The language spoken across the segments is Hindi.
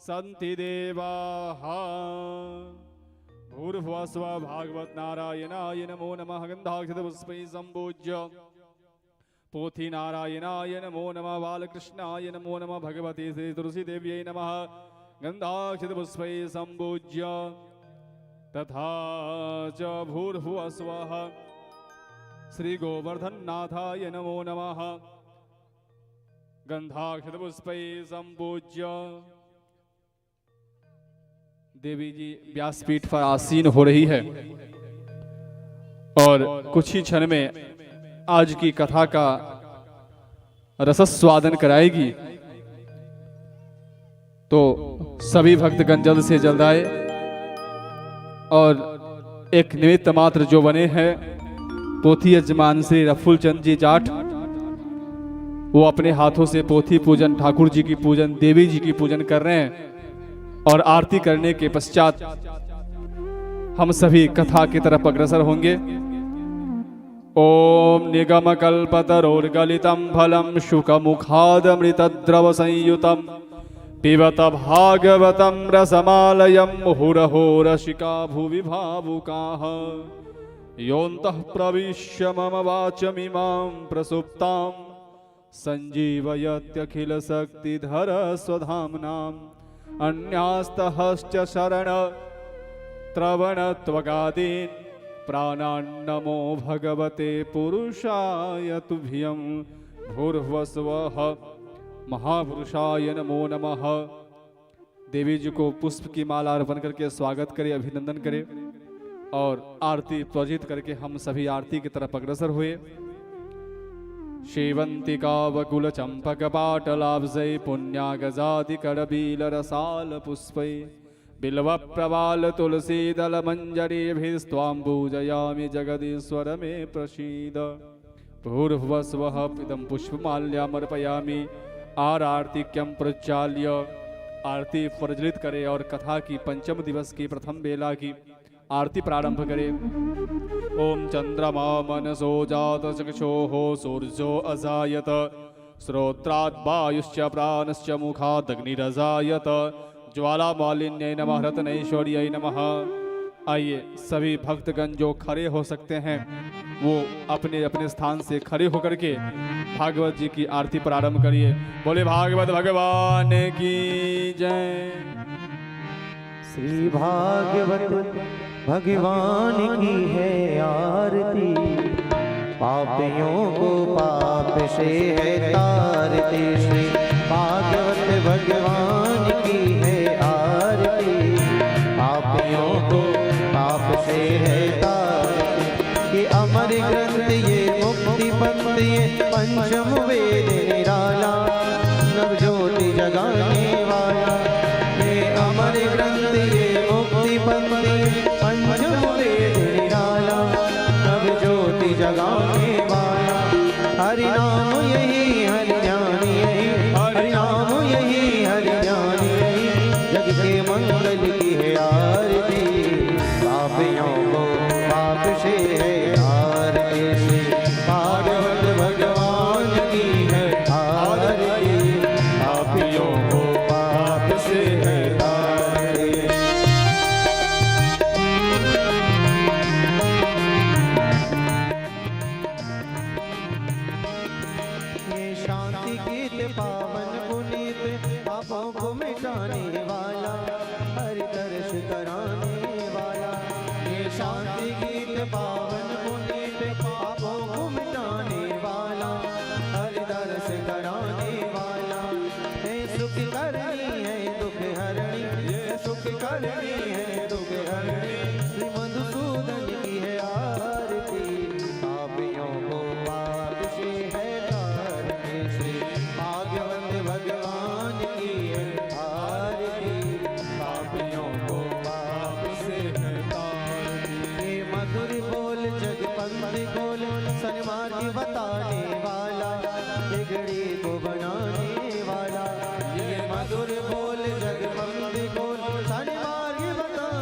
सन्ति देवाः। भूर्भुवः स्वः भागवत नारायणाय नमो नमः। गन्धाक्षतपुष्पैः सम्पूज्य पोथी नारायणाय नमो नमः। बालकृष्णाय नमो नमः। भगवती श्री तुलसी देव्यै नमः। गन्धाक्षतपुष्पैः सम्पूज्य तथा च भूर्भुवः स्वः श्री गोवर्धननाथाय नमो नमः। गंधाक्षतपुष्पैः सम्पूज्य देवी जी व्यासपीठ पर आसीन हो रही है और कुछ ही क्षण में आज की कथा का रसस्वादन कराएगी। तो सभी भक्तगण जल्द से जल्द आए और एक निमित्त मात्र जो बने हैं पोथी यजमान श्री रफुल चंद जी जाट, वो अपने हाथों से पोथी पूजन, ठाकुर जी की पूजन, देवी जी की पूजन कर रहे हैं और आरती करने के पश्चात हम सभी कथा की तरफ अग्रसर होंगे। ओम निगम कल्पतरोर्गलितं फलं शुकमुखादमृतद्रव संयुतं पिबत भागवतं रसमालयं मुहुरहो रसिका भुवि भावुकाः। योऽन्तः प्रविश्य मम वाचमिमां प्रसुप्तां सञ्जीवयत्यखिलशक्तिधर स्वधाम्नाम्। अन्यास्तहश्च शरण त्रवणत्वगादीन् प्राणान्नमो भगवते पुरुषाय तुभ्यं। भूर्भुवः स्वः महापुरुषाय नमो नमः। देवी जी को पुष्प की माला अर्पण करके स्वागत करें, अभिनंदन करें और आरती त्वजित करके हम सभी आरती की तरफ अग्रसर हुए। शेवंतिका वकुल चंपक पाटलाब्जै पुण्यागजादिकरबील रसाल पुष्पै बिल्व प्रवाल तुलसी दल मंजरीभिस्त्वां पूजयामि जगदीश्वर मे प्रसीद। भूर्भुवः स्वः इदं पुष्पमाल्यामर्पयामि। आरतीक्यं प्रज्वाल्य आरती प्रज्वलित करे और कथा की पंचम दिवस की प्रथम बेला की आरती प्रारंभ करें। ओम चंद्रमा मनसो जात चक्षुः सूर्यो अजायत श्रोत्रात् वायुश्च प्राणश्च मुखादग्निरजायत ज्वाला मालिन्यै नमः रत्नैश्वर्यै नमः। आइए सभी भक्तगण जो खड़े हो सकते हैं वो अपने अपने स्थान से खड़े होकर के भागवत जी की आरती प्रारंभ करिए। बोले भागवत भगवान की जय। श्री भागवत भगवान की है आरती, पापियों को पाप से है तारती। श्री भागवत भगवान की है आरती, पापियों को पाप से है तारती। ये अमर ग्रंथ ये मुक्ति पंथ ये पंचम वेद निराला, नव ज्योति जगाने वाला। ये अमर ग्रंथ ये मुक्ति पंथ पंचम वेद निराला, नव ज्योति जगाने वाला। हरि नाम यही हरि ज्ञान यही, हरि नाम यही हरि ज्ञान यही, जग के मंगल की है आरती, पापियों को पाप से है आरती। श्री भागवत भगवान की है आरती, पापियों को पाप से है आरती। शांति गीत पावन पुनीत पापों को मिटाने वाला, हरि दर्श कराने वाला। ये शांति गीत पावन पुनीत पापों को मिटाने वाला, हरि दर्श कराने वाला। ये सुख करनी है दुख हरणी, ये सुख करनी है दुख हरणी। श्री मधुसूदन की है आरती, पापियों को पाप से है तारती। श्री भागवत भगवान की है आरती, पापियों को पाप से है तारती। ये मधुर बोल जगपंथी बोल सन्मार्ग बताने वाला, बिगड़ी को बनाने वाला। ये मधुर बोल जगपंथी बोल सन्मार्ग बताने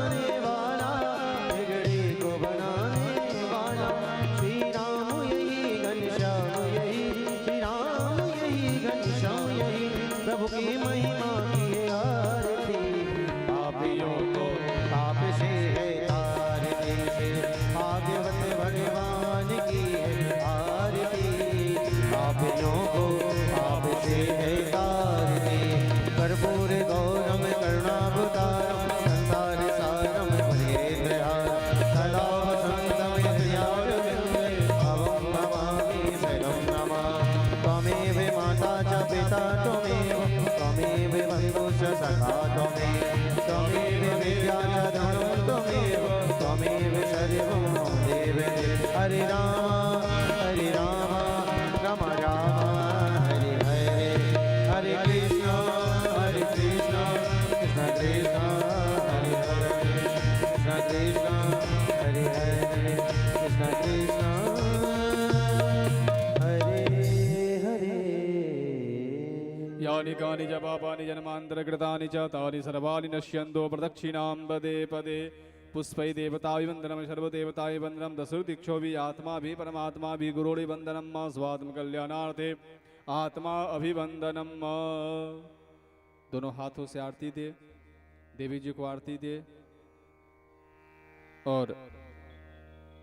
त्वमेव विद्या च धनं त्वमेव त्वमेव सर्वं देव हरे राम राम राम हरे हरे हरे कृष्ण कृष्ण कृष्ण हरे हरे कृष्ण कृष्ण हरे हरे कृष्ण कृष्ण हरे हरे यानि कानि च पापानि जन्मान्तरकृतानि च तानि सर्वाणि नश्यन्तो प्रदक्षिणां पदे पदे पुष्पै देवताभिवन्दनं सर्वदेवताभिवन्दनं दशरथिक्षोभि आत्माभि परमात्माभि गुरोडिवन्दनं मा स्वात्मकल्याणार्थे आत्मा अभिवंदनम। दोनों हाथों से आरती दे, देवी जी को आरती दे और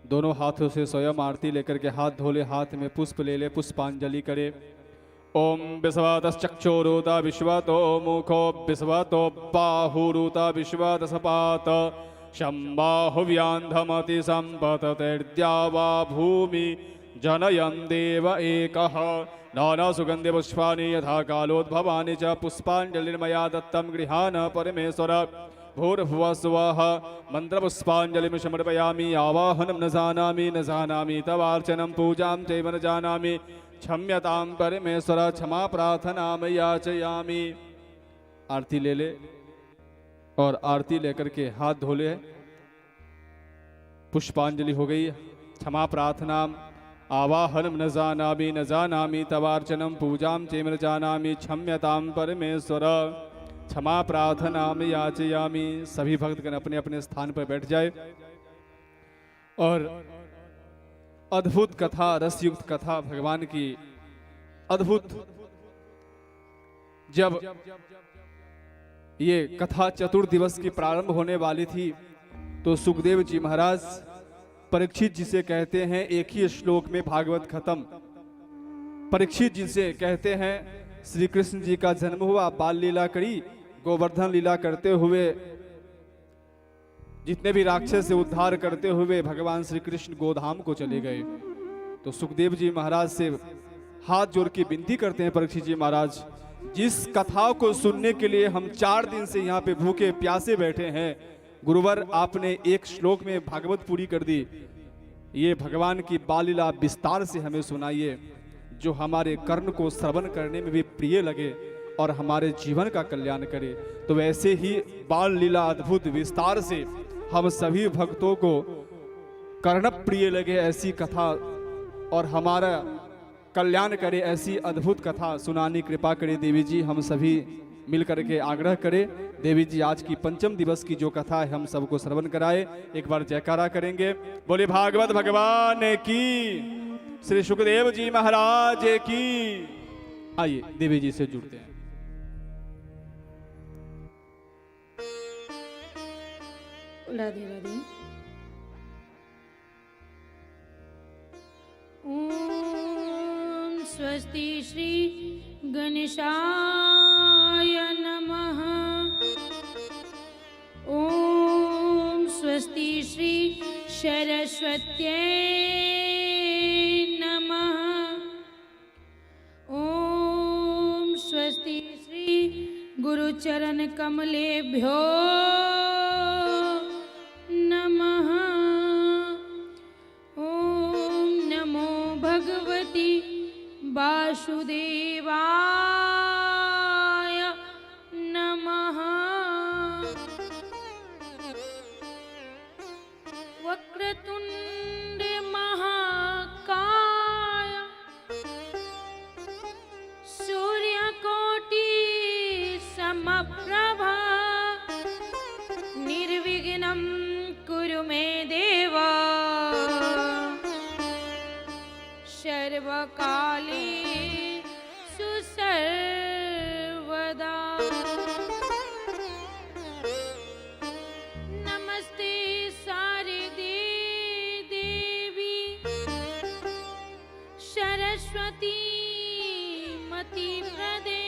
दोनों हाथों से स्वयं आरती लेकर के हाथ धोले, हाथ में पुष्प ले ले, पुष्पांजलि करे। ओम विश्वातश्चक्षुरुता विश्वतो मुखो विश्वतो बाहुरुता विश्वतसपात शम्बाहुव्यान्धमति सम्पततिर्द्यावा भूमि जनयन् देव एकः नाना सुगन्धि पुष्पाणि यथा कालोद्भवानि च पुष्पाञ्जलिर्मया दत्तं गृहाण परमेश्वर भूर्भुवः स्वः मन्त्रपुष्पाञ्जलिं समर्पयामि। आवाहनं न जानामि तवार्चनं पूजां चैव न जानामि क्षम्यतां परमेश्वर क्षमा प्रार्थनां याचयामि। आरती ले ले और आरती लेकर के हाथ धो ले, पुष्पांजलि हो गई, क्षमा प्रार्थना। आवाहनं न जानामि तवार्चनं पूजां चैव न जानामि क्षम्यतां परमेश्वर क्षमा प्रार्थनां याचयामि। सभी भक्तगण अपने अपने स्थान पर बैठ जाए और अद्भुत कथा, रसयुक्त कथा भगवान की अद्भुत। जब ये कथा चतुर्दिवस की प्रारंभ होने वाली थी तो सुखदेव जी महाराज परीक्षित जिसे कहते हैं, एक ही श्लोक में भागवत खत्म। परीक्षित जिसे कहते हैं श्री कृष्ण जी का जन्म हुआ, बाल लीला करी, गोवर्धन लीला करते हुए जितने भी राक्षस से उद्धार करते हुए भगवान श्री कृष्ण गोधाम को चले गए। तो सुखदेव जी महाराज से हाथ जोड़ के विनती करते हैं परीक्षित जी महाराज, जिस कथा को सुनने के लिए हम 4 दिन से यहाँ पे भूखे प्यासे बैठे हैं, गुरुवर आपने एक श्लोक में भागवत पूरी कर दी। ये भगवान की बाल लीला विस्तार से हमें सुनाइए, जो हमारे कर्ण को श्रवण करने में भी प्रिय लगे और हमारे जीवन का कल्याण करे। तो वैसे ही बाल लीला अद्भुत विस्तार से हम सभी भक्तों को कर्ण प्रिय लगे ऐसी कथा और हमारा कल्याण करे, ऐसी अद्भुत कथा सुनानी कृपा करे देवी जी। हम सभी मिलकर के आग्रह करें, देवी जी आज की पंचम दिवस की जो कथा है हम सबको श्रवण कराए। एक बार जयकारा करेंगे, बोले भागवत भगवान की, श्री सुखदेव जी महाराज की। आइए देवी जी से जुड़ते हैं। राधे राधे। ओम स्वस्ति श्री गणेशाय नमः। ओम स्वस्ति श्री सरस्वत्यै नमः। ओम स्वस्ति श्री गुरुचरण कमलेभ्यो नमः। ओम नमो भगवती वासुदेवाय नमः। वक्रतुंड महाकाय सूर्यकोटि समप्रभा निर्विघ्नं कुरु मे देव सर्वकालेषु सर्वदा। नमस्ते शारदे देवी सरस्वती मति प्रदे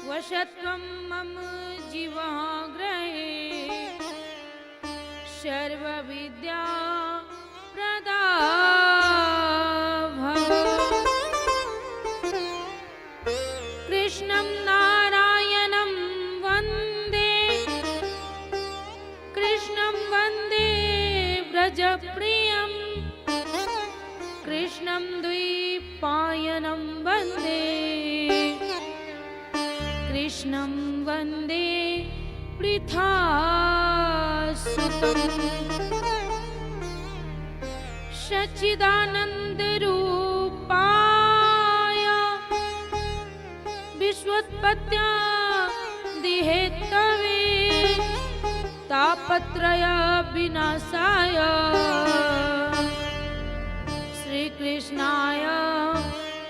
वशत्वं मम जीवाग्रहे सर्वविद्या प्रदा भव। कृष्णं नारायणं कृष्णं वन्दे पृथासुतम् सच्चिदानन्दरूपाय विश्वोत्पत्त्या दिहेतवे तापत्रय विनाशाय श्रीकृष्णाय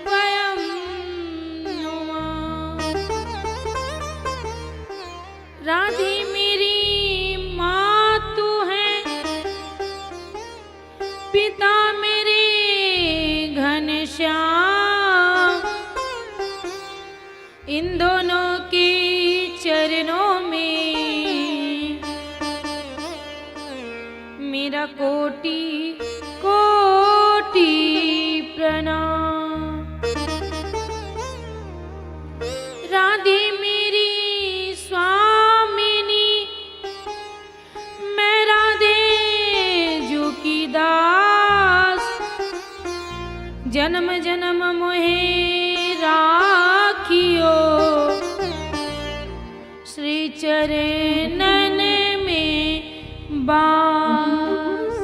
वयं नुमः। राधे मेरी माँ तू है, पिता मेरे घनश्याम, इन दोनों के चरणों में मेरा कोटि कोटि प्रणाम। राधे मेरी स्वामिनी, मैं राधे जो की दास, जन्म जन्म मोहे राखियो श्री चरणन में बास।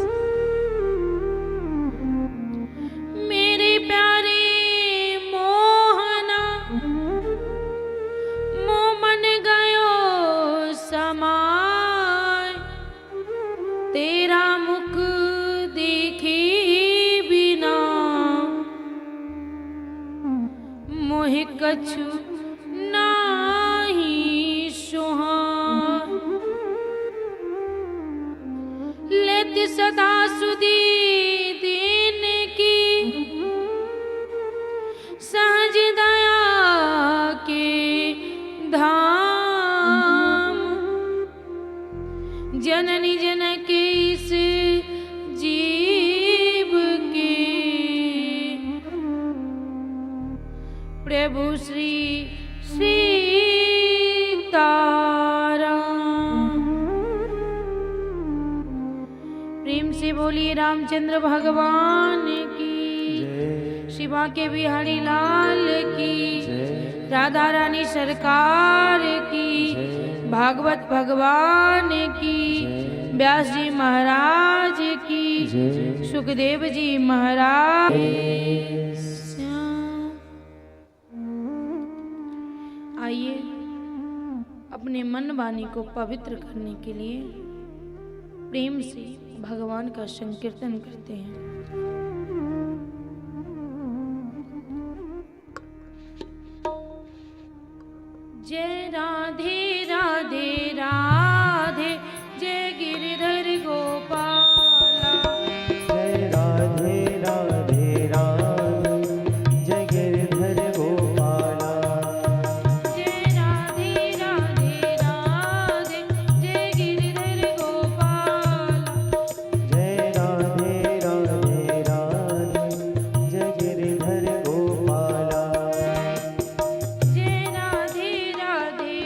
मेरे प्यारे मोहना, मोह मन गयो समाय, तेरा मुख देखे बिना मोहि कछु नाही सुहाय। लेति सदा सुधी दीन की, सहज दया के धाम, जननी जनक इस जीव के प्रभु श्री सीताराम। प्रेम से बोलिए रामचंद्र भगवान की, शिवा के बिहारी लाल की, राधा रानी सरकार की, भागवत भगवान की, व्यास जी महाराज की, सुखदेव जी महाराज। आइए अपने मन वाणी को पवित्र करने के लिए प्रेम से भगवान का संकीर्तन करते हैं। जय राधे राधे राधे, जय गिरधर गोपाला। जय राधे राधे राधे, जय गिरधर गोपाला। जय राधे राधे राधे, जय गिरधर गोपाला। जय राधे राधे राधे, जय गिरधर गोपाला। जय राधे राधे राधे,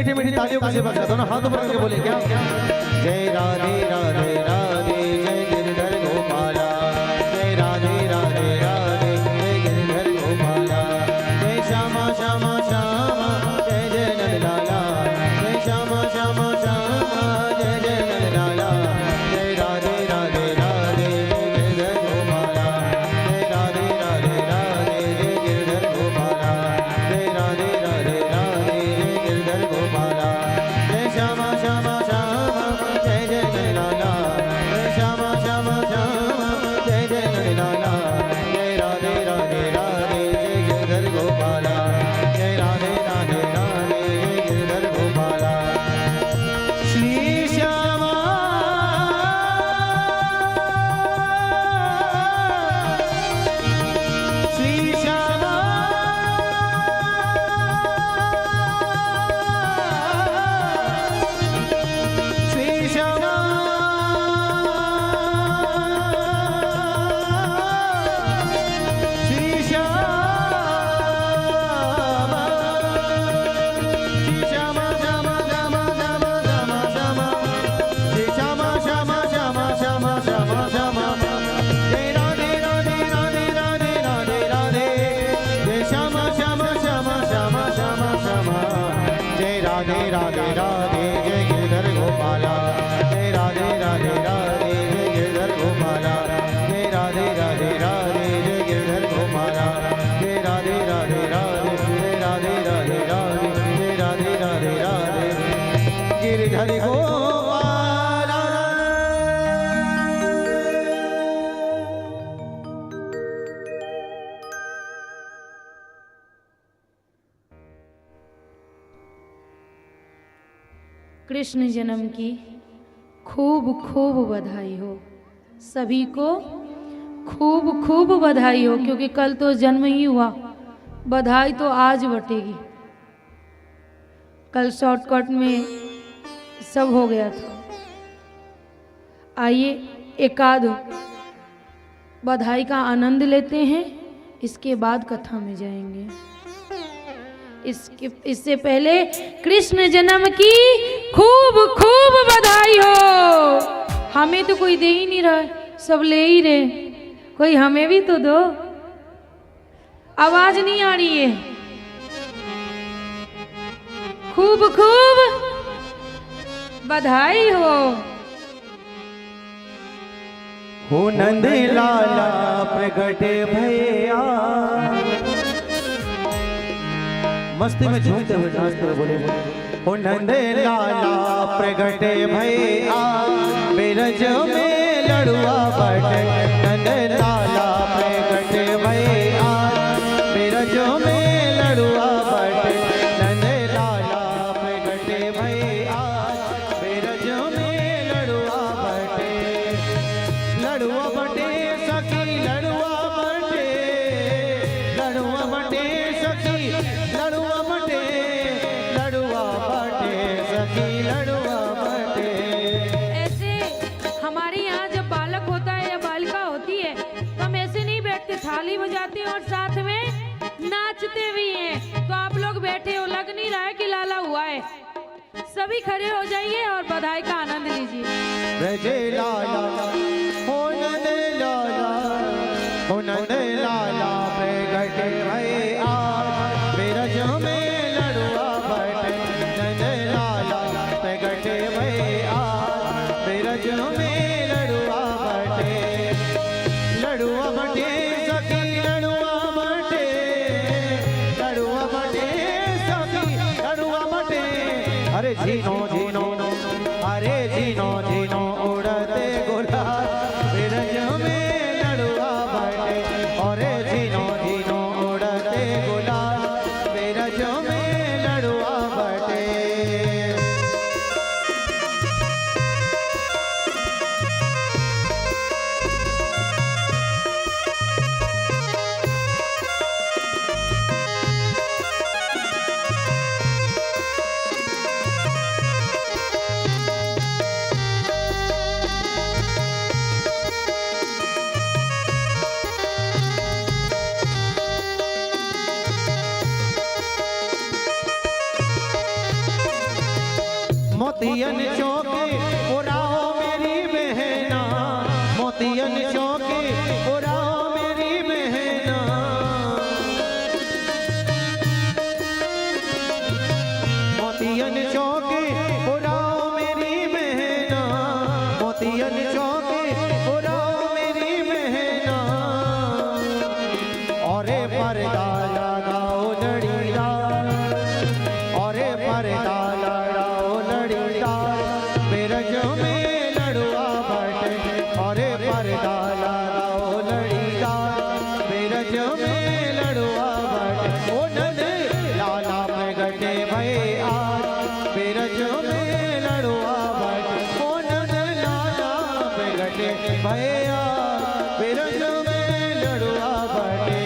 मीठी मीठी तालियों का सेवा करें, दोनों हाथों पर करके बोले क्या? जय राधे राधे राधे जय गिरधर गोपाला, जय राधे राधे राधे जय गिरधर गोपाला, जय श्यामा श्यामा श्यामा जय जय नंदलाला, जय श्यामा श्यामा श्यामा जय जय नंदलाला, जय राधे राधे राधे जय गिरधर गोपाला, जय राधे राधे राधे जय गिरधर गोपाला, जय राधे राधे राधे जय गिरधर गोपाला, जय श्यामा श्यामा श्यामा जय जय नंदलाला, जय श्यामा श्यामा श्यामा जय जय नंदलाला, जय राधे राधे राधे जय गिरधर गोपाला, जय राधे राधे राधे जय गिरधर गोपाला। श्री श्यामा श्री श्यामा श्री श्यामा श्री श्यामा श्री श्यामा श्यामा श्यामा श्यामा श्यामा श्यामा श्री श्यामा श्यामा श्यामा श्यामा श्यामा श्यामा जय राधे राधे राधे राधे राधे राधे जय श्यामा श्यामा श्यामा श्यामा श्यामा श्यामा जय राधे राधे राधे जय गिरधर गोपाला, जय राधे राधे राधे जय गिरधर गोपाला, जय राधे राधे राधे जय गिरधर गोपाला, जय राधे राधे राधे जय राधे राधे राधे जय राधे राधे राधे गिरधर गोपाला। कृष्ण जन्म की खूब खूब बधाई हो, सभी को खूब खूब बधाई हो, क्योंकि कल तो जन्म ही हुआ, बधाई तो आज बटेगी। कल शॉर्टकट में सब हो गया था। आइए एकाध बधाई का आनंद लेते हैं, इसके बाद कथा में जाएंगे। इससे पहले कृष्ण जन्म की खूब खूब बधाई हो। हमें तो कोई दे ही नहीं रहा, सब ले ही रहे, कोई हमें भी तो दो। आवाज नहीं आ रही है। खूब खूब बधाई हो नंद लाला प्रगट भैया। मस्ती में झूमते हुए नाचते हुए बोले हो नंद लाला प्रगट भैया, बिरज में लड़ुआ बट नंद लाला प्रगट भैया, बिरज में लड़ुआ बट नंद लाला प्रगट भैया, बिरज में लड़ुआ बटे, लड़ुआ बटे सखी लड़ुआ बटे, लड़ुआ बटे सखी लड़ुआ बटे, लड़ुआ बटे सखी लड़ुआ बटे। ऐसे हमारे यहाँ जब बालक होता है या बालिका होती है तो हम ऐसे नहीं बैठते, थाली बजाते हैं और साथ में नाचते भी हैं। तो आप लोग बैठे हो, लग नहीं रहा है कि लाला हुआ है। सभी खड़े हो जाइए और बधाई का आनंद लीजिए। ब्रजे लाला हो नंद लाला, हो नंद लाला प्रगट भैया, बिरज में लड़ुआ बट नंद लाला प्रगट भैया, बिरज में लड़ुआ बटे, लड़ुआ बटे सखी लड़ुआ बटे, लड़ुआ बटे सखी लड़ुआ बटे। अरे झीनो झीनो, अरे झीनो झीनो उड़ते गुलाल, बिरज में लड़ुआ बटे, अरे झीनो झीनो उड़ते गुलाल, बिरज में लड़ुआ बटे। भैया बिरज में लड़ुआ बटे।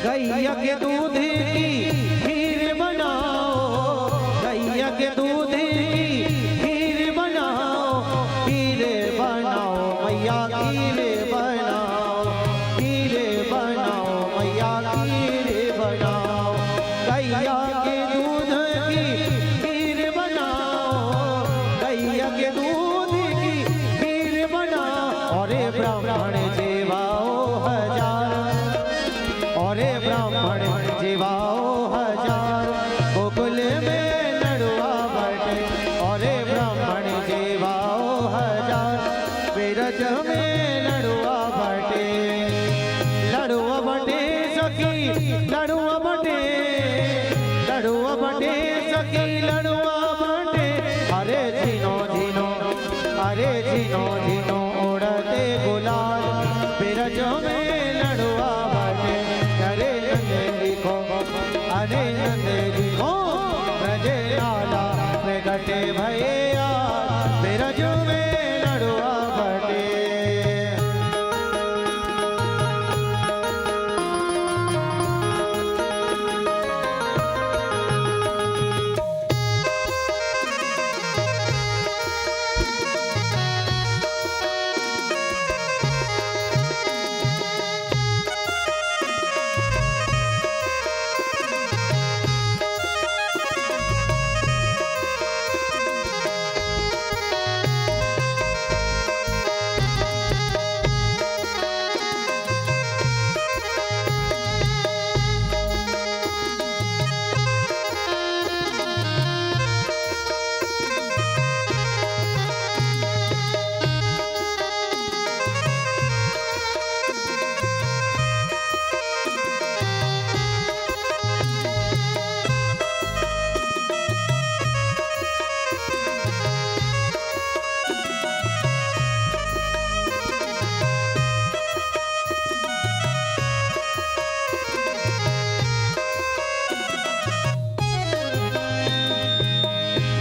गैया के दूध की खीर बनाओ, गैया के दूध की खीर बनाओ, खीरे बनाओ मैया खीरे बनाओ, खीरे बनाओ मैया खीरे बनाओ। गैया के दूध की खीर बनाओ, गैया के दूध की खीर बनाओ। और ब्राह्मण जीवाओ हजार, औरे ब्राह्मण जीवाओ हजार, गोकुल में लड़ुआ बटे। औरे ब्राह्मण जीवाओ हजार, बिरज में लड़ुआ बटे। लड़ुआ बटे सखी लड़ुआ बटे, लड़ुआ बटे सखी लड़ुआ बटे। अरे झीनो झीनो, अरे झीनो झीनो उड़ते गुलाल, बिरज में लड़ुआ बटे। अरे नंदेली को, अरे नंदेली को ब्रज लाला प्रगटे भैया, बिरज में लड़ुआ बटे।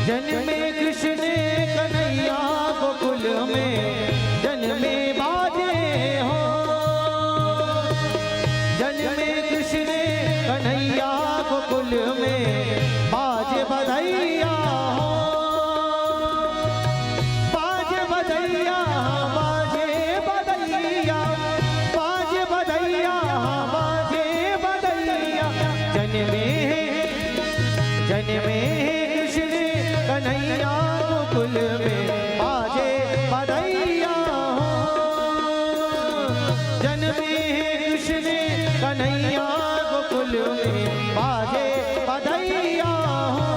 जन्मे कृष्ण कन्हैया गोकुल में, जन्मे बाजे हो। जन्मे कृष्ण कन्हैया गोकुल में, बाजे बधैया हो। बाजे बधैया, बाजे बधैया, बाजे बधैया, बाजे बधैया। जन्मे जन्मे कन्हैया गोकुल में, बाजे बधैया हो। जन्मे कृष्ण कन्हैया गोकुल में, बाजे बधैया हो।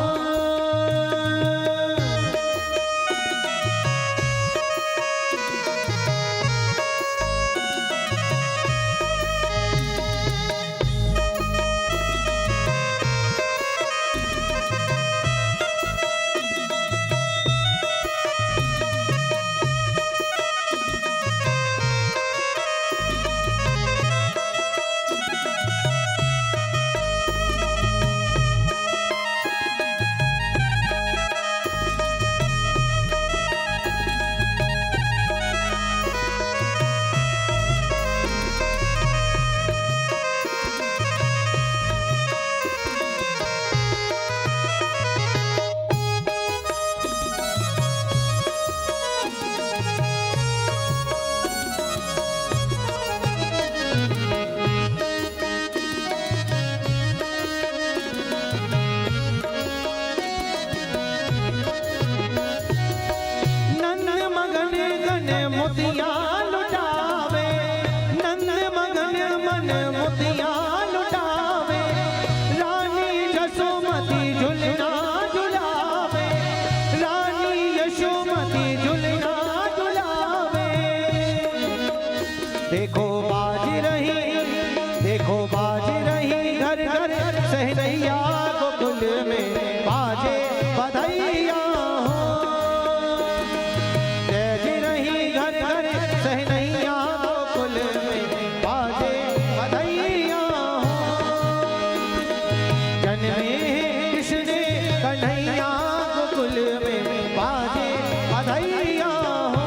जन्मे कृष्ण कन्हैया गोकुल में बाजे बधैया हो,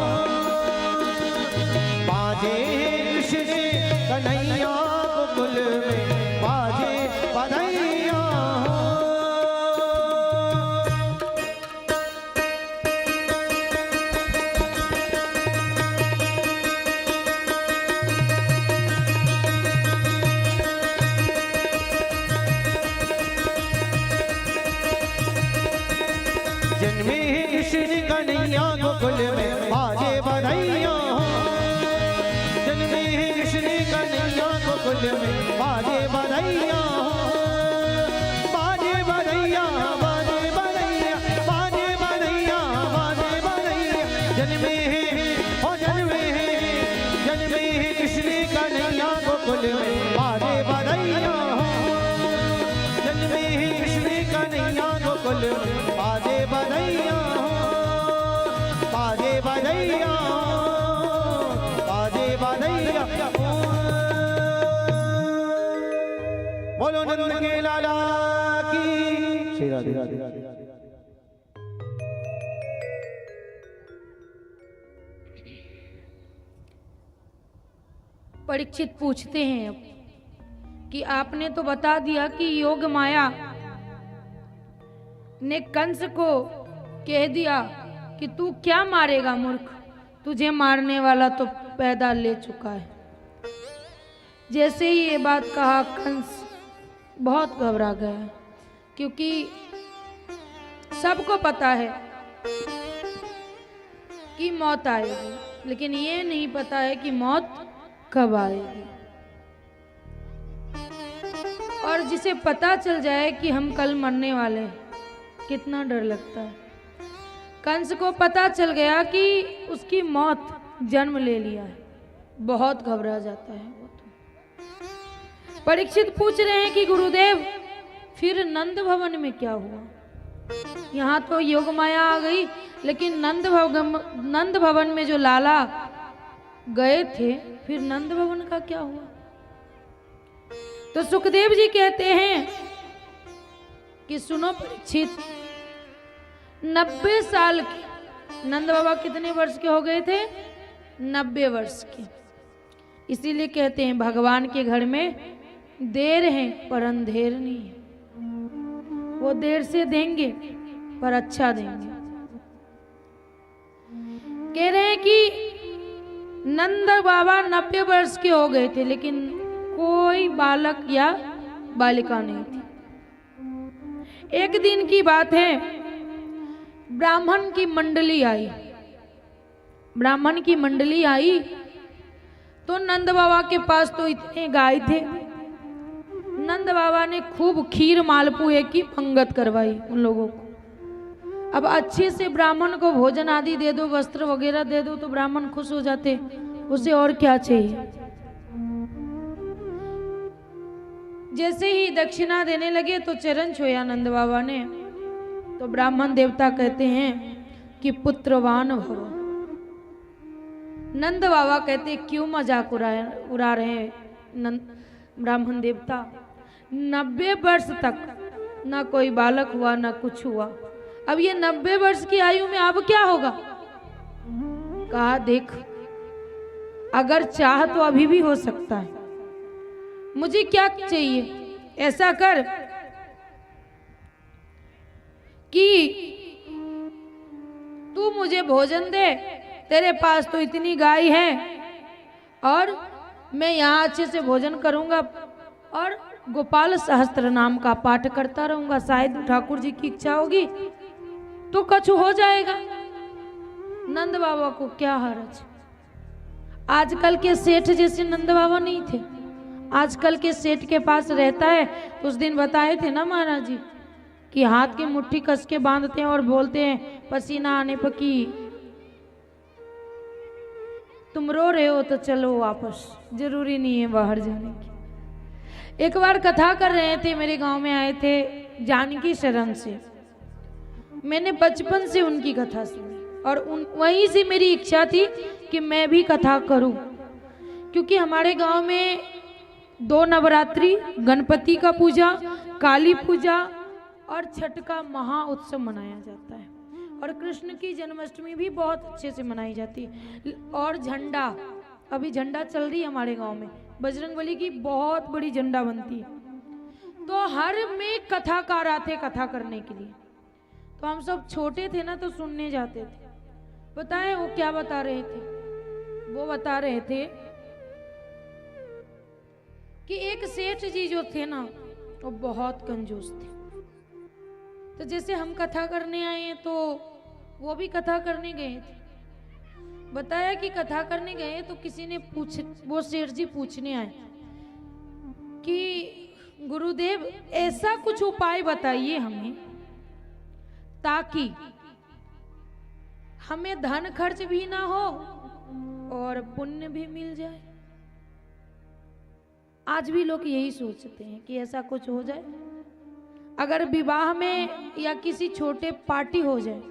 बाजे कृष्ण कन्हैया गोकुल में बाजे बधैया हो। जन्मे कृष्ण कन्हैया गोकुल में बाजे बधैया हो, जन्मे कृष्ण कन्हैया गोकुल में बाजे बधैया हो, बाजे बधैया बाजे बधैया बाजे बधैया बाजे बधैया। जन्मे हो जन्मे जन्मे कृष्ण कन्हैया गोकुल में बाजे बधैया हो, जन्मे कृष्ण कन्हैया गोकुल में बाजे बधैया हो, बाजे बधैया बाजे बधैया। बोलो नंद के लाला की श्री राधे राधे। परीक्षित पूछते हैं अब कि आपने तो बता दिया कि योग माया ने कंस को कह दिया कि तू क्या मारेगा मूर्ख, तुझे मारने वाला तो पैदा ले चुका है। जैसे ही ये बात कहा कंस बहुत घबरा गया, क्योंकि सबको पता है कि मौत आएगी, लेकिन ये नहीं पता है कि मौत कब आएगी। और जिसे पता चल जाए कि हम कल मरने वाले हैं, कितना डर लगता है। कंस को पता चल गया कि उसकी मौत जन्म ले लिया है, बहुत घबरा जाता है वो तो। परीक्षित पूछ रहे हैं कि गुरुदेव फिर नंद भवन में क्या हुआ? यहाँ तो योग माया आ गई, लेकिन नंद भवन में जो लाला गए थे, फिर नंद भवन का क्या हुआ? तो सुखदेव जी कहते हैं कि सुनो परीक्षित, 90 साल के नंद बाबा कितने वर्ष के हो गए थे? 90 वर्ष के। इसीलिए कहते हैं भगवान के घर में देर है पर अंधेर नहीं है। वो देर से देंगे पर अच्छा देंगे। कह रहे हैं कि नंद बाबा 90 वर्ष के हो गए थे, लेकिन कोई बालक या बालिका नहीं थी। एक दिन की बात है, ब्राह्मण की मंडली आई। ब्राह्मण की मंडली आई तो नंद बाबा के पास तो इतने गाय थे। नंद बाबा ने खूब खीर मालपुए की पंगत करवाई उन लोगों को। अब अच्छे से ब्राह्मण को भोजन आदि दे दो, वस्त्र वगैरह दे दो, तो ब्राह्मण खुश हो जाते, उसे और क्या चाहिए। जैसे ही दक्षिणा देने लगे तो चरण छुआ नंद बाबा ने, तो ब्राह्मण देवता कहते हैं कि पुत्रवान भव। नंद बाबा कहते क्यों मजाक उड़ा रहे हैं ब्राह्मण देवता? 90 वर्ष तक ना कोई बालक हुआ ना कुछ हुआ, अब ये 90 वर्ष की आयु में अब क्या होगा? कहा देख, अगर चाह तो अभी भी हो सकता है। मुझे क्या चाहिए? ऐसा कर कि तू मुझे भोजन दे, तेरे पास तो इतनी गाय है और मैं यहाँ अच्छे से भोजन करूंगा और गोपाल सहस्त्र नाम का पाठ करता रहूंगा। शायद ठाकुर जी की इच्छा होगी तो कुछ हो जाएगा। नंद बाबा को क्या हर्ज? आजकल के सेठ जैसे नंद बाबा नहीं थे। आजकल के सेठ के पास रहता है तो उस दिन बताए थे ना महाराज जी कि हाथ की मुट्ठी कस के बांधते हैं और बोलते हैं पसीना आने पर कि तुम रो रहे हो तो चलो वापस, जरूरी नहीं है बाहर जाने की। एक बार कथा कर रहे थे, मेरे गांव में आए थे जानकी शरण से। मैंने बचपन से उनकी कथा सुनी और वहीं से मेरी इच्छा थी कि मैं भी कथा करूं, क्योंकि हमारे गांव में 2 नवरात्रि, गणपति का पूजा, काली पूजा और छठ का महा उत्सव मनाया जाता है। और कृष्ण की जन्माष्टमी भी बहुत अच्छे से मनाई जाती है। और झंडा, अभी झंडा चल रही है हमारे गांव में, बजरंगबली की बहुत बड़ी झंडा बनती है। तो हर में कथाकार आते कथा करने के लिए। तो हम सब छोटे थे ना, तो सुनने जाते थे। पता है वो क्या बता रहे थे? वो बता रहे थे कि एक सेठ जी जो थे ना, वो बहुत कंजूस थे। तो जैसे हम कथा करने आए हैं, तो वो भी कथा करने गए थे। बताया कि कथा करने गए तो किसी ने वो सेठ जी पूछने आए कि गुरुदेव ऐसा कुछ उपाय बताइए हमें ताकि हमें धन खर्च भी ना हो और पुण्य भी मिल जाए। आज भी लोग यही सोचते हैं कि ऐसा कुछ हो जाए। अगर विवाह में या किसी छोटे पार्टी हो जाए,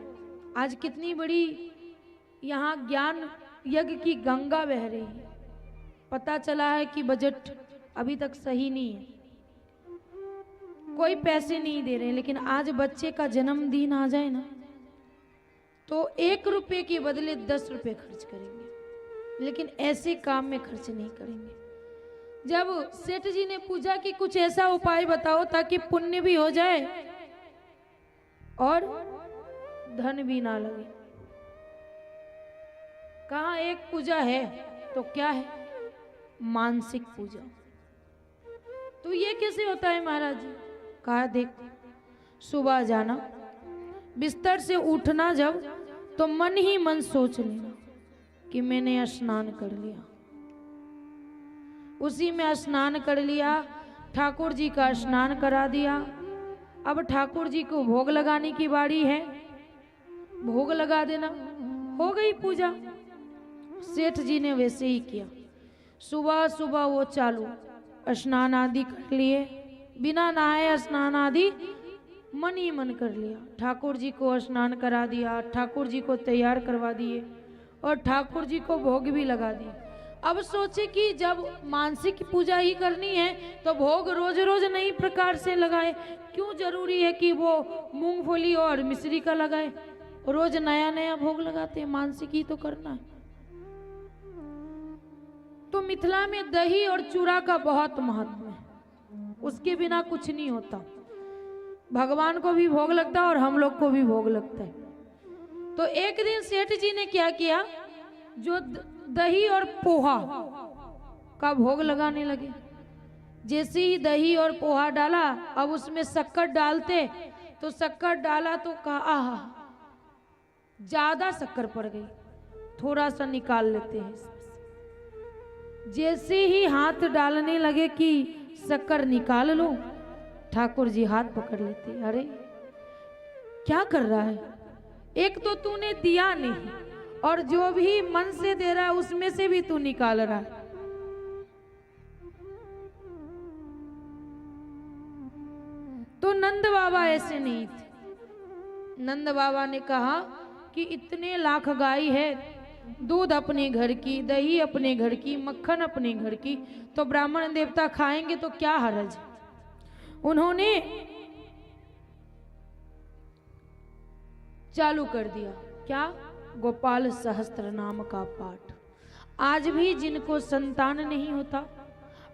आज कितनी बड़ी यहाँ ज्ञान यज्ञ की गंगा बह रही है। पता चला है कि बजट अभी तक सही नहीं है, कोई पैसे नहीं दे रहे। लेकिन आज बच्चे का जन्मदिन आ जाए ना, तो 1 रुपए के बदले 10 रुपए खर्च करेंगे, लेकिन ऐसे काम में खर्च नहीं करेंगे। जब सेठ जी ने पूछा कि कुछ ऐसा उपाय बताओ ताकि पुण्य भी हो जाए और धन भी ना लगे, कहा एक पूजा है। तो क्या है? मानसिक पूजा। तो ये कैसे होता है महाराज जी? कहा देख, सुबह जाना, बिस्तर से उठना जब, तो मन ही मन सोच लेना कि मैंने स्नान कर लिया। उसी में स्नान कर लिया, ठाकुर जी का स्नान करा दिया। अब ठाकुर जी को भोग लगाने की बारी है, भोग लगा देना, हो गई पूजा। सेठ जी ने वैसे ही किया। सुबह सुबह वो चालू, स्नान आदि कर लिए, बिना नहाए स्नान आदि मन ही मन कर लिया। ठाकुर जी को स्नान करा दिया, ठाकुर जी को तैयार करवा दिए और ठाकुर जी को भोग भी लगा दिए। अब सोचे कि जब मानसिक पूजा ही करनी है तो भोग रोज रोज नई प्रकार से लगाए, क्यों जरूरी है कि वो मूंगफली और मिश्री का लगाए? रोज नया नया भोग लगाते हैं, मानसिक ही तो करना है। तो मिथिला में दही और चूड़ा का बहुत महत्व है, उसके बिना कुछ नहीं होता। भगवान को भी भोग लगता है और हम लोग को भी भोग लगता है। तो एक दिन सेठ जी ने क्या किया, जो दही और पोहा का भोग लगाने लगे। जैसे ही दही और पोहा डाला, अब उसमें शक्कर डालते, तो शक्कर डाला तो कहा आहा, ज्यादा शक्कर पड़ गई, थोड़ा सा निकाल लेते हैं। जैसे ही हाथ डालने लगे कि शक्कर निकाल लो, ठाकुर जी हाथ पकड़ लेते। अरे क्या कर रहा है? एक तो तूने दिया नहीं, और जो भी मन से दे रहा है उसमें से भी तू निकाल रहा है। तो नंद बाबा ऐसे नहीं थे। नंद बाबा ने कहा कि इतने लाख गाय है, दूध अपने घर की, दही अपने घर की, मक्खन अपने घर की, तो ब्राह्मण देवता खाएंगे तो क्या हर्ज। उन्होंने चालू कर दिया क्या? गोपाल सहस्त्र नाम का पाठ। आज भी जिनको संतान नहीं होता,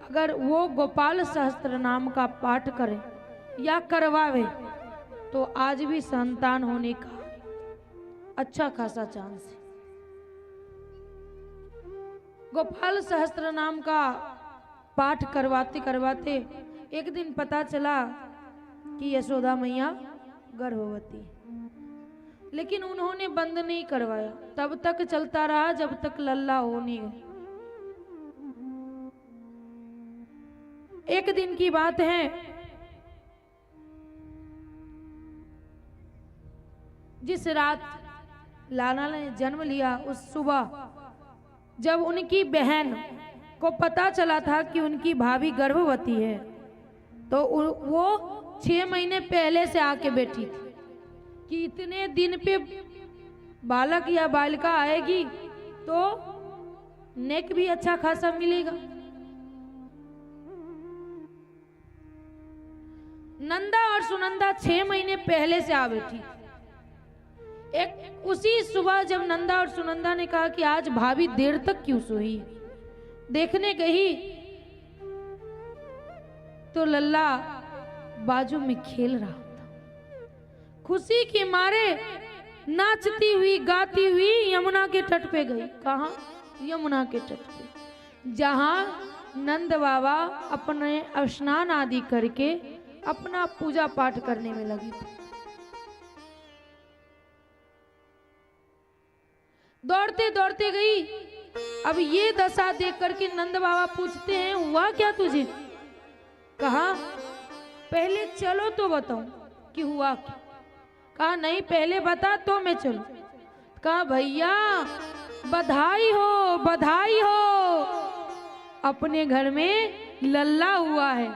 अगर वो गोपाल सहस्त्र नाम का पाठ करें या करवावे, तो आज भी संतान होने का अच्छा खासा चांस है। गोपाल सहस्त्र नाम का पाठ करवाते करवाते एक दिन पता चला कि यशोदा मैया गर्भवती, लेकिन उन्होंने बंद नहीं करवाया, तब तक चलता रहा जब तक लल्ला हो नहीं गई। एक दिन की बात है, जिस रात लाला ने जन्म लिया, उस सुबह जब उनकी बहन को पता चला था कि उनकी भाभी गर्भवती है, तो वो 6 महीने पहले से आके बैठी थी कि इतने दिन पे बालक या बालिका आएगी तो नेक भी अच्छा खासा मिलेगा। नंदा और सुनंदा 6 महीने पहले से आ बैठी। एक उसी सुबह जब नंदा और सुनंदा ने कहा कि आज भाभी देर तक क्यों सोई, देखने गई तो लल्ला बाजू में खेल रहा था। खुशी के मारे नाचती हुई गाती हुई यमुना के तट पे गई। कहाँ? यमुना के तट पे, जहां नंद बाबा अपने स्नान आदि करके अपना पूजा पाठ करने में लगी थी। दौड़ते दौड़ते गई। अब ये दशा देख करके नंद बाबा पूछते हैं, हुआ क्या तुझे? कहा पहले चलो तो बताऊं कि हुआ क्या। कहा नहीं, पहले बता तो मैं चलूं। कहा भैया बधाई हो, बधाई हो, अपने घर में लल्ला हुआ है।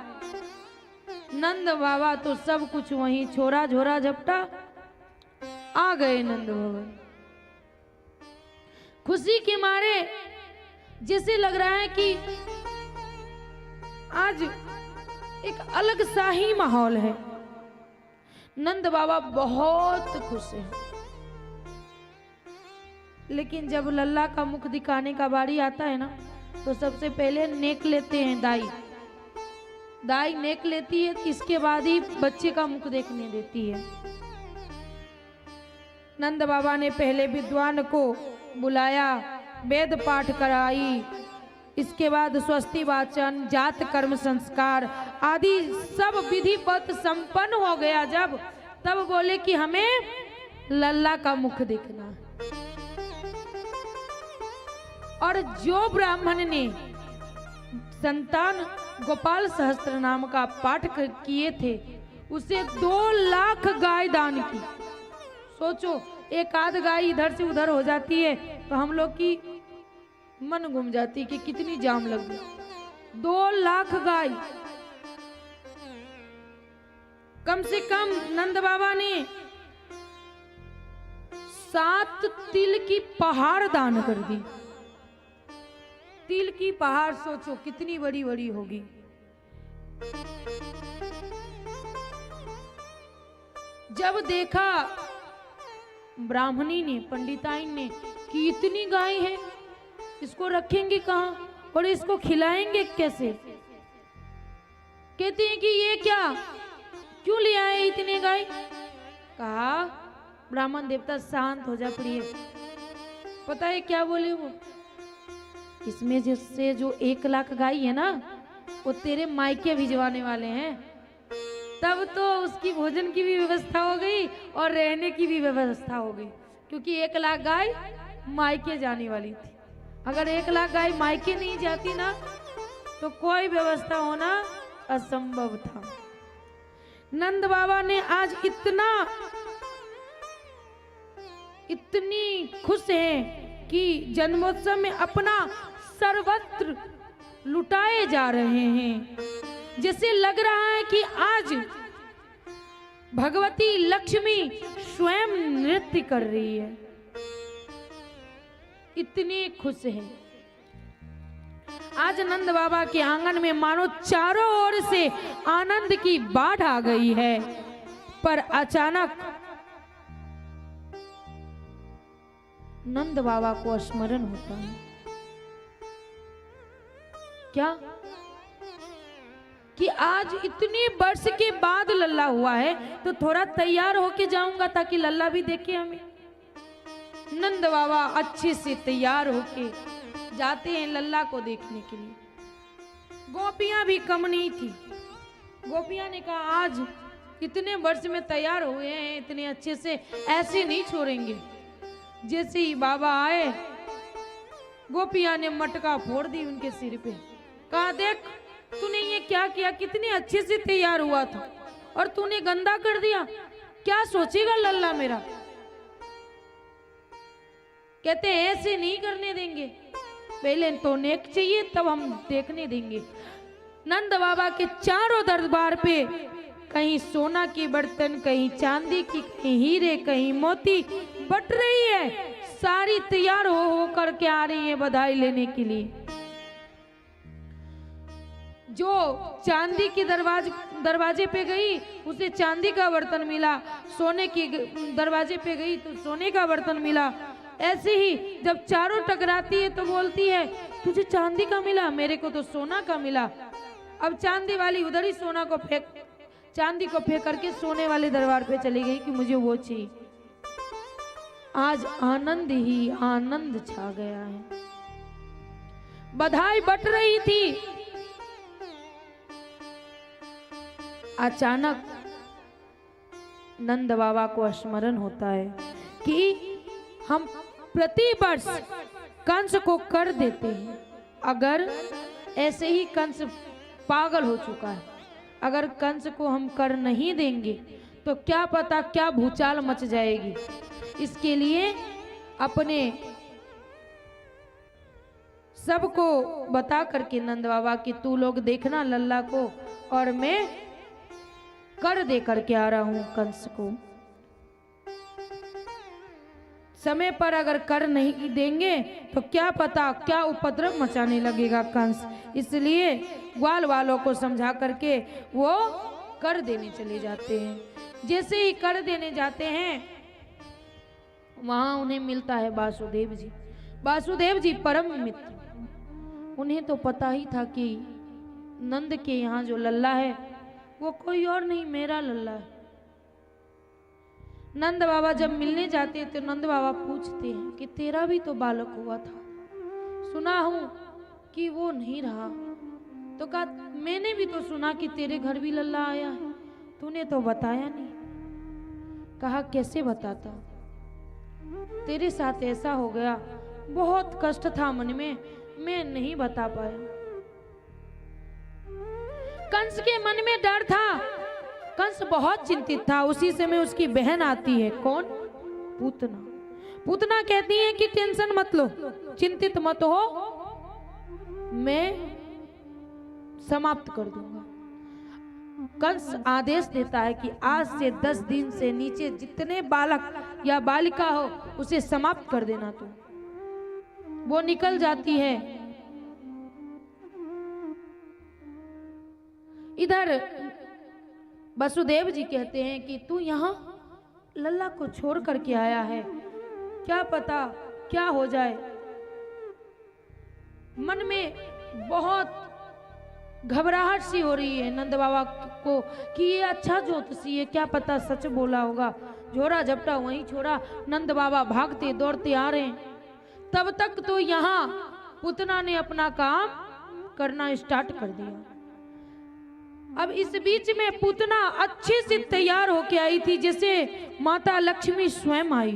नंद बाबा तो सब कुछ वहीं छोरा झोरा झपटा आ गए नंद भवन। खुशी के मारे जैसे लग रहा है कि आज एक अलग सा ही माहौल है। नंद बाबा बहुत खुश हैं। लेकिन जब लल्ला का मुख दिखाने का बारी आता है ना, तो सबसे पहले नेक लेते हैं दाई। दाई नेक लेती है, इसके बाद ही बच्चे का मुख देखने देती है। नंद बाबा ने पहले विद्वान को बुलाया, वेद पाठ कराई, इसके बाद स्वस्ति वाचन, जात कर्म संस्कार आदि सब विधिवत संपन्न हो गया। जब तब बोले कि हमें लल्ला का मुख देखना है। और जो ब्राह्मण ने संतान गोपाल सहस्त्र नाम का पाठ किए थे, उसे 2 लाख गाय दान की। सोचो, एक आध गाय इधर से उधर हो जाती है तो हम लोग की मन घूम जाती कि कितनी जाम लग गई। 2 लाख गाय। कम से कम नंद बाबा ने 7 तिल की पहाड़ दान कर दी। तिल की पहाड़ सोचो कितनी बड़ी बड़ी होगी। जब देखा ब्राह्मणी ने, पंडिताइन ने कि इतनी गाय है, इसको रखेंगे कहाँ और इसको खिलाएंगे कैसे? कहते हैं कि ये क्या, क्यों ले आए इतने गाय? कहा ब्राह्मण देवता शांत हो जा प्रिय। पता है क्या बोले वो? इसमें जिससे जो 1 लाख गाय है ना, वो तेरे मायके भिजवाने वाले हैं। तब तो उसकी भोजन की भी व्यवस्था हो गई और रहने की भी व्यवस्था हो गई, क्योंकि 1 लाख गाय मायके जाने वाली थी। अगर 1 लाख गाय मायके नहीं जाती ना, तो कोई व्यवस्था होना असंभव था। नंद बाबा ने आज इतनी खुश हैं कि जन्मोत्सव में अपना सर्वत्र लुटाए जा रहे हैं। जैसे लग रहा है कि आज भगवती लक्ष्मी स्वयं नृत्य कर रही है। इतने खुश हैं। आज नंद बाबा के आंगन में मानो चारों ओर से आनंद की बाढ़ आ गई है। पर अचानक नंद बाबा को स्मरण होता है। क्या? कि आज इतने वर्ष के बाद लल्ला हुआ है, तो थोड़ा तैयार होके जाऊंगा ताकि लल्ला भी देखे हमें। नंद बाबा अच्छे से तैयार होके जाते हैं लल्ला को देखने के लिए। गोपियां भी कम नहीं थी। गोपियां ने कहा आज इतने वर्ष में तैयार हुए हैं इतने अच्छे से, ऐसे नहीं छोड़ेंगे। जैसे ही बाबा आए, गोपियां ने मटका फोड़ दी उनके सिर पे। कहा देख तूने ये क्या किया, कितने अच्छे से तैयार हुआ था और तूने गंदा कर दिया। क्या सोचेगा लल्ला मेरा? कहते ऐसे नहीं करने देंगे, पहले तो नेक चाहिए तब हम देखने देंगे। नंद बाबा के चारों दरबार पे कहीं सोना के बर्तन, कहीं चांदी की, कहीं हीरे, कहीं मोती बट रही है। सारी तैयार हो करके आ रही है बधाई लेने के लिए। जो चांदी की दरवाजे पे गई उसे चांदी का बर्तन मिला, सोने की दरवाजे पे गई तो सोने का बर्तन मिला। ऐसे ही जब चारों टकराती है तो बोलती है तुझे चांदी का मिला, मेरे को तो सोना का मिला। अब चांदी वाली उधर ही चांदी को फेंक करके सोने वाले दरबार पे चली गई कि मुझे वो चाहिए। आज आनंद ही आनंद छा गया है। बधाई बट रही थी, अचानक नंद बाबा को स्मरण होता है कि हम प्रति वर्ष कंस को कर देते हैं। अगर ऐसे ही कंस पागल हो चुका है, अगर कंस को हम कर नहीं देंगे तो क्या पता क्या भूचाल मच जाएगी। इसके लिए अपने सबको बता करके नंद बाबा कि तू लोग देखना लल्ला को, और मैं कर दे करके आ रहा हूं कंस को। समय पर अगर कर नहीं देंगे तो क्या पता क्या उपद्रव मचाने लगेगा कंस। इसलिए ग्वाल वालों को समझा करके वो कर देने चले जाते हैं। जैसे ही कर देने जाते हैं वहां उन्हें मिलता है वासुदेव जी। वासुदेव जी परम मित्र, उन्हें तो पता ही था कि नंद के यहाँ जो लल्ला है वो कोई और नहीं मेरा लल्ला है। नंद बाबा जब मिलने जाते तो नंद बाबा पूछते हैं कि तेरा भी तो बालक हुआ था, सुना हूं कि वो नहीं रहा। तो कहा मैंने भी तो सुना कि तेरे घर भी लल्ला आया है, तूने तो बताया नहीं। कहा कैसे बताता, तेरे साथ ऐसा हो गया, बहुत कष्ट था मन में, मैं नहीं बता पाया। कंस के मन में डर था, कंस बहुत चिंतित था। उसी समय उसकी बहन आती है, कौन? पूतना। पूतना कहती है कि टेंशन मत लो, चिंतित मत हो, मैं समाप्त कर दूंगा। कंस आदेश देता है कि आज से 10 दिन से नीचे जितने बालक या बालिका हो उसे समाप्त कर देना। तो वो निकल जाती है। इधर वसुदेव जी कहते हैं कि तू यहाँ लल्ला को छोड़ करके आया है, क्या पता क्या हो जाए। मन में बहुत घबराहट सी हो रही है नंद बाबा को कि ये अच्छा ज्योतिषी है, क्या पता सच बोला होगा। झोरा झपटा वहीं छोड़ा, नंद बाबा भागते दौड़ते आ रहे हैं। तब तक तो यहाँ पूतना ने अपना काम करना स्टार्ट कर दिया। अब इस बीच में पूतना अच्छे से तैयार होके आई थी जैसे माता लक्ष्मी स्वयं आई,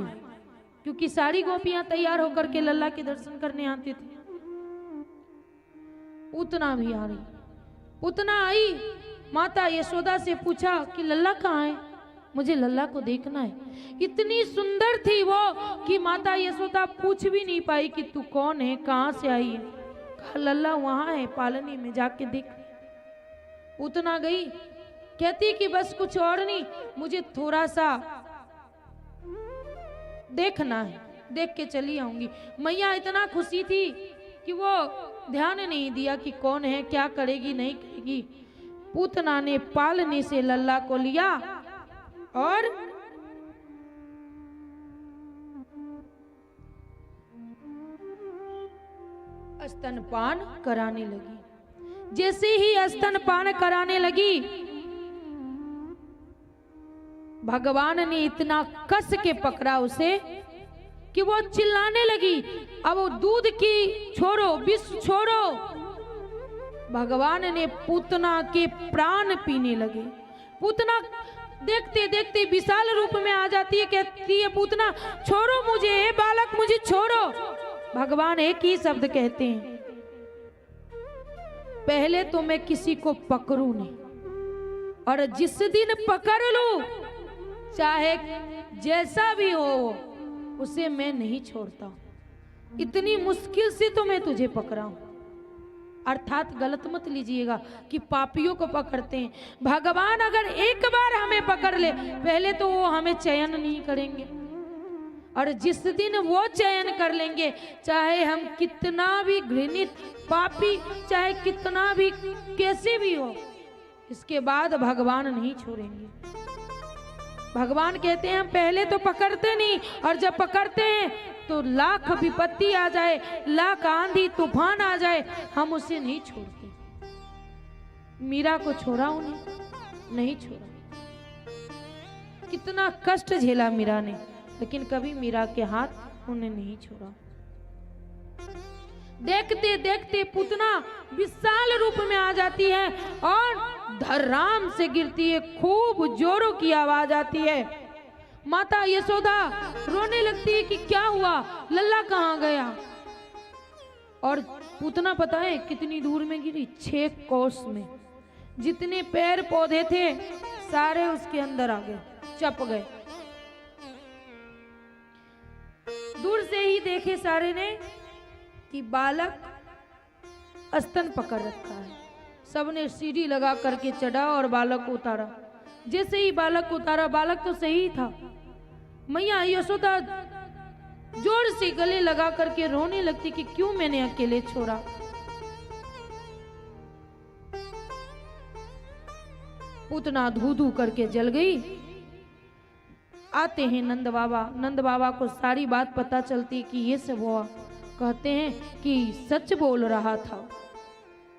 क्योंकि सारी गोपियां तैयार होकर के लल्ला के दर्शन करने आती थी। पूतना भी आ रही। पूतना आई, माता यशोदा से पूछा कि लल्ला कहाँ है, मुझे लल्ला को देखना है। इतनी सुंदर थी वो कि माता यशोदा पूछ भी नहीं पाई कि तू कौन है, कहाँ से आई है। कहा लल्ला वहां है पालनी में, जाके देख। पूतना गई, कहती कि बस कुछ और नहीं, मुझे थोड़ा सा देखना है, देख के चली आऊंगी। मैया इतना खुशी थी कि वो ध्यान नहीं दिया कि कौन है, क्या करेगी नहीं करेगी। पूतना ने पालने से लल्ला को लिया और स्तनपान कराने लगी। जैसे ही स्तनपान कराने लगी, भगवान ने इतना कस के पकड़ा उसे कि वो चिल्लाने लगी। अब वो दूध की छोड़ो, विष छोड़ो। भगवान ने पूतना के प्राण पीने लगे। पूतना देखते देखते विशाल रूप में आ जाती है, कहती है पूतना छोड़ो मुझे, हे बालक मुझे छोड़ो। भगवान एक ही शब्द कहते हैं, पहले तो मैं किसी को पकड़ू नहीं, और जिस दिन पकड़ लूं चाहे जैसा भी हो उसे मैं नहीं छोड़ता। इतनी मुश्किल से तो मैं तुझे पकड़ा हूं। अर्थात गलत मत लीजिएगा कि पापियों को पकड़ते हैं। भगवान अगर एक बार हमें पकड़ ले, पहले तो वो हमें चयन नहीं करेंगे, और जिस दिन वो चयन कर लेंगे, चाहे हम कितना भी घृणित पापी, चाहे कितना भी कैसे भी हो, इसके बाद भगवान नहीं छोड़ेंगे। भगवान कहते हैं हम पहले तो पकड़ते नहीं, और जब पकड़ते हैं तो लाख विपत्ति आ जाए, लाख आंधी तूफान आ जाए, हम उसे नहीं छोड़ते। मीरा को छोड़ा उन्हें? नहीं छोड़ा। कितना कष्ट झेला मीरा ने, लेकिन कभी मीरा के हाथ उन्हें नहीं छोड़ा। देखते देखते पूतना विशाल रूप में आ जाती है और धर्राम से गिरती है, खूब जोरों की आवाज आती है। माता यशोदा रोने लगती है कि क्या हुआ, लल्ला कहाँ गया। और पूतना पता है कितनी दूर में गिरी? 6 कोस में। जितने पेड़ पौधे थे सारे उसके अंदर आ गए, चप गए। दूर से ही देखे सारे ने कि बालक स्तन पकड़ रखा है। सबने सीढ़ी लगा करके चढ़ा और बालक को उतारा। जैसे ही बालक को उतारा, बालक तो सही था। मैया यशोदा जोर से गले लगा करके रोने लगती कि क्यों मैंने अकेले छोड़ा। पूतना धू धू करके जल गई। आते हैं नंद बाबा। नंद बाबा को सारी बात पता चलती कि ये सब हुआ। कहते हैं कि सच बोल रहा था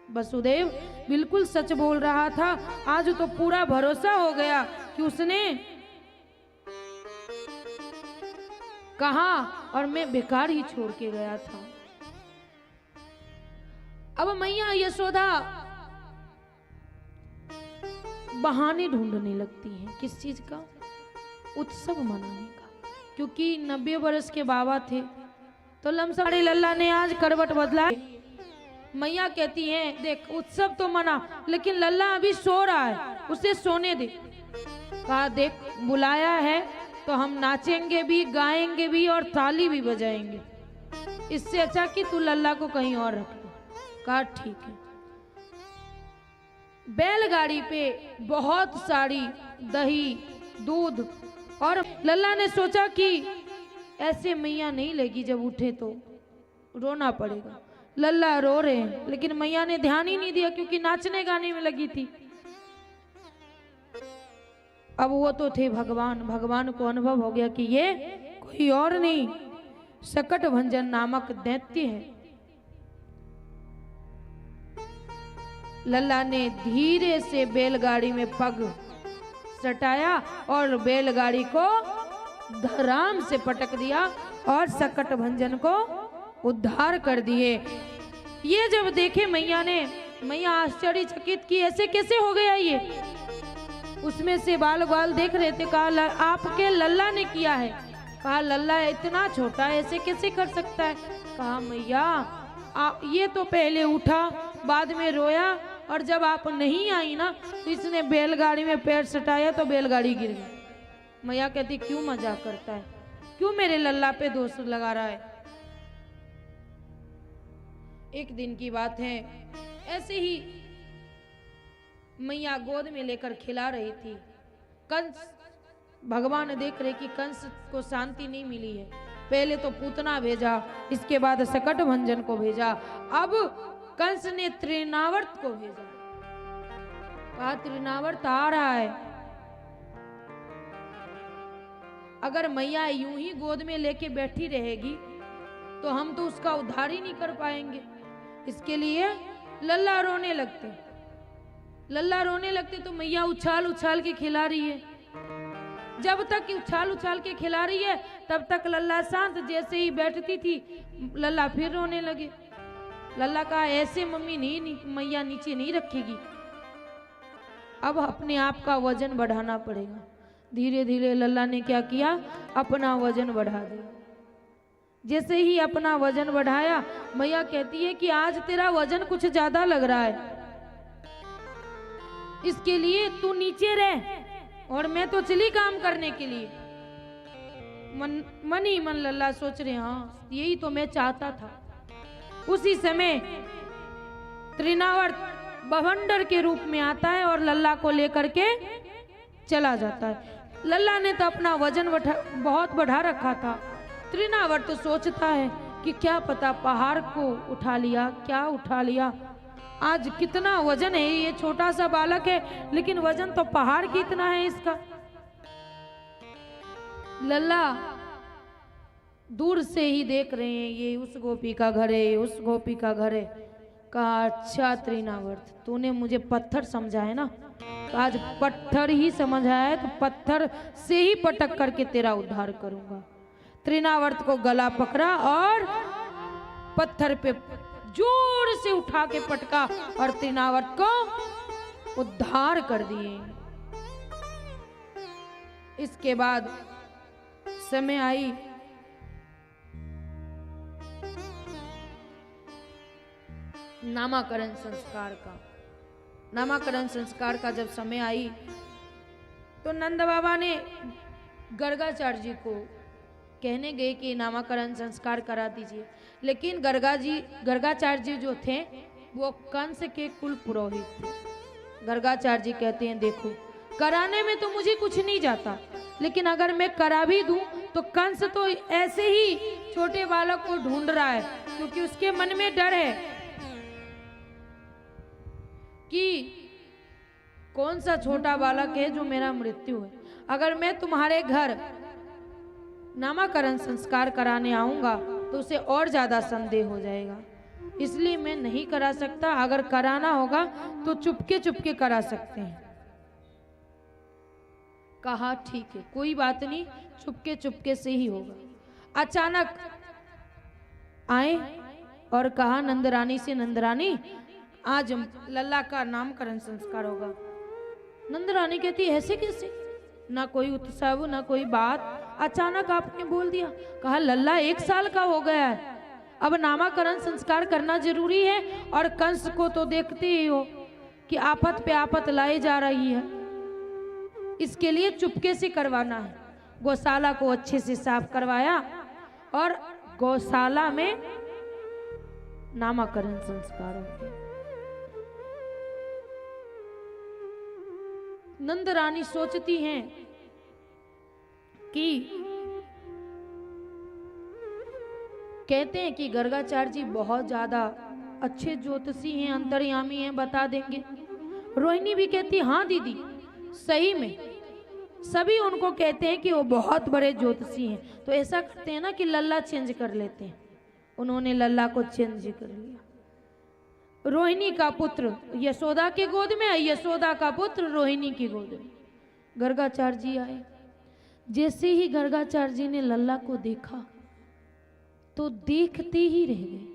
वसुदेव, बिल्कुल सच बोल रहा था। आज तो पूरा भरोसा हो गया कि उसने कहा और मैं बेकार ही छोड़ के गया था। अब मैया यशोदा बहाने ढूंढने लगती हैं। किस चीज का? उत्सव मनाने का। क्योंकि 90 वर्ष के बाबा थे तो लमसाड़े लल्ला ने आज करवट बदला। मैया कहती हैं देख उत्सव तो मना, लेकिन लल्ला अभी सो रहा है, उसे सोने दे। कहा देख बुलाया है तो हम नाचेंगे भी, गाएंगे भी और ताली भी बजाएंगे। इससे अच्छा कि तू लल्ला को कहीं और रख ले। कहा ठीक है। बैलगाड़ी पे बहुत सारी दही, दूध, और लल्ला ने सोचा कि ऐसे मैया नहीं लेगी, जब उठे तो रोना पड़ेगा। लल्ला रो रहे हैं, लेकिन मैया ने ध्यान ही नहीं दिया क्योंकि नाचने गाने में लगी थी। अब वो तो थे भगवान। भगवान को अनुभव हो गया कि ये कोई और नहीं, सकट भंजन नामक दैत्य है। लल्ला ने धीरे से बैलगाड़ी में पग सटाया और बैलगाड़ी को धराम से पटक दिया और सकट भंजन को उद्धार कर दिए। ये जब देखे मैया ने, मैया आश्चर्यचकित की ऐसे कैसे हो गया ये। उसमें से बाल ग्वाल देख रहे थे। कहा आपके लल्ला ने किया है। कहा लल्ला इतना छोटा ऐसे कैसे कर सकता है। कहा मैया ये तो पहले उठा, बाद में रोया, और जब आप नहीं आई ना तो इसने बैलगाड़ी में पैर सटाया तो बैलगाड़ी गिर गई। मैया कहती क्यों मजाक करता है, क्यों मेरे लल्ला पे दोष लगा रहा है। एक दिन की बात है, ऐसे ही मैया गोद में लेकर खिला रही थी। कंस, भगवान देख रहे कि कंस को शांति नहीं मिली है। पहले तो पूतना भेजा, इसके बाद सकट भंजन को भेजा, अब कंस ने त्रिनावर्त को भेजा। कहा त्रिनावर्त आ रहा है। अगर मैया यूं ही गोद में लेके बैठी रहेगी तो हम तो उसका उद्धार ही नहीं कर पाएंगे। इसके लिए लल्ला रोने लगते। लल्ला रोने लगते तो मैया उछाल उछाल के खिला रही है। जब तक उछाल उछाल के खिला रही है तब तक लल्ला शांत। जैसे ही बैठती थी लल्ला फिर रोने लगे। लल्ला कहा ऐसे मम्मी नहीं, मैया नीचे नहीं रखेगी, अब अपने आप का वजन बढ़ाना पड़ेगा। धीरे धीरे लल्ला ने क्या किया, अपना वजन बढ़ा दिया। जैसे ही अपना वजन बढ़ाया, मैया कहती है कि आज तेरा वजन कुछ ज्यादा लग रहा है, इसके लिए तू नीचे रह और मैं तो चली काम करने के लिए। मन ही मन लल्ला सोच रहे हाँ यही तो मैं चाहता था। उसी समय त्रिनावर्त बवंडर के रूप में आता है और लल्ला को लेकर के चला जाता है। लल्ला ने तो अपना वजन बहुत बढ़ा रखा था, तृणावर्त तो सोचता है कि क्या पता पहाड़ को उठा लिया, क्या उठा लिया। आज कितना वजन है, ये छोटा सा बालक है लेकिन वजन तो पहाड़ की इतना है इसका। लल्ला दूर से ही देख रहे हैं, ये उस गोपी का घर है, उस गोपी का घर है। कहा अच्छा तृणावर्त, तूने मुझे पत्थर समझा है ना, तो आज पत्थर ही समझ आया है, तो पत्थर से ही पटक करके तेरा उद्धार करूंगा। तृणावर्त को गला पकड़ा और पत्थर पे जोर से उठा के पटका और तृणावर्त को उद्धार कर दिए। इसके बाद समय आई नामकरण संस्कार का। नामकरण संस्कार का जब समय आई तो नंद बाबा ने गर्गाचार्य जी को कहने गए कि नामकरण संस्कार करा दीजिए, लेकिन गर्गाचार्य जी जो थे वो कंस के कुल पुरोहित थे। गर्गाचार्य जी कहते हैं देखो, कराने में तो मुझे कुछ नहीं जाता, लेकिन अगर मैं करा भी दूं तो कंस तो ऐसे ही छोटे बालक को ढूंढ रहा है, क्योंकि उसके मन में डर है कि कौन सा छोटा बालक है जो मेरा मृत्यु है। अगर मैं तुम्हारे घर नामकरण संस्कार कराने आऊंगा तो उसे और ज्यादा संदेह हो जाएगा, इसलिए मैं नहीं करा सकता। अगर कराना होगा तो चुपके चुपके करा सकते हैं। कहा ठीक है, कोई बात नहीं, चुपके चुपके से ही होगा। अचानक आए और कहा नंदरानी से, नंदरानी आज लल्ला का नामकरण संस्कार होगा। नंदरानी कहती ऐसे कैसे, ना कोई उत्सव ना कोई बात, अचानक आपने बोल दिया। कहा लल्ला 1 साल का हो गया है, अब नामकरण संस्कार करना जरूरी है, और कंस को तो देखते ही हो कि आफत पे आफत लाई जा रही है, इसके लिए चुपके से करवाना है। गौशाला को अच्छे से साफ करवाया और गौशाला में नामकरण संस्कार हो गया। नंद रानी सोचती हैं कि कहते हैं कि गर्गाचार्य जी बहुत ज्यादा अच्छे ज्योतिषी हैं, अंतर्यामी हैं, बता देंगे। रोहिणी भी कहती हाँ दीदी, सही में सभी उनको कहते हैं कि वो बहुत बड़े ज्योतिषी हैं। तो ऐसा करते हैं ना कि लल्ला चेंज कर लेते हैं। उन्होंने लल्ला को चेंज कर लिया। रोहिणी का पुत्र यशोदा के गोद में, यशोदा का पुत्र रोहिणी की गोद में। गर्गाचार्य जी आए। जैसे ही गर्गाचार्य जी ने लल्ला को देखा तो देखते ही रह गए,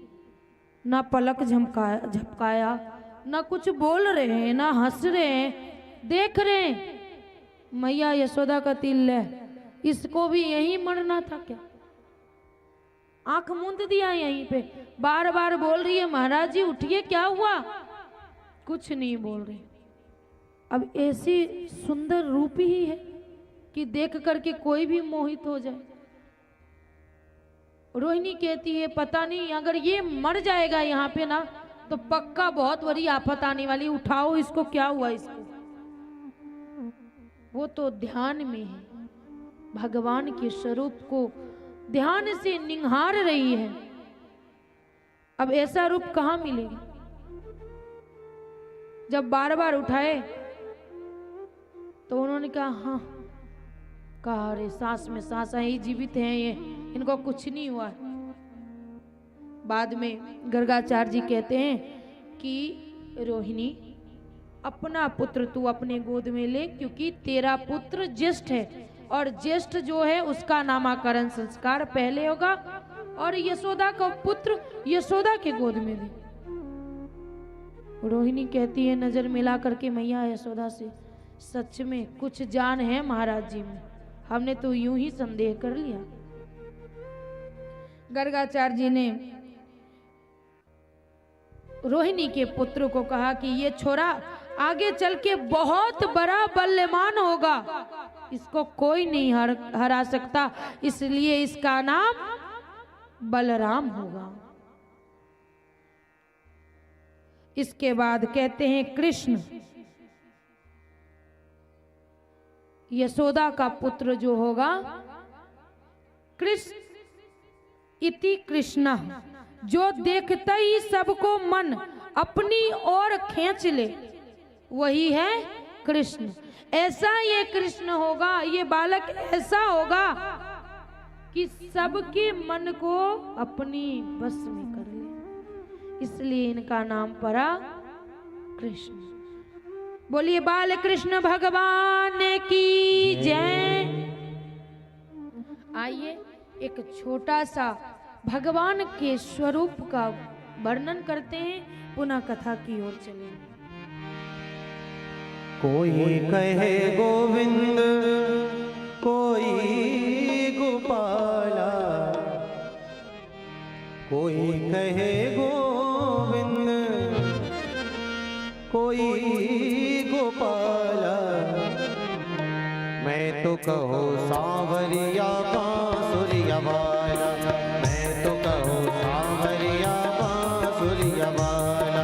ना पलक झपकाया, ना कुछ बोल रहे हैं, ना हंस रहे हैं, देख रहे हैं। मैया यशोदा का तिल है, इसको भी यहीं मरना था क्या? आंख मूंद दिया यहीं पे, बार बार बोल रही है महाराज जी उठिए, क्या हुआ? कुछ नहीं बोल रही। अब ऐसी सुंदर रूप ही है कि देख करके कोई भी मोहित हो जाए। रोहिणी कहती है पता नहीं, अगर ये मर जाएगा यहाँ पे ना तो पक्का बहुत बड़ी आफत आने वाली, उठाओ इसको, क्या हुआ इसको? वो तो ध्यान में है, भगवान के स्वरूप को ध्यान से निहार रही है। अब ऐसा रूप कहाँ मिलेगा? जब बार बार उठाए तो उन्होंने कहा हाँ, कहा अरे सांस में सांस आई, जीवित हैं ये, इनको कुछ नहीं हुआ। बाद में गर्गाचार्य जी कहते हैं कि रोहिणी अपना पुत्र तू अपने गोद में ले, क्योंकि तेरा पुत्र ज्येष्ठ है और ज्येष्ठ जो है उसका नामकरण संस्कार पहले होगा, और यशोदा का पुत्र यशोदा के गोद में दे। रोहिणी कहती है नजर मिला करके मैया यशोदा से, सच में कुछ जान है महाराज जी में, हमने तो यूं ही संदेह कर लिया। गर्गाचार्य जी ने रोहिणी के पुत्र को कहा कि ये छोरा आगे चल के बहुत बड़ा बल्लेमान होगा, इसको कोई नहीं हरा सकता, इसलिए इसका नाम बलराम होगा। इसके बाद कहते हैं कृष्ण, यशोदा का पुत्र जो होगा कृष्ण, इति कृष्ण, जो देखते ही सबको मन अपनी ओर खींच ले वही है कृष्ण। ऐसा ये कृष्ण होगा, ये बालक ऐसा होगा कि सबके मन को अपनी बस में कर ले, इसलिए इनका नाम पड़ा कृष्ण। बोलिए बाल कृष्ण भगवान की जय। आइए एक छोटा सा भगवान के स्वरूप का वर्णन करते हैं, पुनः कथा की ओर चलेंगे। कोई कहे गोविंद, कोई गोपाला, कोई कहे गोविंद, कोई गोपाला, मैं तो कहो सांवरिया बांसुरिया वाला, मैं तो कहो सांवरिया बांसुरिया वाला,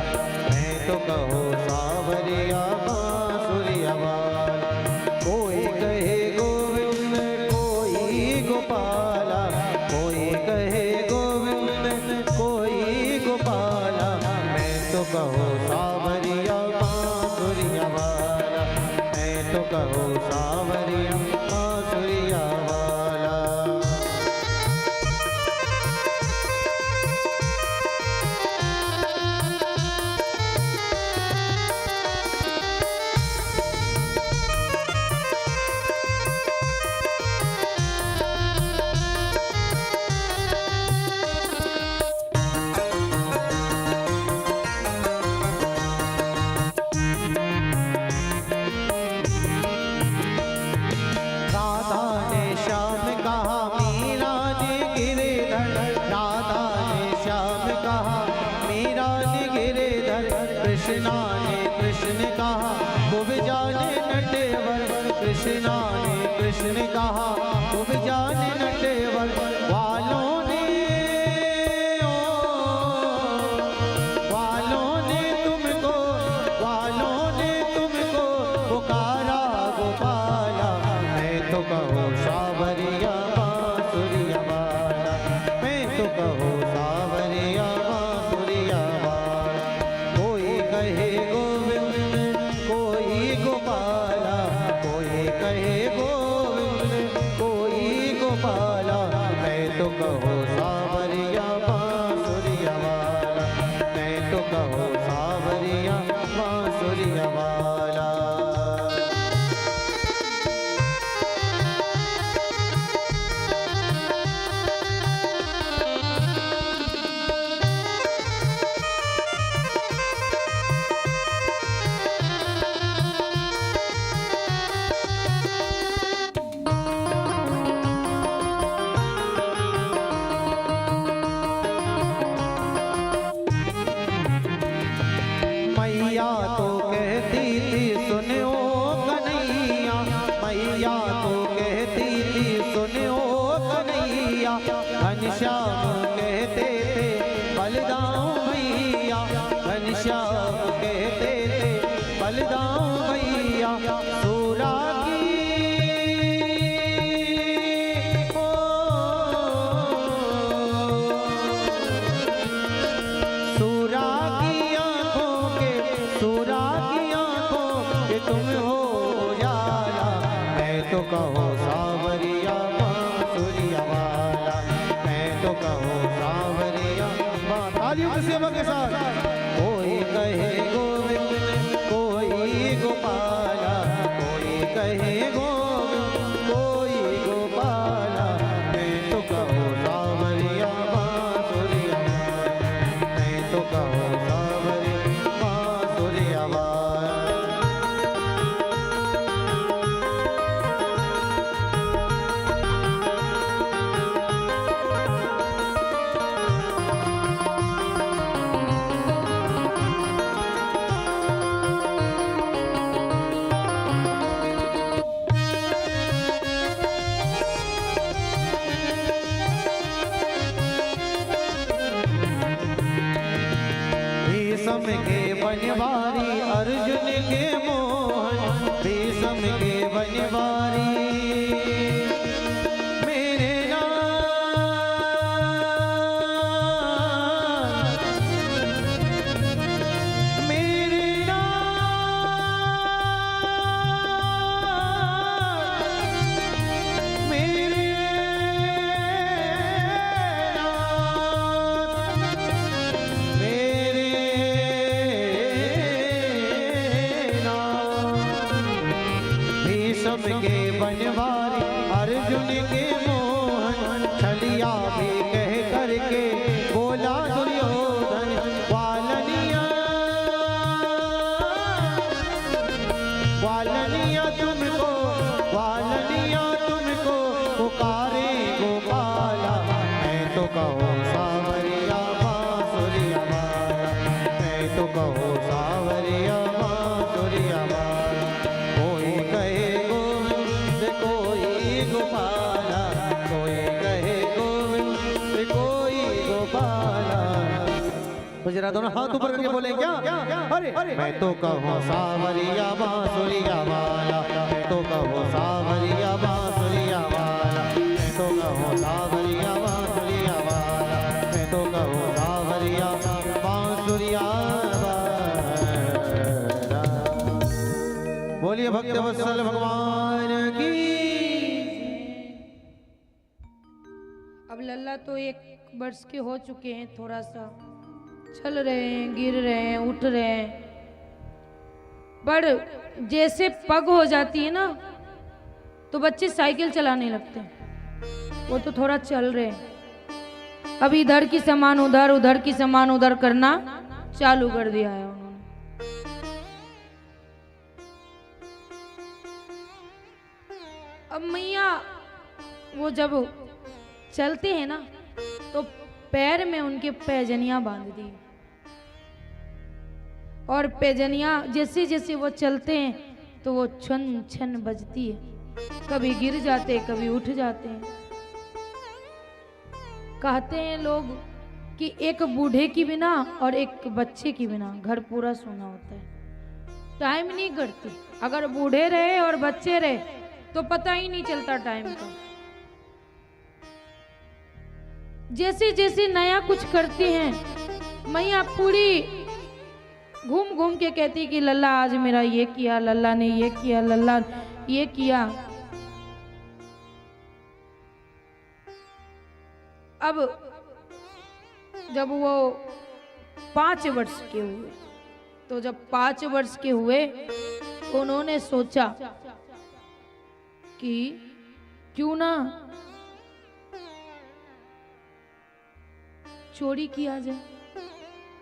मैं तो कहो सांवरिया बांसुरिया वाला। कोई कहे गोविंद, कोई गोपाला, कोई कहे गोविंद, कोई गोपाला, मैं तो कहो सांवरिया बांसुरिया वाला, मैं तो कहो सांवरिया बांसुरिया वाला। राधा ने श्याम कहा मीरा ने गिरधर, राधा ने श्याम कहा मीरा ने गिरधर, कृष्णा ने कृष्ण कहा खूब जाने नटेवर, कृष्णा ने कृष्ण कहा खूब जाने नटेवर। वालों ने तुमको, वालों ने तुमको पुकारा गोपाला, मैं तो कहो सांवरिया बांसुरिया वाला, मैं तो कहो सांवरिया बांसुरिया वाला। कोई कहे गोविंद, कोई गोपाला, कोई कहे गोविंद, कोई गोपाला, मैं तो कहो सांवरिया बांसुरिया वाला, मैं तो कहो सांवरिया बांसुरिया वाला। मैया तो कहती थी सुनो कन्हैया, मैया तो कहती थी सुनो कन्हैया, घनश्याम कहते थे बलदाऊं भैया, घनश्याम कहते थे बलदाऊं भैया। सूरा की ओ, सूरा की आंखों के, सूरा की आंखों के तुम हो उजाला, मैं तो कहो सांवरिया बांसुरिया वाला, मैं तो कहो सांवरिया तालियों की सेवा के साथ। कोई कहे गोविंद, कोई गोपाला, कोई कहे गोविंद, कोई गोपाला, मैं तो कहो सांवरिया बांसुरिया वाला, मैं तो कहो सांवरिया बांसुरिया वाला। भीष्म के बनवारी अर्जुन के मोहन, भीष्म के बनवारी मेरे नाम के मोहन छलिया भी कह करके बोला दुर्योधन वालनिया वालनिया तुमको पुकारे गोपाला मैं तो कहो सावरिया बांसुरिया वाला मैं तो कहो सावरिया बांसुरिया वाला कोई कहे गोविंद कोई गोपाला कोई कहे गोविंद कोई गोपाला। तो जरा दोनों हाथ ऊपर करके बोले क्या अरे मैं तो कहो सावरिया बांसुरिया वाला मैं तो कहो सावरिया बांसुरिया वाला मैं तो कहो सावरिया बांसुरिया वाला मैं तो कहो सावरिया बांसुरिया वाला। बोलिए भक्त वत्सल भगवान की। अब लल्ला तो 1 वर्ष के हो चुके हैं, थोड़ा सा चल रहे हैं, गिर रहे हैं, उठ रहे हैं, पर जैसे पग हो जाती है ना तो बच्चे साइकिल चलाने लगते हैं। वो तो थोड़ा चल रहे हैं, अब इधर की सामान उधर, उधर की सामान उधर करना चालू कर दिया है उन्होंने। अब मैया वो जब चलते हैं ना तो पैर में उनके पैजनियां बांध दी, और पैजनियां जैसे जैसे वो चलते हैं तो वो छन छन बजती है, कभी गिर जाते कभी उठ जाते हैं। कहते हैं लोग कि एक बूढ़े की बिना और एक बच्चे की बिना घर पूरा सोना होता है, टाइम नहीं कटती। अगर बूढ़े रहे और बच्चे रहे तो पता ही नहीं चलता टाइम का। जैसे जैसे नया कुछ करते हैं मैया पूरी घूम घूम के कहती कि लल्ला आज मेरा ये किया, लल्ला ने ये किया, लल्ला ये किया। अब जब वो 5 वर्ष के हुए तो जब 5 वर्ष के हुए तो उन्होंने सोचा कि क्यों ना चोरी किया जाए।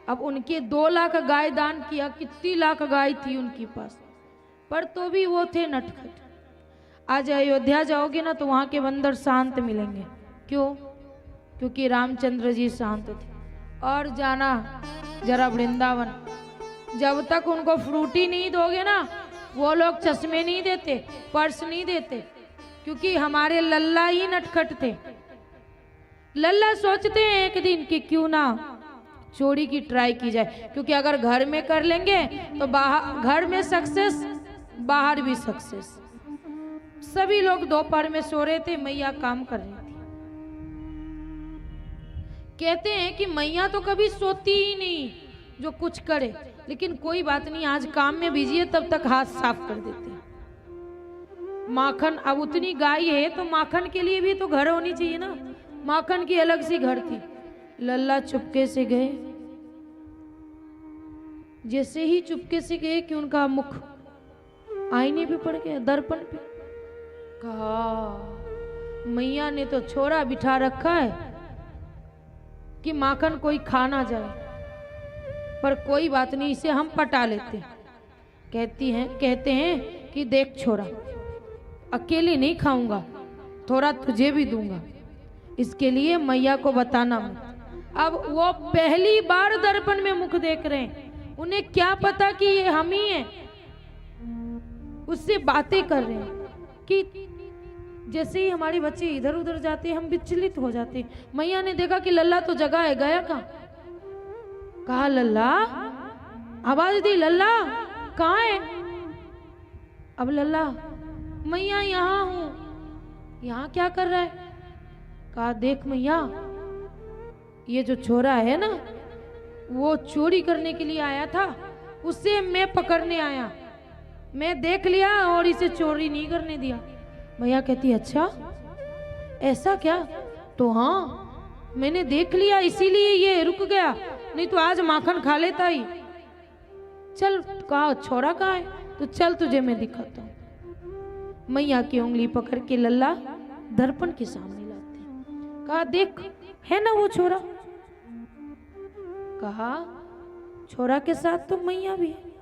अब उनके 2 लाख गाय दान किया, कितनी लाख गाय थी उनके पास, पर तो भी वो थे नटखट। आज अयोध्या जाओगे ना तो वहां के बंदर शांत मिलेंगे। क्यों? क्योंकि रामचंद्र जी शांत थे। और जाना जरा वृंदावन, जब तक उनको फ्रूटी नहीं दोगे ना वो लोग चश्मे नहीं देते, पर्स नहीं देते, क्योंकि हमारे लल्ला ही नटखट थे। लल्ला सोचते हैं एक दिन कि क्यों ना चोरी की ट्राई की जाए, क्योंकि अगर घर में कर लेंगे तो बाहर, घर में सक्सेस बाहर भी सक्सेस। सभी लोग दोपहर में सो रहे थे, मैया काम कर रही थी। कहते हैं कि मैया तो कभी सोती ही नहीं, जो कुछ करे, लेकिन कोई बात नहीं, आज काम में बिजी है, तब तक हाथ साफ कर देते हैं। माखन, अब उतनी गाय है तो माखन के लिए भी तो घर होनी चाहिए ना, माखन की अलग सी घर थी। लल्ला चुपके से गए, जैसे ही चुपके से गए कि उनका मुख आईने पे पड़ गया, दर्पण पे। कहा मैया ने तो छोरा बिठा रखा है कि माखन कोई खा ना जाए, पर कोई बात नहीं, इसे हम पटा लेते हैं। कहते हैं कि देख छोरा, अकेले नहीं खाऊंगा, थोड़ा तुझे भी दूंगा, इसके लिए मैया को बताना मत। अब वो पहली बार दर्पण में मुख देख रहे हैं, उन्हें क्या पता कि ये हम ही हैं। उससे बातें कर रहे हैं कि जैसे ही हमारे बच्चे इधर उधर जाते हैं हम विचलित हो जाते हैं। मैया ने देखा कि लल्ला तो जगह है, गया कहाँ? कहा लल्ला, आवाज दी, लल्ला कहाँ है? अब लल्ला, मैया यहाँ हूं। यहाँ क्या कर रहा है? कहा देख मैया, ये जो छोरा है ना वो चोरी करने के लिए आया था, उसे मैं पकड़ने आया, मैं देख लिया और इसे चोरी नहीं करने दिया। मैया कहती अच्छा ऐसा क्या? तो हाँ मैंने देख लिया इसीलिए ये रुक गया, नहीं तो आज माखन खा लेता ही। चल, कहा छोरा कहाँ है? तो चल तुझे मैं दिखाता हूँ। मैया की उंगली पकड़ के लल्ला दर्पण के सामने लाते हैं। कहा देख है ना वो छोरा। कहा छोरा के साथ तो मैया भी है।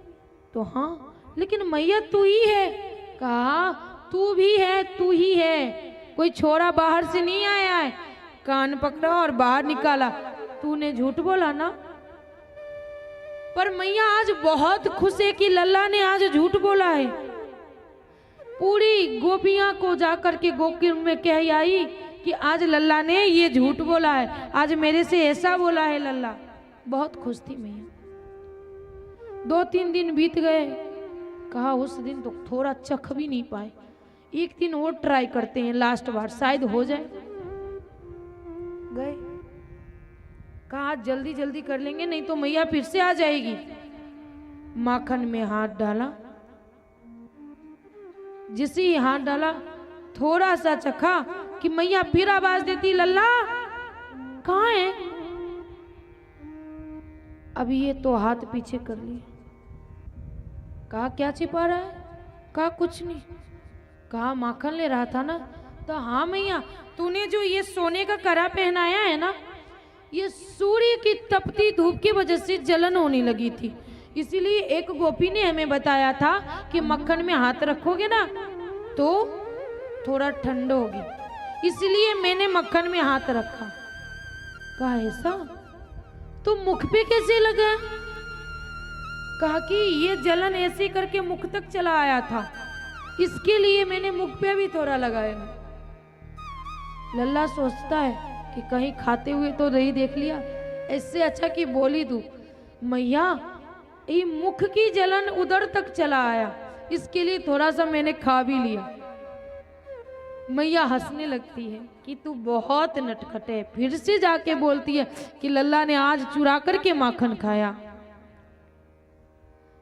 तो हाँ लेकिन मैया तू ही है। कहा तू भी है, तू ही है, कोई छोरा बाहर से नहीं आया है। कान पकड़ा और बाहर निकाला। तूने झूठ बोला ना। पर मैया आज बहुत खुश है कि लल्ला ने आज झूठ बोला है। पूरी गोपियां को जाकर के गोकुल में कह आई कि आज लल्ला ने ये झूठ बोला है, आज मेरे से ऐसा बोला है लल्ला। बहुत खुश थी मैया। 2-3 दिन बीत गए। कहा उस दिन तो थोड़ा चख भी नहीं पाए, एक दिन और ट्राई करते हैं, लास्ट बार शायद हो जाए। गए। कहा जल्दी जल्दी कर लेंगे नहीं तो मैया फिर से आ जाएगी। माखन में हाथ डाला। जिसे ही हाथ डाला थोड़ा सा चखा कि मैया फिर आवाज देती लल्ला कहाँ है। अब ये तो हाथ पीछे कर लिया। कहा क्या छिपा रहा है। कहा कुछ नहीं। कहा माखन ले रहा था ना। तो हाँ मैया तूने जो ये सोने का कड़ा पहनाया है ना, ये सूर्य की तपती धूप की वजह से जलन होने लगी थी, इसीलिए एक गोपी ने हमें बताया था कि मक्खन में हाथ रखोगे ना तो थोड़ा ठंड होगी, इसलिए मैंने मक्खन में हाथ रखा। कहा ऐसा तो मुख पे कैसे लगा। कहा कि ये जलन ऐसे करके मुख तक चला आया था, इसके लिए मैंने मुख पे भी थोड़ा लगाया। लल्ला सोचता है कि कहीं खाते हुए तो नहीं देख लिया, इससे अच्छा कि बोली दूं मैया ये मुख की जलन उधर तक चला आया, इसके लिए थोड़ा सा मैंने खा भी लिया। मैया हंसने लगती है कि तू बहुत नटखट है। फिर से जाके बोलती है कि लल्ला ने आज चुरा करके माखन खाया।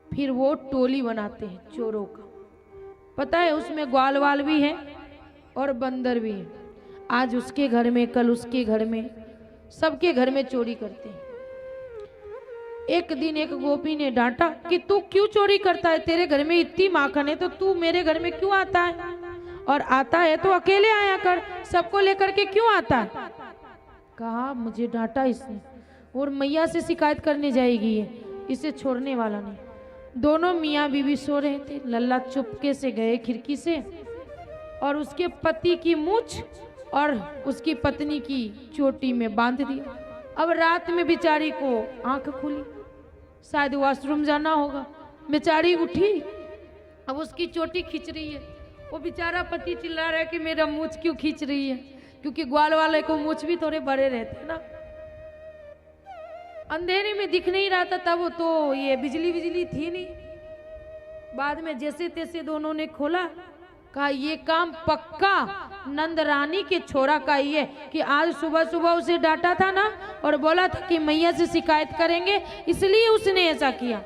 फिर वो टोली बनाते हैं चोरों का, पता है उसमें ग्वाल वाल भी है और बंदर भी है। आज उसके घर में, कल उसके घर में, सबके घर में चोरी करते हैं। एक दिन एक गोपी ने डांटा कि तू क्यों चोरी करता है, तेरे घर में इतनी माखन है तो तू मेरे घर में क्यों आता है, और आता है तो अकेले आया कर, सबको लेकर के क्यों आता है। कहा मुझे डांटा इसने और मैया से शिकायत करने जाएगी, ये इसे छोड़ने वाला नहीं। दोनों मियाँ बीवी सो रहे थे। लल्ला चुपके से गए खिड़की से और उसके पति की मूछ और उसकी पत्नी की चोटी में बांध दिया। अब रात में बेचारी को आंख खुली, शायद वॉशरूम जाना होगा। बेचारी उठी, अब उसकी चोटी खींच रही है। वो बेचारा पति चिल्ला रहा है कि मेरा मूछ क्यों खींच रही है, क्योंकि ग्वाल वाले को मूछ भी थोड़े बड़े रहते हैं ना। अंधेरे में दिख नहीं रहा था, तब तो ये बिजली थी नहीं। बाद में जैसे तैसे दोनों ने खोला। कहा ये काम पक्का नंद रानी के छोरा का ही है कि आज सुबह सुबह उसे डांटा था ना और बोला था कि मैया से शिकायत करेंगे, इसलिए उसने ऐसा किया।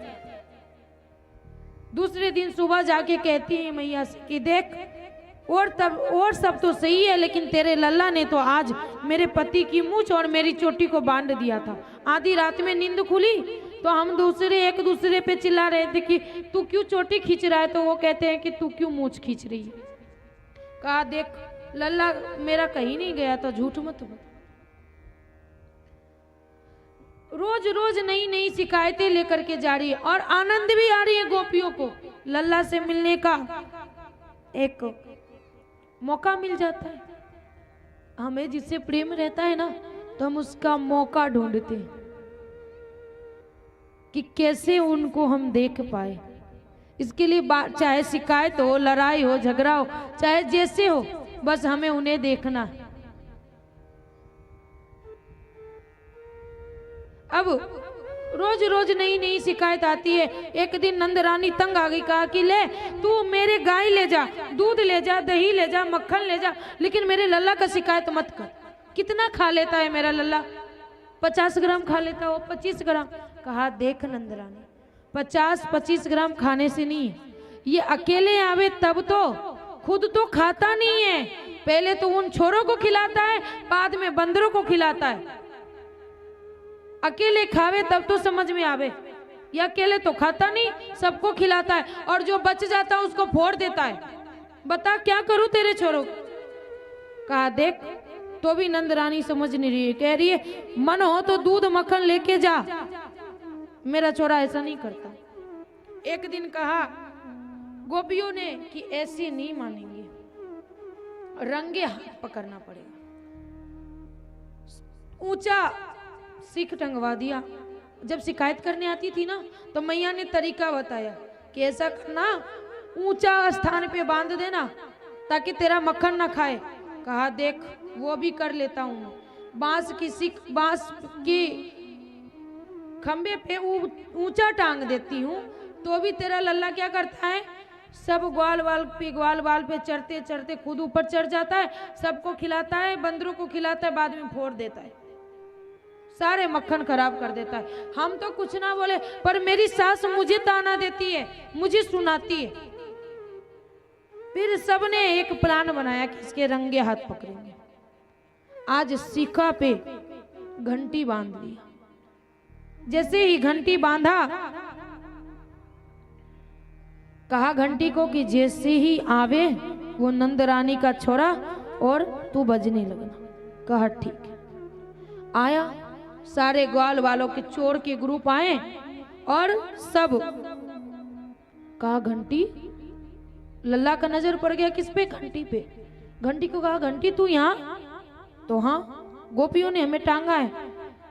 दूसरे दिन सुबह जाके कहती है मैया से कि देख और सब तो सही है, लेकिन तेरे लल्ला ने तो आज मेरे पति की मूंछ और मेरी चोटी को बांध दिया था। आधी रात में नींद खुली तो हम एक दूसरे पे चिल्ला रहे थे कि तू क्यों चोटी खींच रहा है, तो वो कहते हैं कि तू क्यों मूंछ खींच रही है। कहा देख लल्ला मेरा कहीं नहीं गया था, झूठ मत बोल। रोज रोज नई नई शिकायतें लेकर के जा रही है और आनंद भी आ रही है गोपियों को। लल्ला से मिलने का एक मौका मिल जाता है। हमें जिससे प्रेम रहता है ना तो हम उसका मौका ढूंढते हैं कि कैसे उनको हम देख पाए। इसके लिए चाहे शिकायत हो, लड़ाई हो, झगड़ा हो, चाहे जैसे हो, बस हमें उन्हें देखना है। अब रोज रोज नई नई शिकायत आती है। एक दिन नंद रानी तंग आ गई, कहा कि ले तू मेरे गाय ले जा, दूध ले जा, दही ले जा, मक्खन ले जा, लेकिन मेरे लल्ला का शिकायत मत कर। कितना खा लेता है मेरा लल्ला, 50 ग्राम खा लेता हो, 25 ग्राम। कहा देख नंद रानी 50-25 ग्राम खाने से नहीं है, ये अकेले आवे तब तो खुद तो खाता नहीं है, पहले तो उन छोरों को खिलाता है, बाद में बंदरों को खिलाता है। अकेले खावे तब तो समझ में आवे, ये अकेले तो खाता नहीं, सबको खिलाता है और जो बच जाता है उसको फोड़ देता है। बता क्या करूं तेरे छोरों। कहा देख, तो भी नंदरानी समझ नहीं रही है। कह रही है मन हो तो दूध मक्खन लेके जा, मेरा छोरा ऐसा नहीं करता। एक दिन कहा गोपियों ने कि ऐसे नहीं मानेंगे, रंगे हाथ पकड़ना पड़ेगा। ऊंचा सीख टंगवा दिया। जब शिकायत करने आती थी ना तो मैया ने तरीका बताया कि ऐसा करना, ऊंचा स्थान पे बांध देना ताकि तेरा मक्खन ना खाए। कहा देख वो भी कर लेता हूं, बांस की खंबे पे ऊंचा टांग देती हूँ तो भी तेरा लल्ला क्या करता है, सब ग्वाल वाल पे चढ़ते चढ़ते खुद ऊपर चढ़ जाता है, सबको खिलाता है, बंदरों को खिलाता है, बाद में फोड़ देता है, सारे मक्खन खराब कर देता है। हम तो कुछ ना बोले, पर मेरी सास मुझे ताना देती है, मुझे सुनाती है। फिर सबने एक प्लान बनाया कि इसके रंगे हाथ पकड़ेंगे। आज सीखा पे घंटी बांध दिया। जैसे ही घंटी बांधा, कहा घंटी को कि जैसे ही आवे वो नंदरानी का छोरा और तू बजने लगना। कहा ठीक है। आया, सारे ग्वाल वालों के चोर के ग्रुप आए और सब। कहा घंटी, लल्ला का नजर पड़ गया किस पे, घंटी पे। घंटी को कहा घंटी तू यहाँ? तो हाँ, गोपियों ने हमें टांगा है।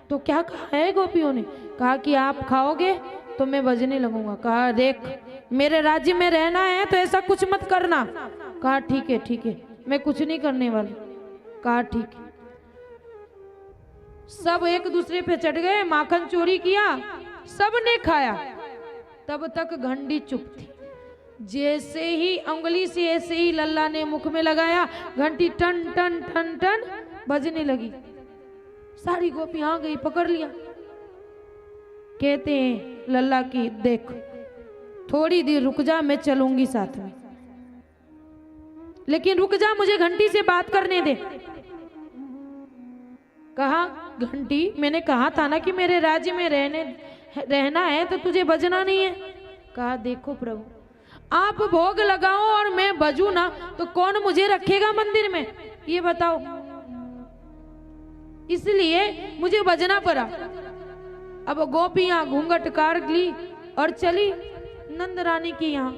तो क्या कहा है गोपियों ने? कहा कि आप खाओगे तो मैं बजने लगूंगा। कहा देख, मेरे राज्य में रहना है तो ऐसा कुछ मत करना। कहा ठीक है, मैं कुछ नहीं करने वाली। कहा ठीक है। सब एक दूसरे पे चढ़ गए, माखन चोरी किया, सबने खाया। तब तक घंटी चुप थी। जैसे ही उंगली से ऐसे ही लल्ला ने मुख में लगाया, घंटी टन टन टन टन बजने लगी। सारी गोपी आ गई, पकड़ लिया। कहते हैं लल्ला की देख, थोड़ी देर रुक जा, मैं चलूंगी साथ में, लेकिन रुक जा, मुझे घंटी से बात करने दे। कहा घंटी, मैंने कहा था ना कि मेरे राज्य में रहना है तो तुझे बजना नहीं है। कहा देखो प्रभु, आप भोग लगाओ और मैं बजू ना तो कौन मुझे रखेगा मंदिर में, ये बताओ। इसलिए मुझे बजना पड़ा। अब गोपियां घूंघट काट ली और चली नंदरानी की यहाँ।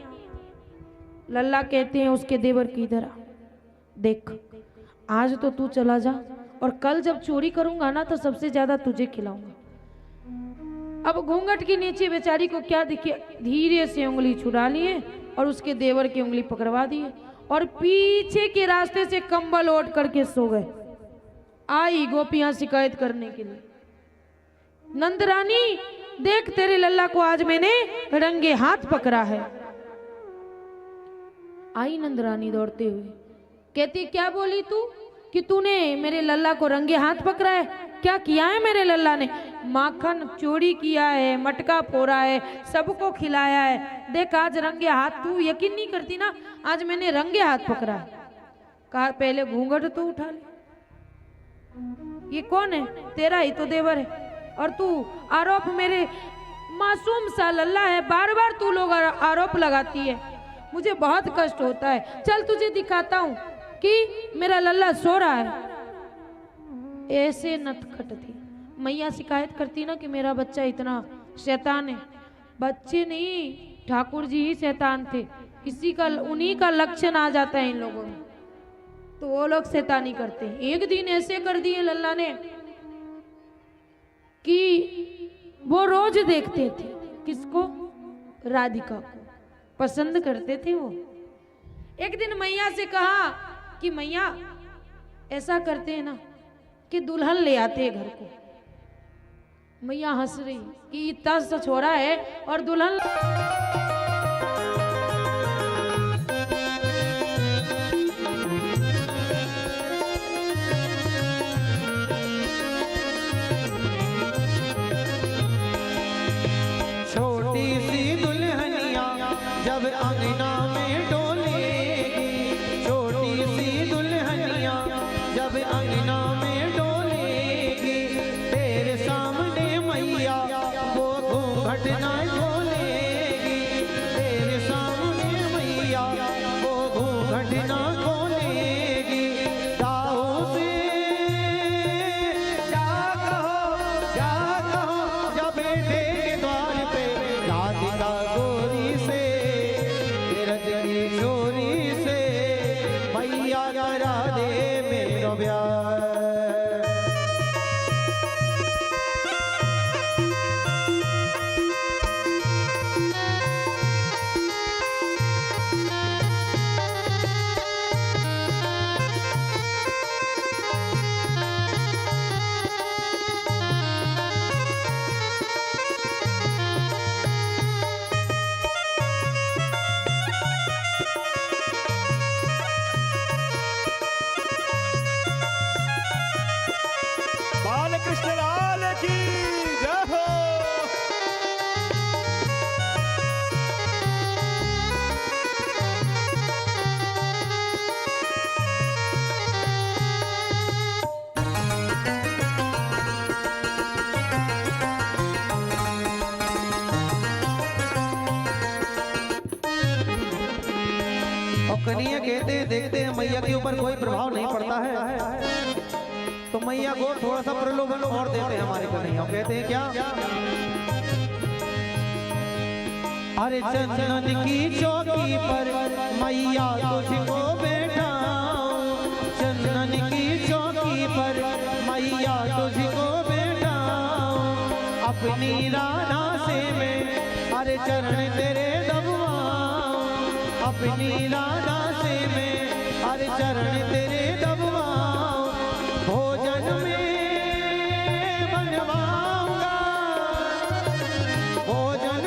लल्ला कहते हैं उसके देवर की तरह, देख आज तो तू चला जा और कल जब चोरी करूंगा ना तो सबसे ज्यादा तुझे खिलाऊंगा। अब घूंघट के नीचे बेचारी को क्या दिखे, धीरे से उंगली छुड़ा लिए और उसके देवर की उंगली पकड़वा दिए और पीछे के रास्ते से कंबल ओढ़ करके सो गए। आई गोपियां शिकायत करने के लिए, नंदरानी देख तेरे लल्ला को आज मैंने रंगे हाथ पकड़ा है। आई नंदरानी दौड़ते हुए, कहती क्या बोली तू कि तूने मेरे लल्ला को रंगे हाथ पकड़ा है? क्या किया है मेरे लल्ला ने? माखन चोरी किया है, मटका फोड़ा है, सबको खिलाया है। देख आज रंगे हाथ, तू यकीन नहीं करती ना, आज मैंने रंगे हाथ पकड़ा है। कहा पहले घूंघट तो उठा ले, ये कौन है? तेरा ही तो देवर है और तू आरोप, मेरे मासूम सा लल्ला है, बार बार तू लोग आरोप लगाती है, मुझे बहुत कष्ट होता है। चल तुझे दिखाता हूँ कि मेरा लल्ला सो रहा है। ऐसे नटखट थी मैया, शिकायत करती ना कि मेरा बच्चा इतना शैतान है। बच्चे नहीं, ठाकुर जी ही शैतान थे, इसी का उन्हीं का लक्षण आ जाता है इन लोगों में, तो वो लोग शैतानी करते हैं। एक दिन ऐसे कर दिए लल्ला ने कि वो रोज देखते थे, किसको? राधिका को पसंद करते थे वो। एक दिन मैया से कहा कि मैया ऐसा करते हैं ना कि दुल्हन ले आते हैं घर को। मैया हंस रही कि इतना सा छोरा है और दुल्हन। छोटी सी दुल्हनिया जब अंगना में डोलेगी, छोटी सी दुल्हनिया जब अंगना में डोलेगी, तेरे सामने मैया वो घूंघट ना खोलेगी, कृष्ण लाल की जय हो। और कन्हैया कहते हैं देखते हैं मैया के ऊपर कोई प्रभाव नहीं पड़ता है तो मैया को थोड़ा सा प्रलोभन और देते हैं हमारे कन्हैया। कहते हैं क्या? अरे चंदन की चौकी पर मैया तुझको बैठाऊं, चंदन की चौकी पर मैया तुझको बैठाऊं, अपनी राना से मैं अरे चरण तेरे दबवाऊं, अपनी राना से मैं अरे चरण तेरे दबवाऊं, भोजन में बनवाऊंगा, भोजन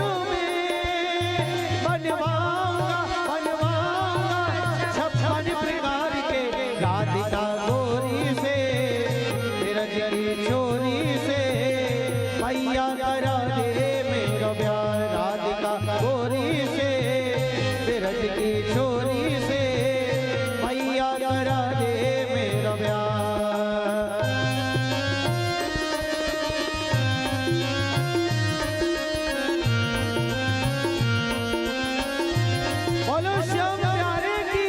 बनवाऊंगा 56 प्रकार के राधिका गोरी से रज की चोरी से मैया करा दे मेरा प्यार, राधिका गोरी से रज की चोरी से मैया करा दे मेरा प्यार। बोलो श्याम प्यारे की।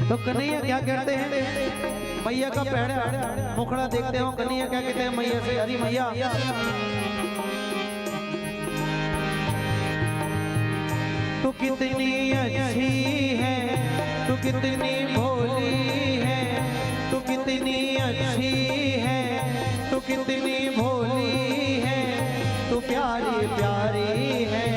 तो कन्हैया क्या कहते हैं? मैया का पहरा मुखड़ा देखते हो, कन्हैया क्या कहते हैं मैया से? अरे मैया तू कितनी अच्छी है, तू कितनी भोली है, तू कितनी अच्छी है, तू कितनी भोली है, तू प्यारी प्यारी है।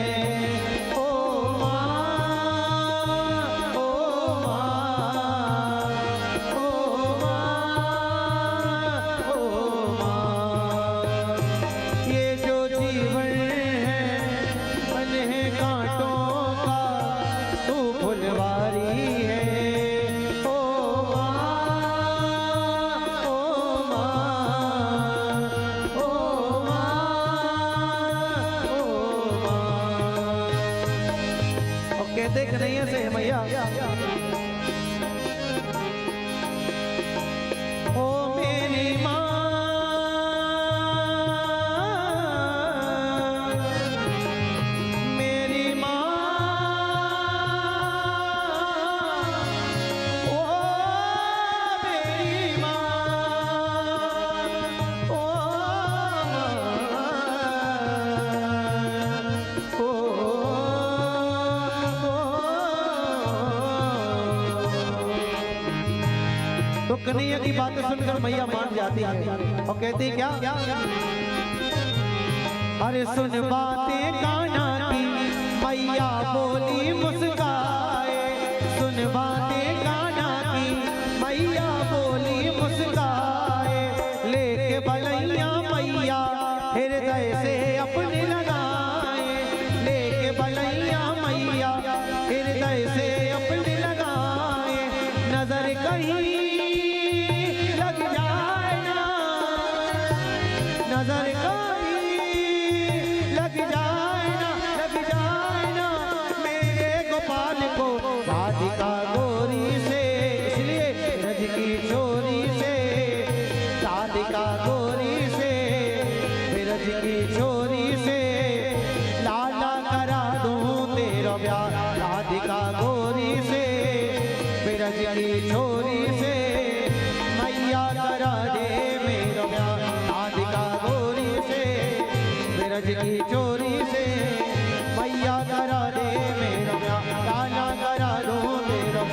देख नहीं है से मैया ओ मेरी माँ, मेरी माँ, ओ मेरी माँ, ओ तो कन्हैया की बातें सुनकर मैया मान जाती है और कहती क्या? अरे सुन बातें कान्हा की मैया बोली मुस्काए, सुन बातें कान्हा की मैया बोली मुस्काए, लेके बलैया मैया हृदय से अपने लगाए, लेके बलैया मैया हृदय से अपने लगाए, नजर कहीं नजर कहीं लग जाए ना मेरे गोपाल को, राधिका गोरी से, इसलिए रज की चोरी से छोरी से मैया करा दे मेरा ब्याह राधिका गोरी से ब्रज की छोरी से मैया करा दे मेरा ब्याह लाला करा दो तेरा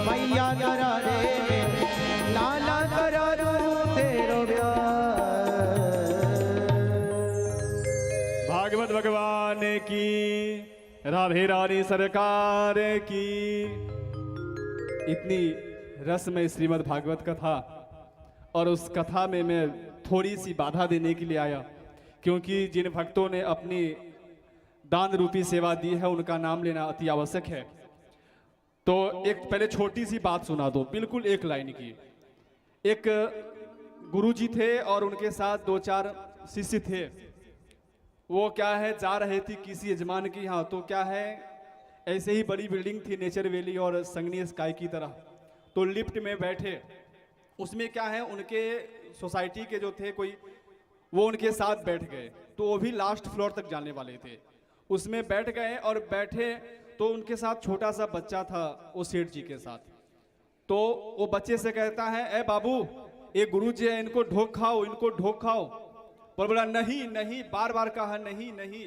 मैया करा दे लाला करा दो तेरा ब्याह। भागवत भगवान की, राधे रानी सरकार की। इतनी रसमय श्रीमद् भागवत कथा, और उस कथा में मैं थोड़ी सी बाधा देने के लिए आया, क्योंकि जिन भक्तों ने अपनी दान रूपी सेवा दी है उनका नाम लेना अति आवश्यक है। तो एक पहले छोटी सी बात सुना दो, बिल्कुल एक लाइन की। एक गुरुजी थे और उनके साथ 2-4 शिष्य थे। वो क्या है, जा रहे थे किसी यजमान की यहाँ, तो क्या है, ऐसे ही बड़ी बिल्डिंग थी नेचर वैली और संगनी स्काई की तरह। तो लिफ्ट में बैठे, उसमें क्या है, उनके सोसाइटी के जो थे कोई, वो उनके साथ बैठ गए। तो वो भी लास्ट फ्लोर तक जाने वाले थे, उसमें बैठ गए और बैठे तो उनके साथ छोटा सा बच्चा था वो सेठ जी के साथ। तो वो बच्चे से कहता है, ए बाबू, ये गुरु जी है, इनको ढोक खाओ, इनको ढोक खाओ। पर बोला नहीं नहीं, बार बार कहा नहीं नहीं।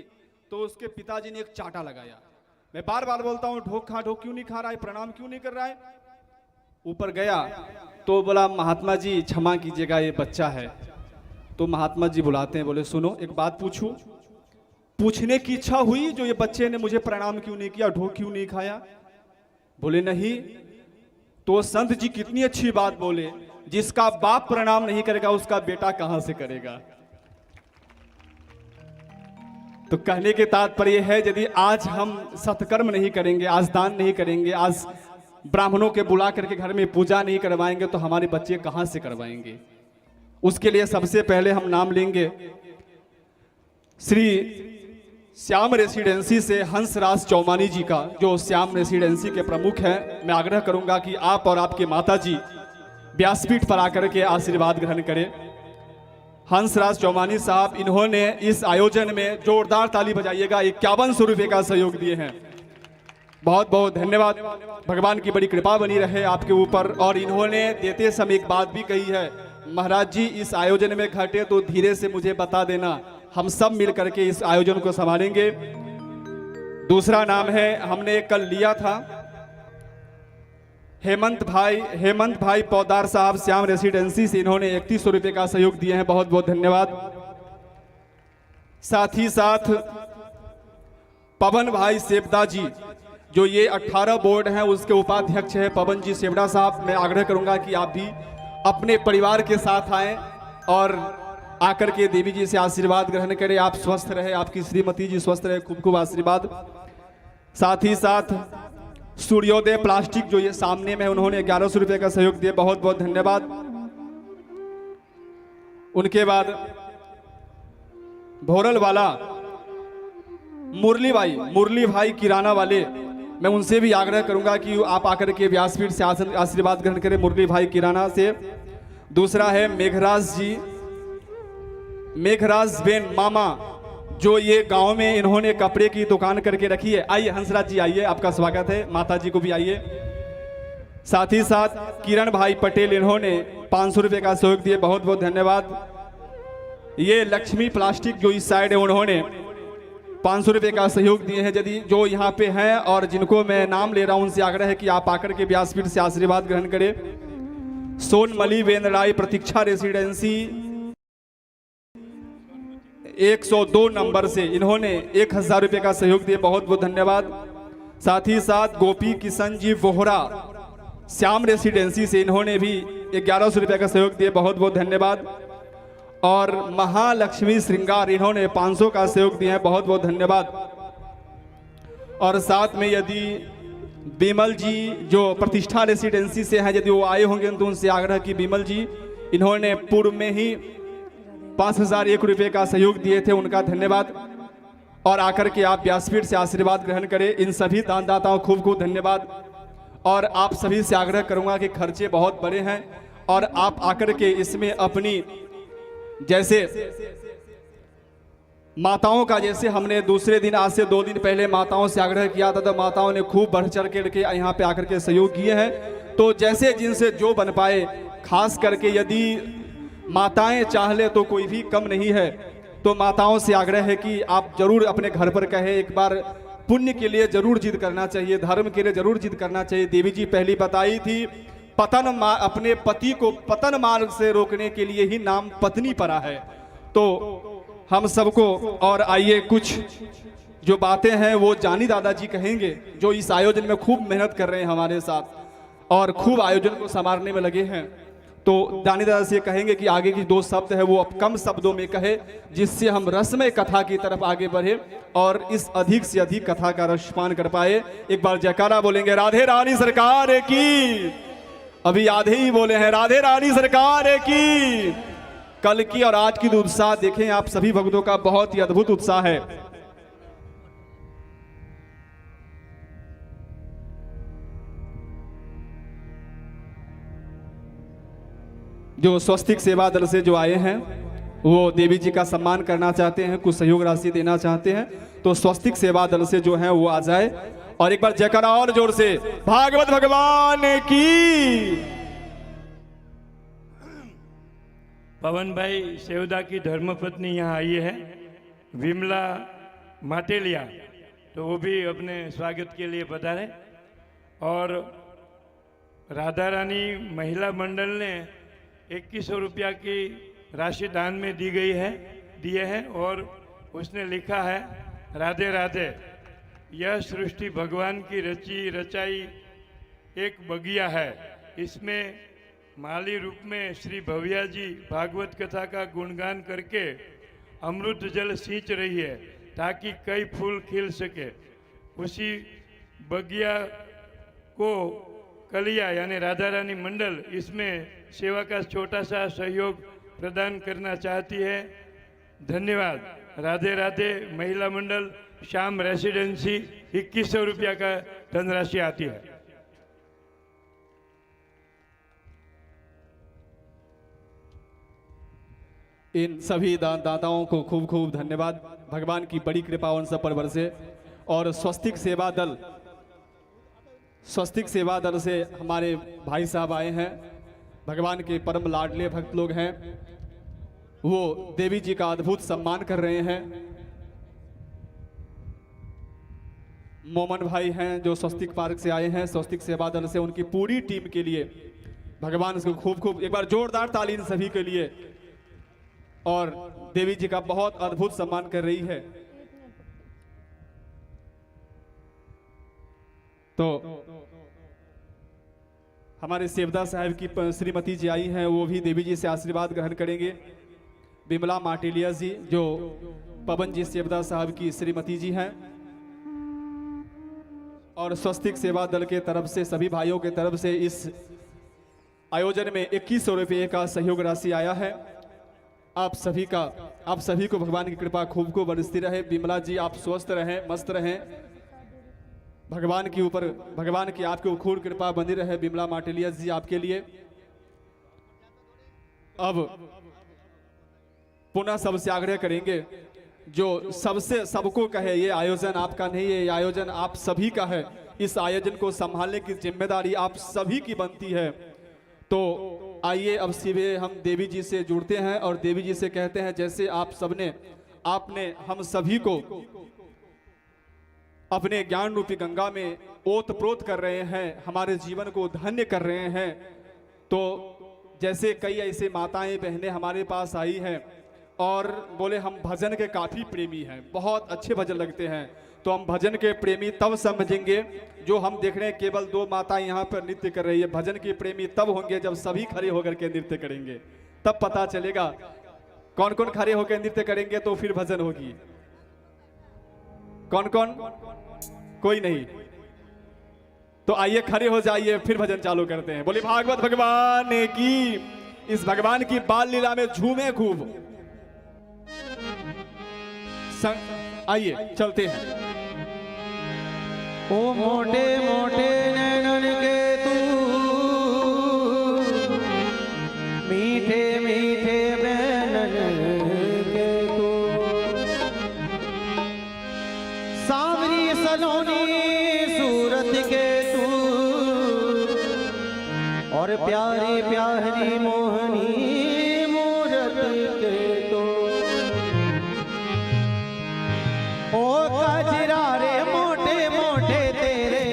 तो उसके पिताजी ने एक चाटा लगाया, मैं बार बार बोलता हूँ ढोक खा, ढोक क्यों नहीं खा रहा है, प्रणाम क्यों नहीं कर रहा है। ऊपर गया तो बोला, महात्मा जी क्षमा कीजिएगा, ये बच्चा है। तो महात्मा जी बुलाते हैं, बोले सुनो एक बात पूछूं। पूछने की इच्छा हुई जो ये बच्चे ने मुझे प्रणाम क्यों नहीं किया, ढोक क्यों नहीं खाया। बोले नहीं। तो संत जी कितनी अच्छी बात बोले, जिसका बाप प्रणाम नहीं करेगा उसका बेटा कहां से करेगा। तो कहने के तात्पर्य है, यदि आज हम सत्कर्म नहीं करेंगे, आज दान नहीं करेंगे, आज ब्राह्मणों के बुला करके घर में पूजा नहीं करवाएंगे, तो हमारे बच्चे कहां से करवाएंगे। उसके लिए सबसे पहले हम नाम लेंगे श्री श्याम रेसिडेंसी से हंसराज चौमानी जी का, जो श्याम रेसिडेंसी के प्रमुख हैं। मैं आग्रह करूंगा कि आप और आपके माता जी व्यासपीठ पर आकर के आशीर्वाद ग्रहण करें। हंसराज चौमानी साहब, इन्होंने इस आयोजन में जोरदार ताली बजाइएगा, 5100 रुपये का सहयोग दिए हैं। बहुत बहुत धन्यवाद, भगवान की बड़ी कृपा बनी रहे आपके ऊपर। और इन्होंने देते समय एक बात भी कही है, महाराज जी इस आयोजन में घटे तो धीरे से मुझे बता देना, हम सब मिल करके इस आयोजन को संभालेंगे। दूसरा नाम है, हमने कल लिया था, हेमंत भाई पौदार साहब, श्याम रेसिडेंसी से। इन्होंने 3100 रुपये का सहयोग दिए हैं, बहुत बहुत धन्यवाद। साथ ही साथ पवन भाई सेवदा जी, जो ये 18 बोर्ड हैं उसके उपाध्यक्ष है पवन जी सेवड़ा साहब। मैं आग्रह करूंगा कि आप भी अपने परिवार के साथ आएं और आकर के देवी जी से आशीर्वाद ग्रहण करें। आप स्वस्थ रहे, आपकी श्रीमती जी स्वस्थ रहे, खूब खूब आशीर्वाद। साथ ही साथ सूर्योदय प्लास्टिक, जो ये सामने में है, उन्होंने 1100 रुपये का सहयोग दिया, बहुत बहुत धन्यवाद। उनके बाद भोरल वाला मुरली भाई किराना वाले, मैं उनसे भी आग्रह करूंगा कि आप आकर के व्यासपीठ से आशीर्वाद ग्रहण करें, मुरली भाई किराना से। दूसरा है मेघराज बेन मामा, जो ये गांव में इन्होंने कपड़े की दुकान करके रखी है। आइए हंसराज जी, आइए, आपका स्वागत है। माता जी को भी आइए। साथ ही साथ किरण भाई पटेल, इन्होंने 500 रुपये का सहयोग दिए, बहुत बहुत धन्यवाद। ये लक्ष्मी प्लास्टिक जो इस साइड है, उन्होंने 500 रुपये का सहयोग दिए हैं। यदि जो यहाँ पे हैं और जिनको मैं नाम ले रहा हूँ, उनसे आग्रह है कि आप आकर के व्यासपीठ से आशीर्वाद ग्रहण करें। सोनमली वेंद्राई प्रतीक्षा रेसिडेंसी 102 नंबर से, इन्होंने 1000 रुपये का सहयोग दिए, बहुत बहुत धन्यवाद। साथ ही साथ गोपी किशन जी वोहरा श्याम रेसिडेंसी से, इन्होंने भी 1100 रुपये का सहयोग दिए, बहुत बहुत धन्यवाद। और महालक्ष्मी श्रृंगार, इन्होंने 500 का सहयोग दिया है, बहुत बहुत धन्यवाद। और साथ में यदि बिमल जी जो प्रतिष्ठा रेसिडेंसी से हैं, यदि वो आए होंगे तो उनसे आग्रह कि बिमल जी, इन्होंने पूर्व में ही 5001 रुपये का सहयोग दिए थे, उनका धन्यवाद। और आकर के आप व्यासपीठ से आशीर्वाद ग्रहण करें। इन सभी दानदाताओं खूब खूब धन्यवाद। और आप सभी से आग्रह करूंगा कि खर्चे बहुत बड़े हैं और आप आकर के इसमें अपनी, जैसे माताओं का जैसे हमने दूसरे दिन आज से 2 दिन पहले माताओं से आग्रह किया था, तो माताओं ने खूब बढ़ चढ़ के यहाँ पे आकर के सहयोग किए हैं। तो जैसे जिनसे जो बन पाए, खास करके यदि माताएं चाह ले तो कोई भी कम नहीं है, तो माताओं से आग्रह है कि आप जरूर अपने घर पर कहें, एक बार पुण्य के लिए जरूर जिद करना चाहिए, धर्म के लिए जरूर जिद करना चाहिए। देवी जी पहली बताई थी अपने पति को पतन मार्ग से रोकने के लिए ही नाम पत्नी पड़ा है। तो हम सबको, और आइए कुछ जो बातें हैं वो जानी दादाजी कहेंगे, जो इस आयोजन में खूब मेहनत कर रहे हैं हमारे साथ और खूब आयोजन को संवारने में लगे हैं। तो जानी दादा से कहेंगे कि आगे की 2 शब्द है वो अब कम शब्दों में कहे, जिससे हम रसमय कथा की तरफ आगे बढ़े और इस अधिक से अधिक कथा का रसपान कर पाए। एक बार जयकारा बोलेंगे, राधे रानी सरकार की। अभी आधे ही बोले हैं, राधे रानी सरकार की। कल की और आज की उत्साह देखें आप सभी भक्तों का, बहुत ही अद्भुत उत्साह है। जो स्वस्तिक सेवा दल से जो आए हैं वो देवी जी का सम्मान करना चाहते हैं, कुछ सहयोग राशि देना चाहते हैं, तो स्वस्तिक सेवा दल से जो है वो आ जाए। और एक बार जयकारा और जोर से, भागवत भगवान की। पवन भाई सेवदा की धर्मपत्नी यहाँ आई है, विमला माटेलिया, तो वो भी अपने स्वागत के लिए पधारे। और राधा रानी महिला मंडल ने 2100 रुपया की राशि दान में दिए हैं और उसने लिखा है, राधे राधे, यह सृष्टि भगवान की रची रचाई एक बगिया है, इसमें माली रूप में श्री भव्या जी भागवत कथा का गुणगान करके अमृत जल सींच रही है ताकि कई फूल खिल सके। उसी बगिया को कलिया यानी राधा रानी मंडल इसमें सेवा का छोटा सा सहयोग प्रदान करना चाहती है। धन्यवाद। राधे राधे महिला मंडल श्याम रेसिडेंसी 2100 रुपया का धनराशि आती है। इन सभी दाताओं को खूब खूब धन्यवाद। भगवान की बड़ी कृपा उन सब पर बरसे। और स्वस्तिक सेवा दल से हमारे भाई साहब आए हैं, भगवान के परम लाडले भक्त लोग हैं, वो देवी जी का अद्भुत सम्मान कर रहे हैं। मोमन भाई हैं जो स्वस्तिक पार्क से आए हैं, स्वस्तिक सेवा दल से, उनकी पूरी टीम के लिए भगवान को खूब खूब एक बार जोरदार ताली इन सभी के लिए। और देवी जी का बहुत अद्भुत सम्मान कर रही है। तो हमारे सेवदा साहब की श्रीमती जी आई हैं, वो भी देवी जी से आशीर्वाद ग्रहण करेंगे। बिमला माटेलिया जी जो पवन जी सेवदा साहब की श्रीमती जी हैं। और स्वस्तिक सेवा दल के तरफ से सभी भाइयों के तरफ से इस आयोजन में 2100 रुपये का सहयोग राशि आया है। आप सभी को भगवान की कृपा खूब खूब बरसती रहे। बिमला जी आप स्वस्थ रहें, मस्त रहें, भगवान की आपके खूब कृपा बनी रहे। बिमला माटेलिया जी आपके लिए। अब पुनः सबसे आग्रह करेंगे, जो सबको कहे ये आयोजन आपका नहीं है, ये आयोजन आप सभी का है। इस आयोजन को संभालने की जिम्मेदारी आप सभी की बनती है। तो आइए अब सीधे हम देवी जी से जुड़ते हैं और देवी जी से कहते हैं, जैसे आपने हम सभी को अपने ज्ञान रूपी गंगा में ओतप्रोत कर रहे हैं, हमारे जीवन को धन्य कर रहे हैं। तो जैसे कई ऐसे माताएं बहनें हमारे पास आई हैं और बोले हम भजन के काफ़ी प्रेमी हैं, बहुत अच्छे भजन लगते हैं। तो हम भजन के प्रेमी तब समझेंगे, जो हम देख रहे हैं केवल 2 माताएं यहाँ पर नृत्य कर रही है। भजन के प्रेमी तब होंगे जब सभी खड़े होकर के नृत्य करेंगे, तब पता चलेगा कौन कौन खड़े होकर नृत्य करेंगे तो फिर भजन होगी। कौन कौन? कोई नहीं। तो आइए खड़े हो जाइए, फिर भजन चालू करते हैं। बोली भागवत भगवान की। इस भगवान की बाल लीला में झूमे खूब। आइए चलते हैं। ओ मोटे मोटे नैनन के तू, मीठे मीठे बैनन के तू, प्यारी प्यारी मोहनी मूरत के तो ओ कजरा रे मोटे मोटे तेरे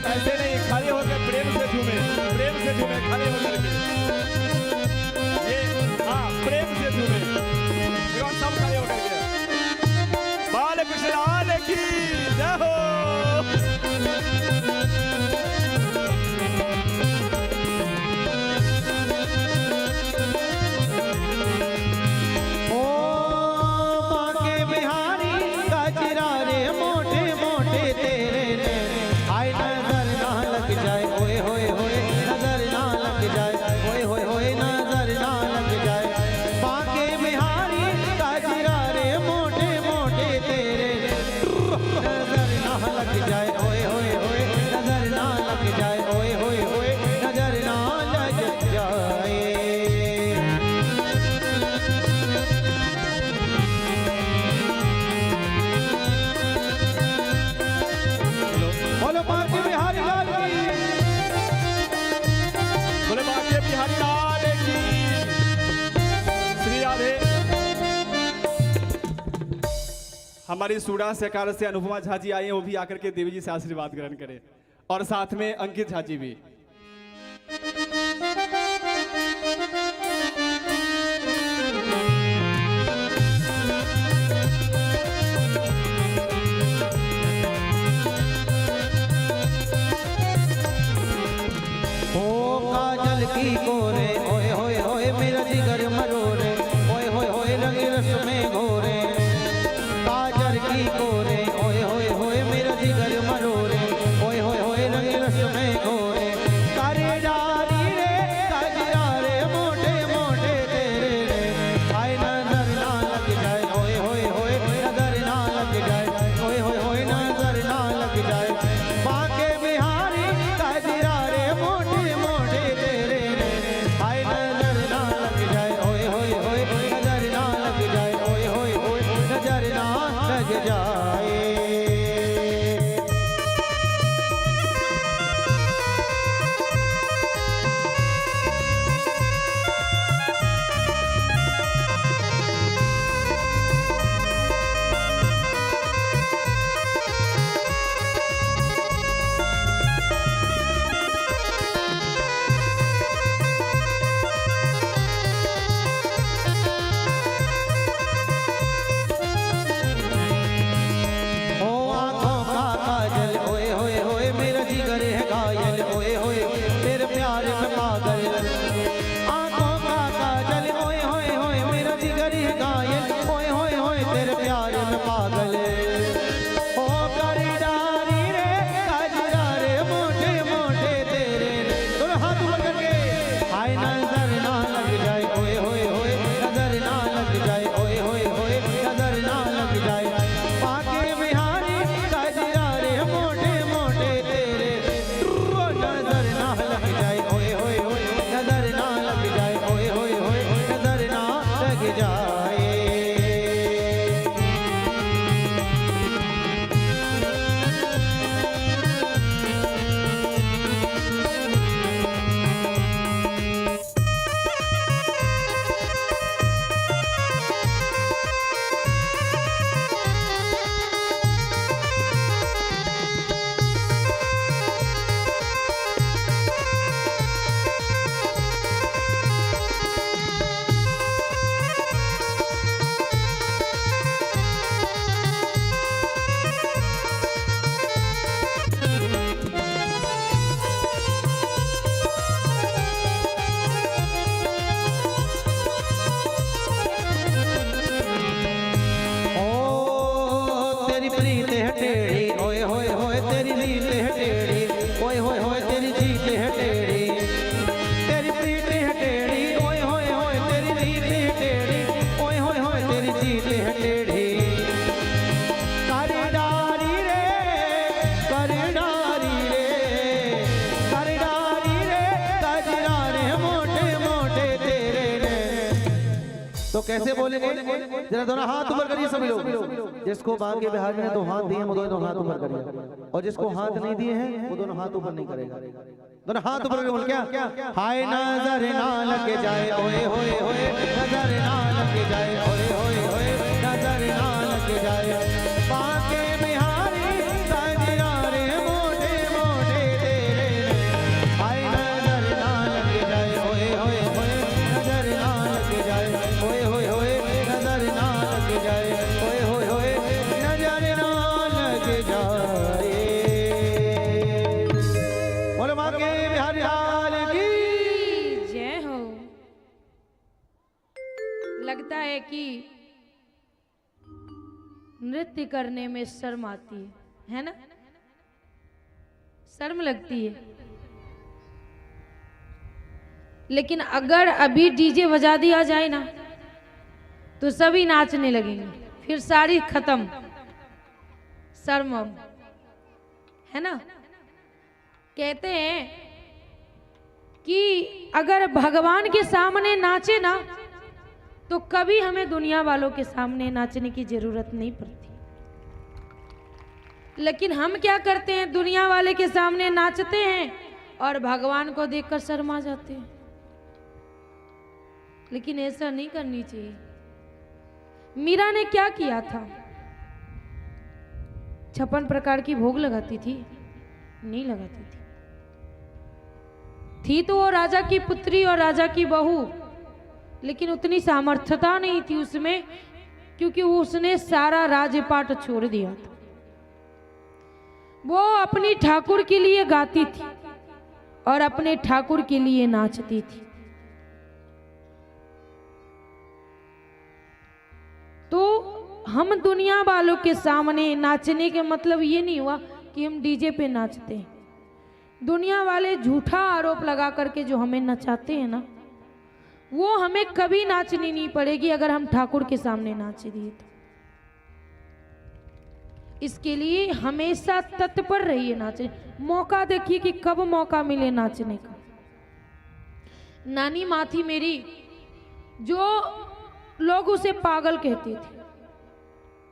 ऐसे नहीं, खड़े होकर प्रेम से झूमे, खड़े होकर के ये, हाँ प्रेम से झूमे, देखो सब खड़े होकर के। बाल कृष्ण लाल की जय हो। हमारी सूडा सहकार से अनुपमा झा जी आई हैं, वो भी आकर के देवी जी से आशीर्वाद ग्रहण करें, और साथ में अंकित झा जी भी। ओ काजल की कोरे ओए होए होए मेरा जिगर मरोरे ओए होए होए रंग रस में घोरे काजल की कोरे ओए होए होए मेरा जिगर मरोरे ओए होए होए रंग रस में घोरे करे डारी रे काजरा रे मोटे मोटे तेरे रे आए नजर ना लग जाए ओए होए होए नजर ना लग जाए ओए होए होए नजर ना लग जाए बाके बिहारी काजरा रे मोटे मोटे तेरे रे आए नजर ना लग जाए तो कैसे बोलेंगे? जरा दोनों हाथ ऊपर करिए सभी लोग। जिसको बांके बिहार में तो हाथ दिए वो दोनों हाथ ऊपर करिए, और जिसको हाथ नहीं दिए हैं वो दोनों हाथ ऊपर नहीं करेगा। दोनों हाथ ऊपर करके बोल क्या? हाय नजर ना लग जाए ओए होए होए, नजर ना लग जाए ओए होए होए, नजर ना लग जाए बांके बिहारी साजना रे मोटे मोटे तेरे। हाय नजर ना लग जाए ओए होए होए, नजर ना लग जाए ओए होए होए, नजर ना लग जाए ओए होए होए, नजर ना लग जाए। बोलो बांके बिहारी लाल की जय हो। लगता है कि नृत्य करने में शर्म आती है ना? शर्म लगती है। लेकिन अगर अभी डीजे बजा दिया जाए ना तो सभी नाचने लगेंगे, फिर सारी खत्म शर्म है ना? कहते हैं कि अगर भगवान के सामने नाचे ना तो कभी हमें दुनिया वालों के सामने नाचने की जरूरत नहीं पड़ती। लेकिन हम क्या करते हैं? दुनिया वाले के सामने नाचते हैं और भगवान को देखकर शर्मा जाते हैं। लेकिन ऐसा नहीं करनी चाहिए। मीरा ने क्या किया था? 56 प्रकार की भोग लगाती थी? नहीं लगाती थी तो वो राजा की पुत्री और राजा की बहू, लेकिन उतनी सामर्थ्यता नहीं थी उसमें, क्योंकि उसने सारा राजपाट छोड़ दिया था। वो अपनी ठाकुर के लिए गाती थी और अपने ठाकुर के लिए नाचती थी। तो हम दुनिया वालों के सामने नाचने के मतलब ये नहीं हुआ कि हम डीजे पे नाचते हैं। दुनिया वाले झूठा आरोप लगा करके जो हमें नचाते हैं ना, वो हमें कभी नाचनी नहीं पड़ेगी अगर हम ठाकुर के सामने नाच दिए तो। इसके लिए हमेशा तत्पर रहिए नाचने। मौका देखिए कि कब मौका मिले नाचने का। नानी माँ थी मेरी, जो लोग उसे पागल कहते थे।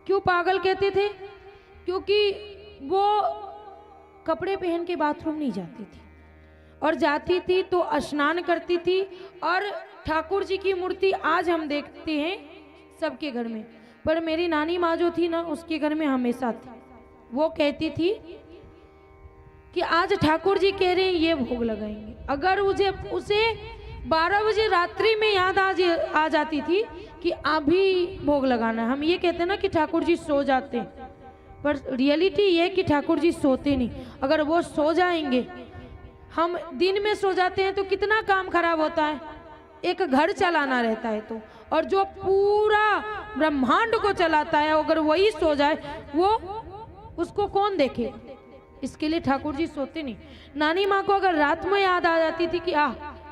क्यों पागल कहते थे? क्योंकि वो कपड़े पहन के बाथरूम नहीं जाती थी, और जाती थी तो स्नान करती थी। और ठाकुर जी की मूर्ति आज हम देखते हैं सबके घर में, पर मेरी नानी माँ जो थी ना, उसके घर में हमेशा थी। वो कहती थी कि आज ठाकुर जी कह रहे हैं ये भोग लगाएंगे। अगर उसे 12 बजे रात्रि में याद आ जाती थी कि अभी भोग लगाना है। हम ये कहते हैं ना कि ठाकुर जी सो जाते हैं, पर रियलिटी ये कि ठाकुर जी सोते नहीं। अगर वो सो जाएंगे, हम दिन में सो जाते हैं तो कितना काम खराब होता है। एक घर चलाना रहता है तो, और जो पूरा ब्रह्मांड को चलाता है अगर वही सो जाए, वो उसको कौन देखे? इसके लिए ठाकुर जी सोते नहीं। नानी माँ को अगर रात में याद आ जाती थी कि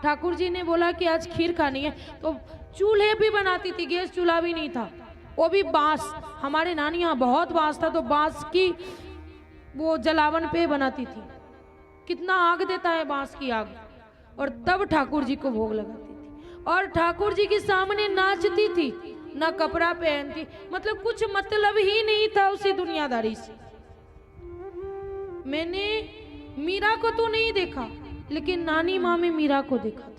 ठाकुर जी ने बोला कि आज खीर खानी है, तो चूल्हे भी बनाती थी। गैस चूल्हा भी नहीं था, वो भी बांस। हमारे नानी यहाँ बहुत बांस था, तो बांस की वो जलावन पे बनाती थी। कितना आग देता है बांस की आग। और तब ठाकुर जी को भोग लगाती थी, और ठाकुर जी के सामने नाचती थी, ना कपड़ा पहनती। मतलब कुछ मतलब ही नहीं था उसे दुनियादारी से। मैंने मीरा को तो नहीं देखा, लेकिन नानी माँ में मीरा को देखा था।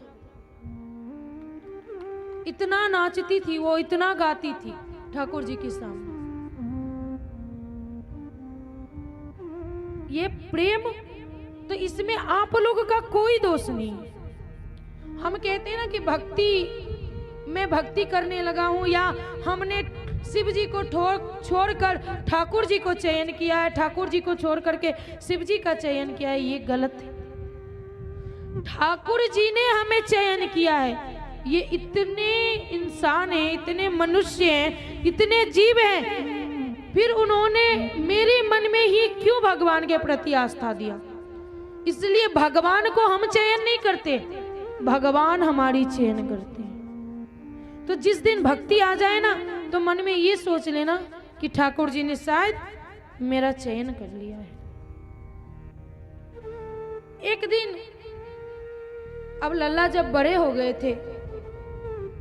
इतना नाचती थी वो, इतना गाती थी ठाकुर जी के सामने। ये प्रेम तो इसमें आप लोगों का कोई दोष नहीं है। हम कहते हैं ना कि मैं भक्ति करने लगा हूं, या हमने शिव जी को छोड़कर ठाकुर जी को चयन किया है, ठाकुर जी को छोड़ करके शिव जी का चयन किया है। ये गलत है। ठाकुर जी ने हमें चयन किया है। ये इतने इंसान हैं, इतने मनुष्य हैं, इतने जीव हैं, फिर उन्होंने मेरे मन में ही क्यों भगवान के प्रति आस्था दिया? इसलिए भगवान को हम चयन नहीं करते, भगवान हमारी चयन करते हैं। तो जिस दिन भक्ति आ जाए ना, तो मन में ये सोच लेना कि ठाकुर जी ने शायद मेरा चयन कर लिया है। एक दिन अब लल्ला जब बड़े हो गए थे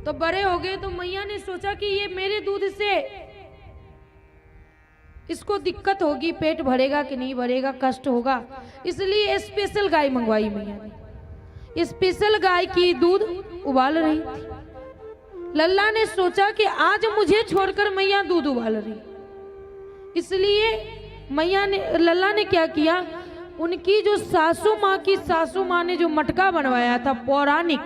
तो बड़े हो गए तो मैया ने सोचा कि ये मेरे दूध से इसको दिक्कत होगी, पेट भरेगा कि नहीं भरेगा, कष्ट होगा, इसलिए स्पेशल गाय मंगवाई मैया ने। स्पेशल गाय की दूध उबाल रही थी। लल्ला ने सोचा कि आज मुझे छोड़कर मैया दूध उबाल रही, इसलिए लल्ला ने क्या किया, उनकी जो सासू माँ ने जो मटका बनवाया था पौराणिक,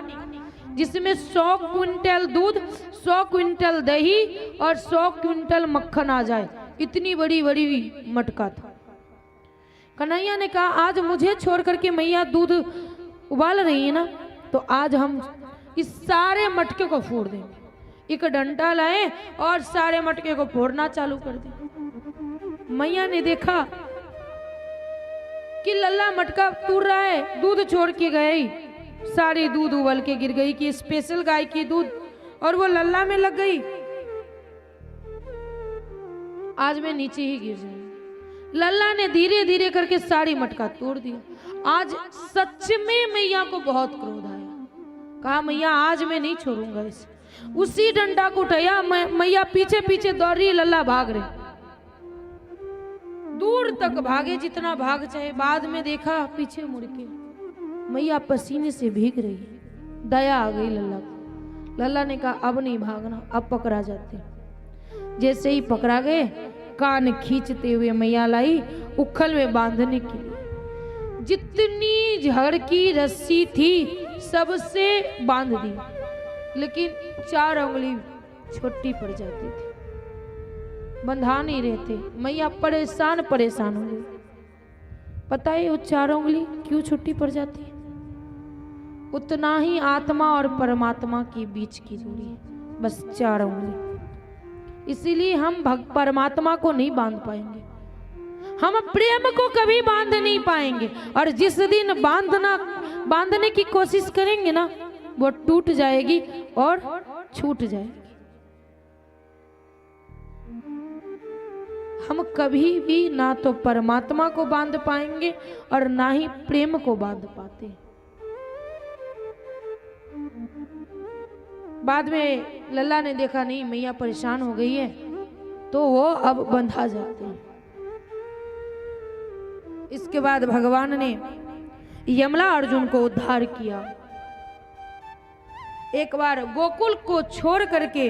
जिसमें 100 क्विंटल दूध, 100 क्विंटल दही और 100 क्विंटल मक्खन आ जाए, इतनी बड़ी बड़ी मटका था। कन्हैया ने कहा आज मुझे छोड़ करके मैया दूध उबाल रही है ना, तो आज हम इस सारे मटके को फोड़ देंगे। एक डंडा लाए और सारे मटके को फोड़ना चालू कर दिया। मैया ने देखा कि लल्ला मटका तोड़ रहा है, दूध छोड़ के गई, सारी दूध उबल के गिर गई कि स्पेशल गाय की दूध, और वो लल्ला में लग गई। आज मैं नीचे ही गिर जाऊंगी। लल्ला ने धीरे धीरे करके सारी मटका तोड़ दिया। आज सच में मैया को बहुत क्रोध आया। कहा मैया आज मैं नहीं छोड़ूंगा इसे। उसी डंडा को उठाया, मैया पीछे पीछे दौड़ रही, लल्ला भाग रहे, दूर तक भागे जितना भाग चाहे। बाद में देखा पीछे मुड़ के मैया पसीने से भीग रही है। दया आ गई लल्ला को। लल्ला ने कहा अब नहीं भागना, अब पकड़ा जाते। जैसे ही पकड़ा गए, कान खींचते हुए मैया लाई उखल में बांधने के लिए। जितनी झड़ की रस्सी थी सबसे बांध दी, लेकिन 4 उंगली छोटी पड़ जाती थी, बंधा नहीं रहते। मैया परेशान हो गई। पता है वो 4 उंगली क्यों छोटी पड़ जाती है? उतना ही आत्मा और परमात्मा के बीच की दूरी है, बस 4 उंगली। इसीलिए हम परमात्मा को नहीं बांध पाएंगे, हम प्रेम को कभी बांध नहीं पाएंगे। और जिस दिन बांधने की कोशिश करेंगे ना, वो टूट जाएगी और छूट जाएगी। हम कभी भी ना तो परमात्मा को बांध पाएंगे और ना ही प्रेम को बांध पाते। बाद में लल्ला ने देखा नहीं मैया परेशान हो गई है, तो वो अब बंधा जाते हैं। इसके बाद भगवान ने यमला अर्जुन को उद्धार किया। एक बार गोकुल को छोड़ करके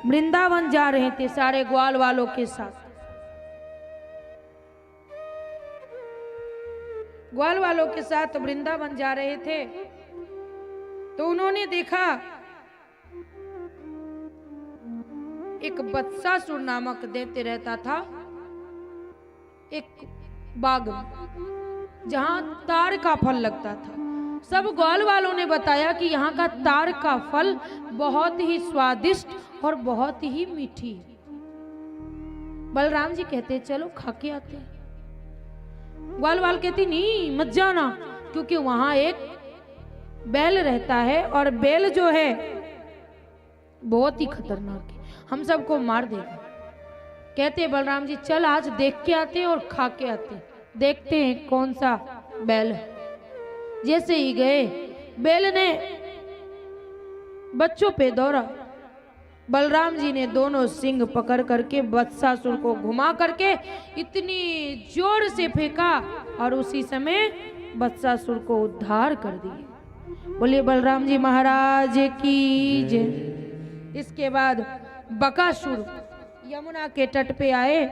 वृंदावन जा रहे थे सारे ग्वाल वालों के साथ। ग्वाल वालों के साथ वृंदावन जा रहे थे, तो उन्होंने देखा एक बत्सासुर नामक दैत्य रहता था एक बाग में, जहां तार का फल लगता था। सब ग्वाल वालों ने बताया कि यहाँ का तार का फल बहुत ही स्वादिष्ट और बहुत ही मीठी। बलराम जी कहते चलो खा के आते। ग्वाल वाल कहती नहीं मत जाना, क्योंकि वहां एक बैल रहता है और बैल जो है बहुत ही खतरनाक है, हम सबको मार देगा। कहते बलराम जी चल आज देख के आते और खा के आते, देखते हैं कौन सा बैल है। जैसे ही गए, बैल ने बच्चों पे दौड़ा। बलराम जी ने दोनों सिंग पकड़ करके वत्सासुर को घुमा करके इतनी जोर से फेंका और उसी समय वत्सासुर को उद्धार कर दिए। बोलिए बलराम जी महाराज की जय। इसके बाद बकासुर यमुना के तट पे आए,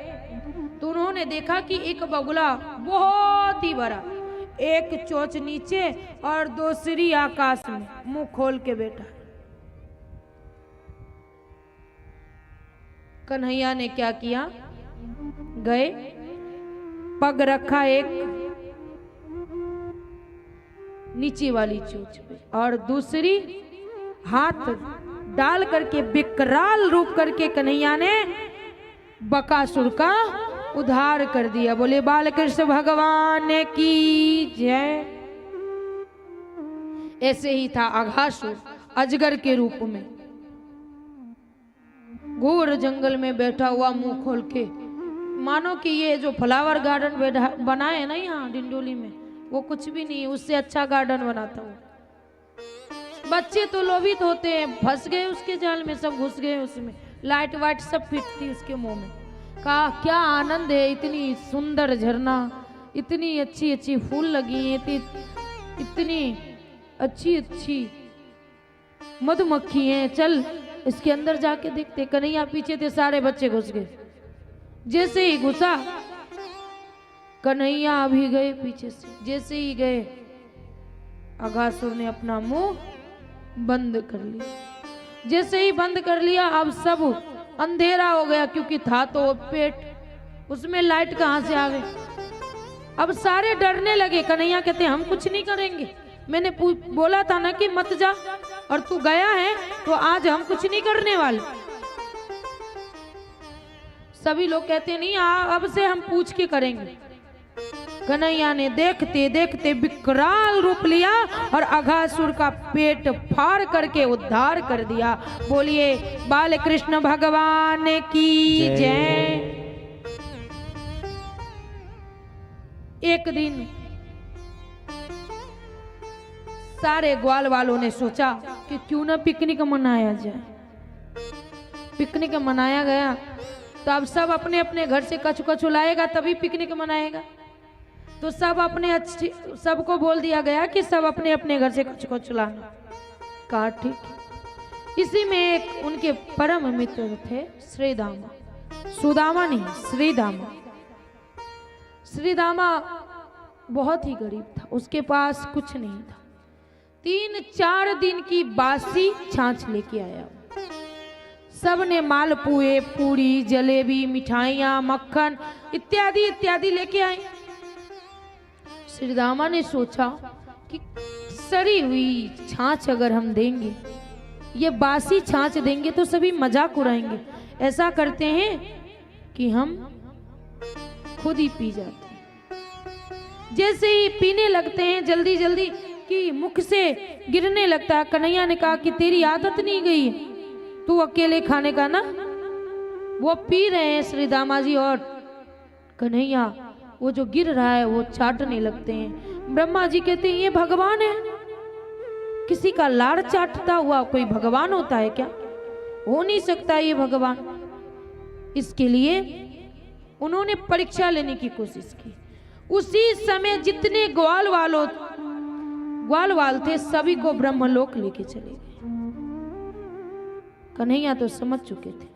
तो उन्होंने देखा कि एक बगुला बहुत ही बड़ा, एक चोंच नीचे और दूसरी आकाश में मुंह खोल के बैठा। कन्हैया ने क्या किया, गए पग रखा एक नीचे वाली चोंच पे और दूसरी हाथ डाल करके विकराल रूप करके कन्हैया ने बकासुर का उद्धार कर दिया। बोले बालकृष्ण भगवान की जय। ऐसे ही था अघासुर, अजगर के रूप में घोर जंगल में बैठा हुआ मुंह खोल के, मानो कि ये जो फ्लावर गार्डन बना है ना यहाँ डिंडोली में, वो कुछ भी नहीं, उससे अच्छा गार्डन बनाता हूँ। बच्चे तो लोभित होते हैं, फंस गए उसके जाल में, सब घुस गए उसमें, लाइट वाइट सब फिटती उसके मुंह में। कहा क्या आनंद है, इतनी सुंदर झरना, इतनी अच्छी अच्छी फूल लगी है, इतनी अच्छी अच्छी मधुमक्खी हैं, चल इसके अंदर जाके देखते। कन्हैया पीछे थे, सारे बच्चे घुस गए। जैसे ही घुसा, कन्हैया भी गए पीछे से। जैसे ही गए, अघासुर ने अपना मुंह बंद कर लिया। जैसे ही बंद कर लिया, अब सब अंधेरा हो गया, क्योंकि था तो पेट, उसमें लाइट कहां से आवे। अब सारे डरने लगे। कन्हैया कहते हम कुछ नहीं करेंगे, मैंने बोला था ना कि मत जा, और तू गया है तो आज हम कुछ नहीं करने वाले। सभी लोग कहते नहीं, अब से हम पूछ के करेंगे। कन्हैया ने देखते देखते विकराल रूप लिया और अघासुर का पेट फाड़ करके उद्धार कर दिया। बोलिए बाल कृष्ण भगवान की जय। एक दिन सारे ग्वाल वालों ने सोचा कि क्यों ना पिकनिक मनाया जाए। पिकनिक मनाया गया तो अब सब अपने अपने घर से कछु कछु लाएगा, तभी पिकनिक मनाएगा। तो सब अपने अच्छे, सबको बोल दिया गया कि सब अपने अपने घर से कछु कछु लाना। कहा ठीक। इसी में एक उनके परम मित्र थे श्रीदामा, सुदामा नहीं, श्रीदामा। श्रीदामा बहुत ही गरीब था, उसके पास कुछ नहीं था। 3-4 दिन की बासी छाछ लेके आया। सब ने मालपुए, पूरी, जलेबी, मिठाइयाँ, मक्खन इत्यादि इत्यादि लेके आए। श्रीदामा ने सोचा कि सड़ी हुई छाछ अगर हम देंगे, ये बासी छाछ देंगे तो सभी मजाक उड़ाएंगे। ऐसा करते हैं कि हम खुद ही पी जाते हैं। जैसे ही पीने लगते हैं, जल्दी जल्दी कि मुख से गिरने लगता है। कन्हैया ने कहा कि तेरी आदत नहीं गई है तू अकेले खाने का ना। वो पी रहे हैं श्रीदामा जी, और कन्हैया वो जो गिर रहा है वो चाटने लगते हैं। ब्रह्मा जी कहते हैं ये भगवान है, किसी का लाड़ चाटता हुआ कोई भगवान होता है क्या? हो नहीं सकता ये भगवान। इसके लिए उन्होंने परीक्षा लेने की कोशिश की। उसी समय जितने ग्वाल वाल थे सभी को ब्रह्मलोक लेके चले गए। कन्हैया तो समझ चुके थे।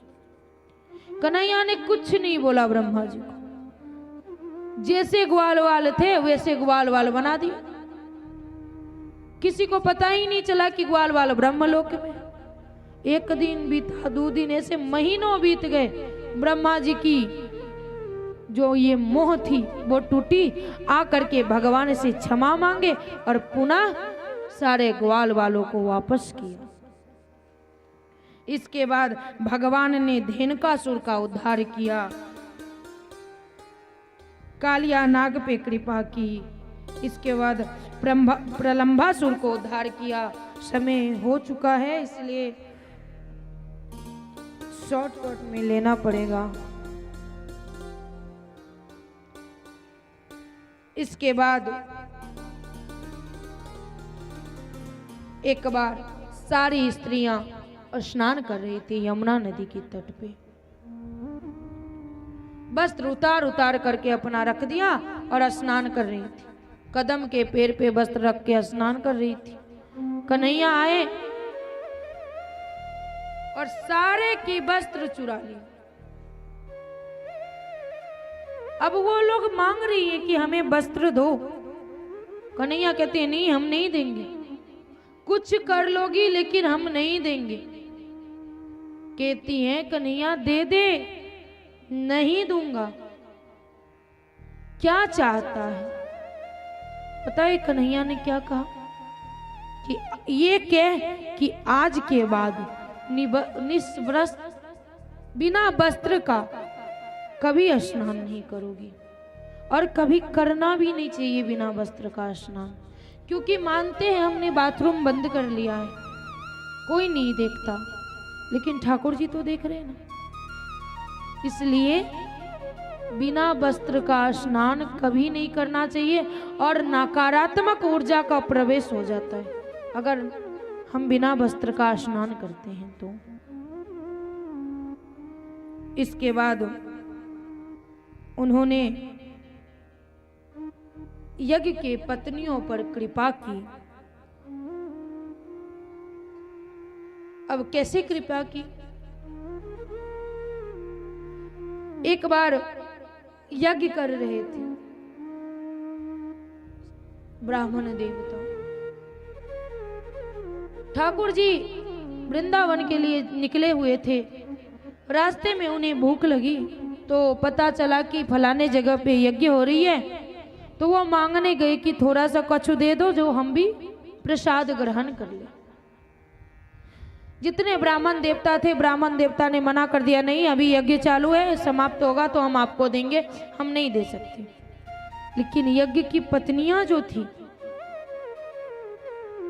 कन्हैया ने कुछ नहीं बोला ब्रह्मा जी को। जैसे ग्वाल वाल थे वैसे ग्वाल वाल बना दिया। किसी को पता ही नहीं चला कि ग्वाल वाल ब्रह्मलोक में। 1 दिन बीता, 2 दिन, ऐसे महीनों बीत गए। ब्रह्मा जी की जो ये मोह थी वो टूटी। आकर के भगवान से क्षमा मांगे और पुनः सारे ग्वाल वालों को वापस किया। इसके बाद भगवान ने धेनुकासुर का उद्धार किया, कालिया नाग पे कृपा की। इसके बाद प्रलंबासुर को उद्धार किया। समय हो चुका है इसलिए शॉर्टकट में लेना पड़ेगा। इसके बाद एक बार सारी स्त्रियां स्नान कर रही थी यमुना नदी की तट पे। वस्त्र उतार उतार करके अपना रख दिया और स्नान कर रही थी। कदम के पैर पे वस्त्र रख के स्नान कर रही थी। कन्हैया आए और सारे की वस्त्र चुरा लिए। अब वो लोग मांग रही है कि हमें वस्त्र दो। कन्हैया कहते हैं नहीं, हम नहीं देंगे। कुछ कर लोगी लेकिन हम नहीं देंगे। कहती हैं कन्हैया दे दे। नहीं दूंगा। क्या चाहता है पता है कन्हैया ने क्या कहा? कि ये कह कि आज के बाद निस्वस्त्र बिना वस्त्र का कभी स्नान नहीं करोगी, और कभी करना भी नहीं चाहिए बिना वस्त्र का स्नान। क्योंकि मानते हैं हमने बाथरूम बंद कर लिया है, कोई नहीं देखता, लेकिन ठाकुर जी तो देख रहे हैं ना। इसलिए बिना वस्त्र का स्नान कभी नहीं करना चाहिए और नकारात्मक ऊर्जा का प्रवेश हो जाता है। अगर हम बिना वस्त्र का स्नान करते हैं। तो इसके बाद उन्होंने यज्ञ के पत्नियों पर कृपा की। अब कैसे कृपा की? एक बार यज्ञ कर रहे थे ब्राह्मण देवता, ठाकुर जी वृंदावन के लिए निकले हुए थे। रास्ते में उन्हें भूख लगी तो पता चला कि फलाने जगह पे यज्ञ हो रही है, तो वो मांगने गए कि थोड़ा सा कछु दे दो जो हम भी प्रसाद ग्रहण कर ले। जितने ब्राह्मण देवता थे, ब्राह्मण देवता ने मना कर दिया, नहीं अभी यज्ञ चालू है, समाप्त होगा तो हम आपको देंगे, हम नहीं दे सकते। लेकिन यज्ञ की पत्नियां जो थी,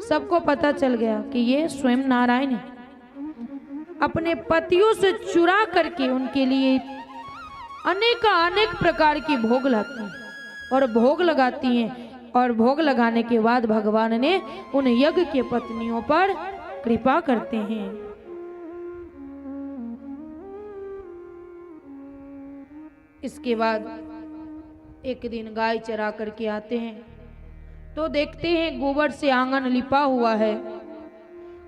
सबको पता चल गया कि ये स्वयं नारायण है। अपने पतियों से चुरा करके उनके लिए अनेक प्रकार की भोग लाती हैं और भोग लगाती हैं, और भोग लगाने के बाद भगवान ने उन यज्ञ के पत्नियों पर कृपा करते हैं। इसके बाद एक दिन गाय चरा करके आते हैं तो देखते हैं गोबर से आंगन लिपा हुआ है,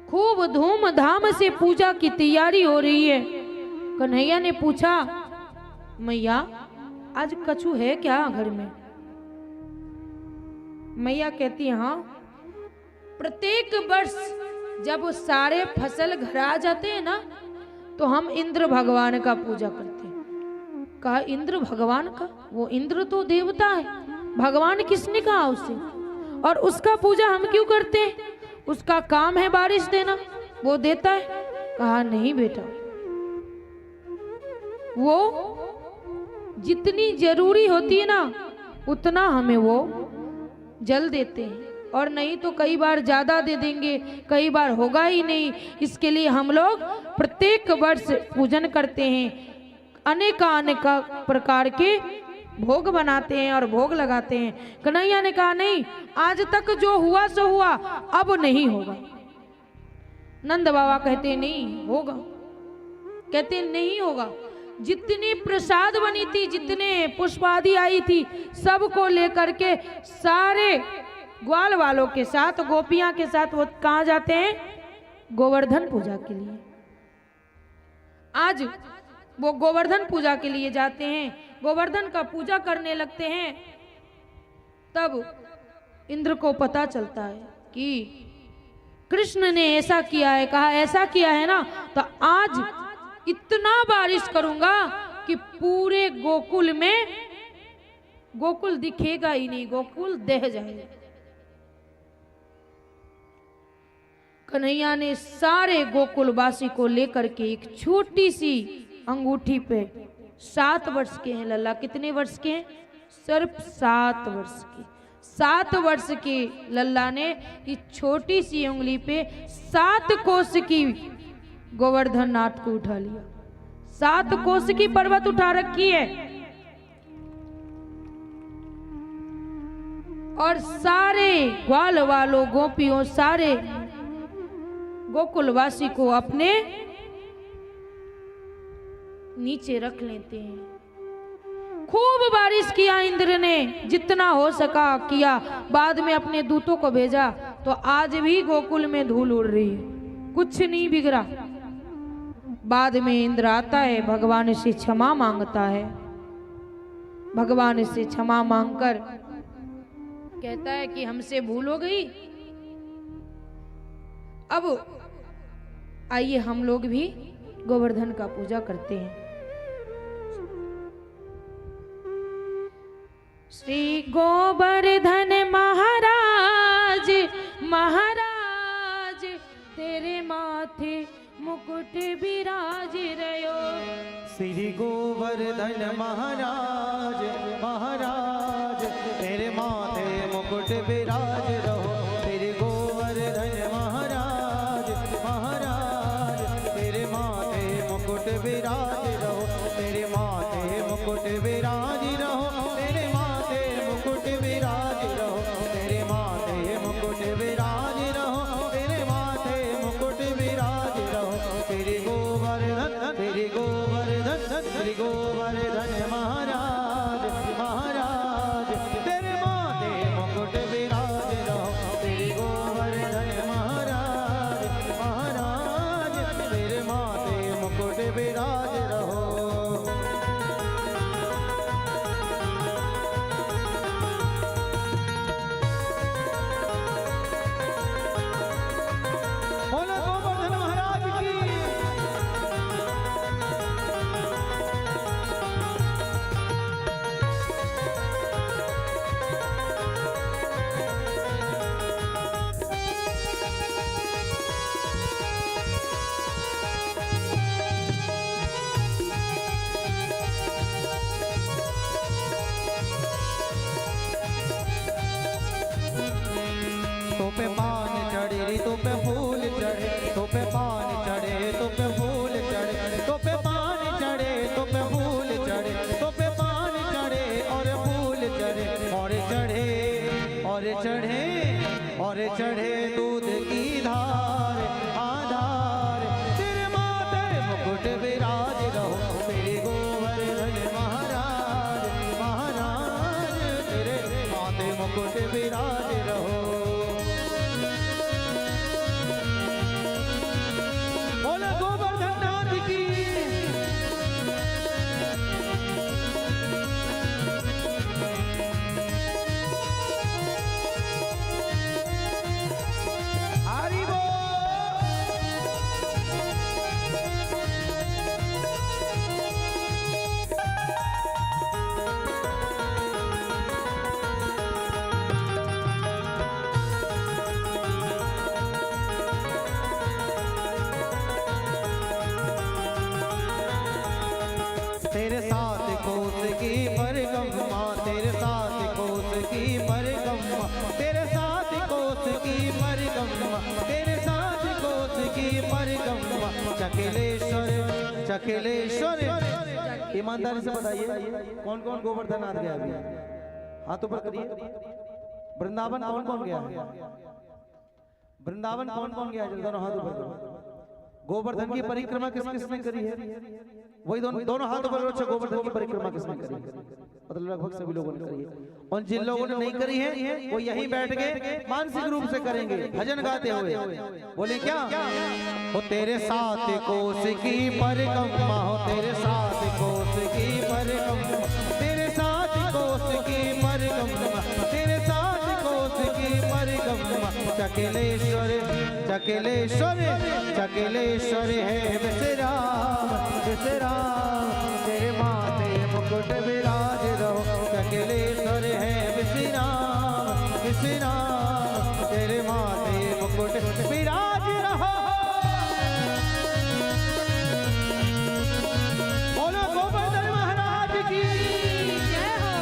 खूब धूमधाम से पूजा की तैयारी हो रही है। कन्हैया ने पूछा, मैया आज कछु है क्या घर में? मैया कहती है, हाँ, प्रत्येक वर्ष जब सारे फसल घर आ जाते हैं ना, तो हम इंद्र भगवान का पूजा करते हैं। कहा, इंद्र भगवान का? वो इंद्र तो देवता है, भगवान किसने कहा उससे? और उसका पूजा हम क्यों करते हैं? उसका काम है बारिश देना, वो देता है? कहा, नहीं बेटा, वो जितनी जरूरी होती है ना उतना हमें वो जल देते हैं, और नहीं तो कई बार ज्यादा दे देंगे, कई बार होगा ही नहीं। इसके लिए हम लोग प्रत्येक वर्ष पूजन करते हैं, अनेक प्रकार के भोग बनाते हैं और भोग लगाते हैं। कन्हैया ने कहा, नहीं, आज तक जो हुआ सो हुआ, अब नहीं होगा। नंद बाबा कहते, नहीं होगा। कहते, नहीं होगा। जितनी प्रसाद बनी थी, जितने पुष्प आदि आई थी, सबको लेकर के सारे ग्वाल वालों के साथ, गोपियां के साथ वो कहाँ जाते हैं? गोवर्धन पूजा के लिए। आज वो गोवर्धन पूजा के लिए जाते हैं, गोवर्धन का पूजा करने लगते हैं। तब इंद्र को पता चलता है कि कृष्ण ने ऐसा किया है। कहा, ऐसा किया है ना, तो आज इतना बारिश करूंगा कि पूरे गोकुल में, गोकुल दिखेगा ही नहीं, गोकुल दह जाएगा। कन्हैया ने सारे गोकुलवासी को लेकर के एक छोटी सी अंगूठी पे, 7 वर्ष के हैं लल्ला, कितने वर्ष के हैं? सिर्फ 7 वर्ष के। 7 वर्ष के लल्ला ने इस छोटी सी उंगली पे 7 कोस की गोवर्धन नाथ को उठा लिया। 7 कोस की पर्वत उठा रखी है, और सारे ग्वाल वालों, गोपियों, सारे गोकुलवासी को अपने नीचे रख लेते हैं। खूब बारिश किया इंद्र ने, जितना हो सका किया। बाद में अपने दूतों को भेजा, तो आज भी गोकुल में धूल उड़ रही है, कुछ नहीं बिगड़ा। बाद में इंद्र आता है, भगवान से क्षमा मांगता है। भगवान से क्षमा मांगकर कहता है कि हमसे भूल हो गई, अब आइए हम लोग भी गोवर्धन का पूजा करते हैं। श्री गोवर्धन महाराज, महाराज तेरे माथे मुकुट विराज रयो। श्री गोवर्धन महाराज, महाराज तेरे माथे मुकुट विराज रहो। श्री गोवर्धन महाराज, महाराज तेरे माथे मुकुट विराज रहो। तेरे माथे मुकुट विराज रहो, तेरे माथे मुकुट विराज रहो, तेरे माथे मुकुट विराज रहो, तेरे माथे तो पे फूल चढ़े, तो पे पान चढ़े, तो पे फूल चढ़े, तो पे पान चढ़े, तो पे फूल चढ़े, तो पे पान चढ़े और फूल चढ़े और चढ़े और चढ़े और चढ़े दूध की धार आधार। तेरे माथे मुकुट विराज रहो मेरे गोवर्धन महाराज, महाराज तेरे माथे मुकुट विराज रहो। बोले गोवर्धन नाथ की। हरि बोल। तेरे साथ कोस की परिक्रमा, तेरे साथ कोस की परिक्रमा, तेरे साथ कोस की परिक्रमा, तेरे साथ कोस की परिक्रमा। चकिलेश्वर चकिलेश्वर। ईमानदारी से बताइए कौन कौन गोवर्धन नाथ गया अभी? हाथ ऊपर करिए। वृंदावन कौन कौन गया? वृंदावन कौन कौन गया? दोनों हाथ ऊपर करो। गोवर्धन की परिक्रमा किस किसने करी है? वही दोनों हाथ ऊपर रखो। गोवर्धन की परिक्रमा किसने करी है? मतलब लगभग सभी लोगों ने करी है। और जिन लोगों ने नहीं करी है वो यहीं बैठ के मानसिक रूप से करेंगे भजन गाते हुए। बोले क्या? हो तेरे साथ कोस की परिक्रमा, हो तेरे साथ कोस की परिक्रमा, तेरे साथ कोस की परिक्रमा, तेरे साथ कोस की परिक्रमा। चकिलेश्वर चकिलेश्वर चकिलेश्वर है विश्राम विश्राम। तेरे माथे मुकुट विराज रहो। चकिलेश्वर है विश्राम विश्राम। तेरे माथे मुकुट विराज रहो। बोलो गोवर्धन महाराज की जय हो।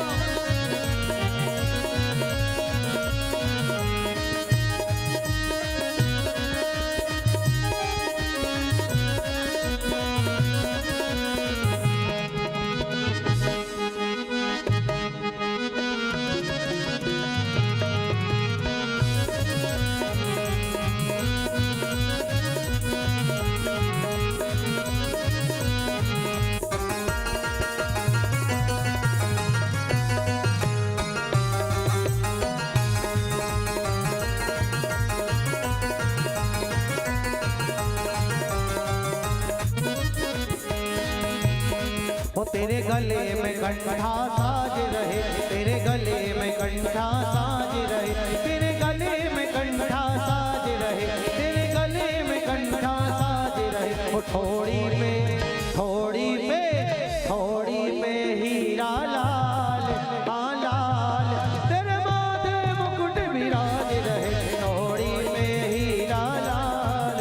हो तेरे गले में कंठा साज रहे, तेरे गले में कंठा साज रहे, तेरे गले में कंठा साज रहे, तेरे गले में कंठा साज रहे। हो थोड़ी पे हीरा लाल लाल। तेरे माथे मुकुट विराज रहे। थोड़ी पे हीरा लाल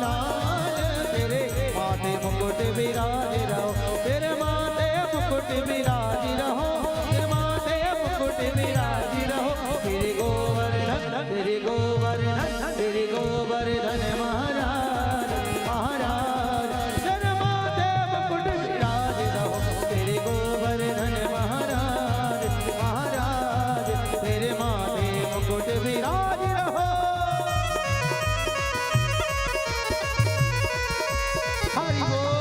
लाल। तेरे माथे मुकुट विराज रहो। तेरे माथे मुकुट विराज रहो। तेरे माथे मुकुट विराज रहो। तेरे गोवर्धन तेरे गोवर्धन तेरे गोवर्धन महाराज महाराज। तेरे माथे मुकुट विराज रहो। तेरे गोवर्धन महाराज महाराज। तेरे माथे मुकुट विराज रहो। हरि बोल।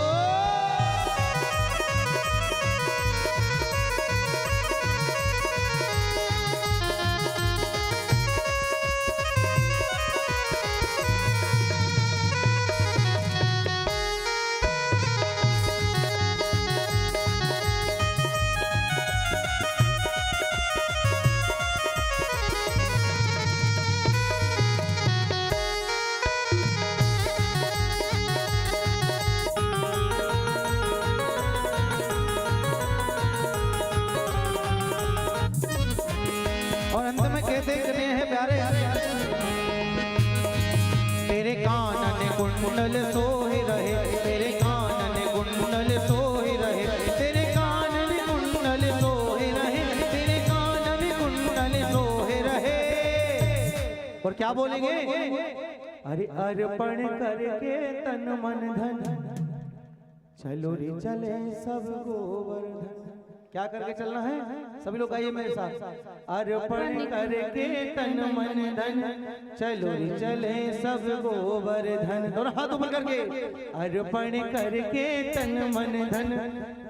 और अंत में कहते कितने हैं प्यारे। तेरे कानन कुंडल सोहे रहे, तेरे कानन कुंडल सोहे रहे, तेरे कानन कुंडल सोहे रहे, तेरे कानन कुंडल सोहे रहे। और क्या बोलेंगे? अरे अर्पण करके तन मन धन, चलो रे चले सब गोवर्धन। क्या करके चलना है? सभी लोग आइए मेरे साथ। अर्पण करके तन मन धन, चलो रे चले सब गोवर्धन। दोनों हाथ ऊपर करके। अर्पण करके तन मन धन,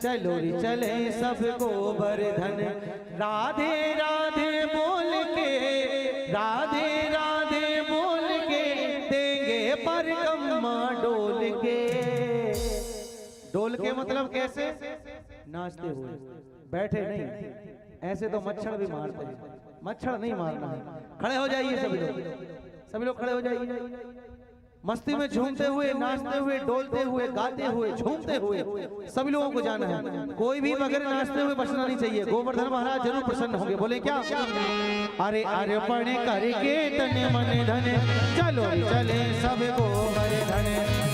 चलो रे चले सब गोवर्धन। राधे राधे बोल के, राधे राधे बोल के, देंगे परिक्रमा डोल के। डोल के मतलब कैसे? नाचते हुए, बैठे नहीं। ऐसे तो मच्छर भी मारते हैं, मच्छर नहीं मारना है। खड़े हो जाइए सभी लोग, सभी लोग खड़े हो जाइए। मस्ती में झूमते हुए, नाचते हुए, डोलते हुए, गाते हुए, झूमते हुए सभी लोगों को जाना है। कोई भी बगैर नाचते हुए बचना नहीं चाहिए। गोवर्धन महाराज जरूर प्रसन्न होंगे। बोले क्या? अरे अर्पण करके तन मन धन, चलो चले सब गोवर्धन।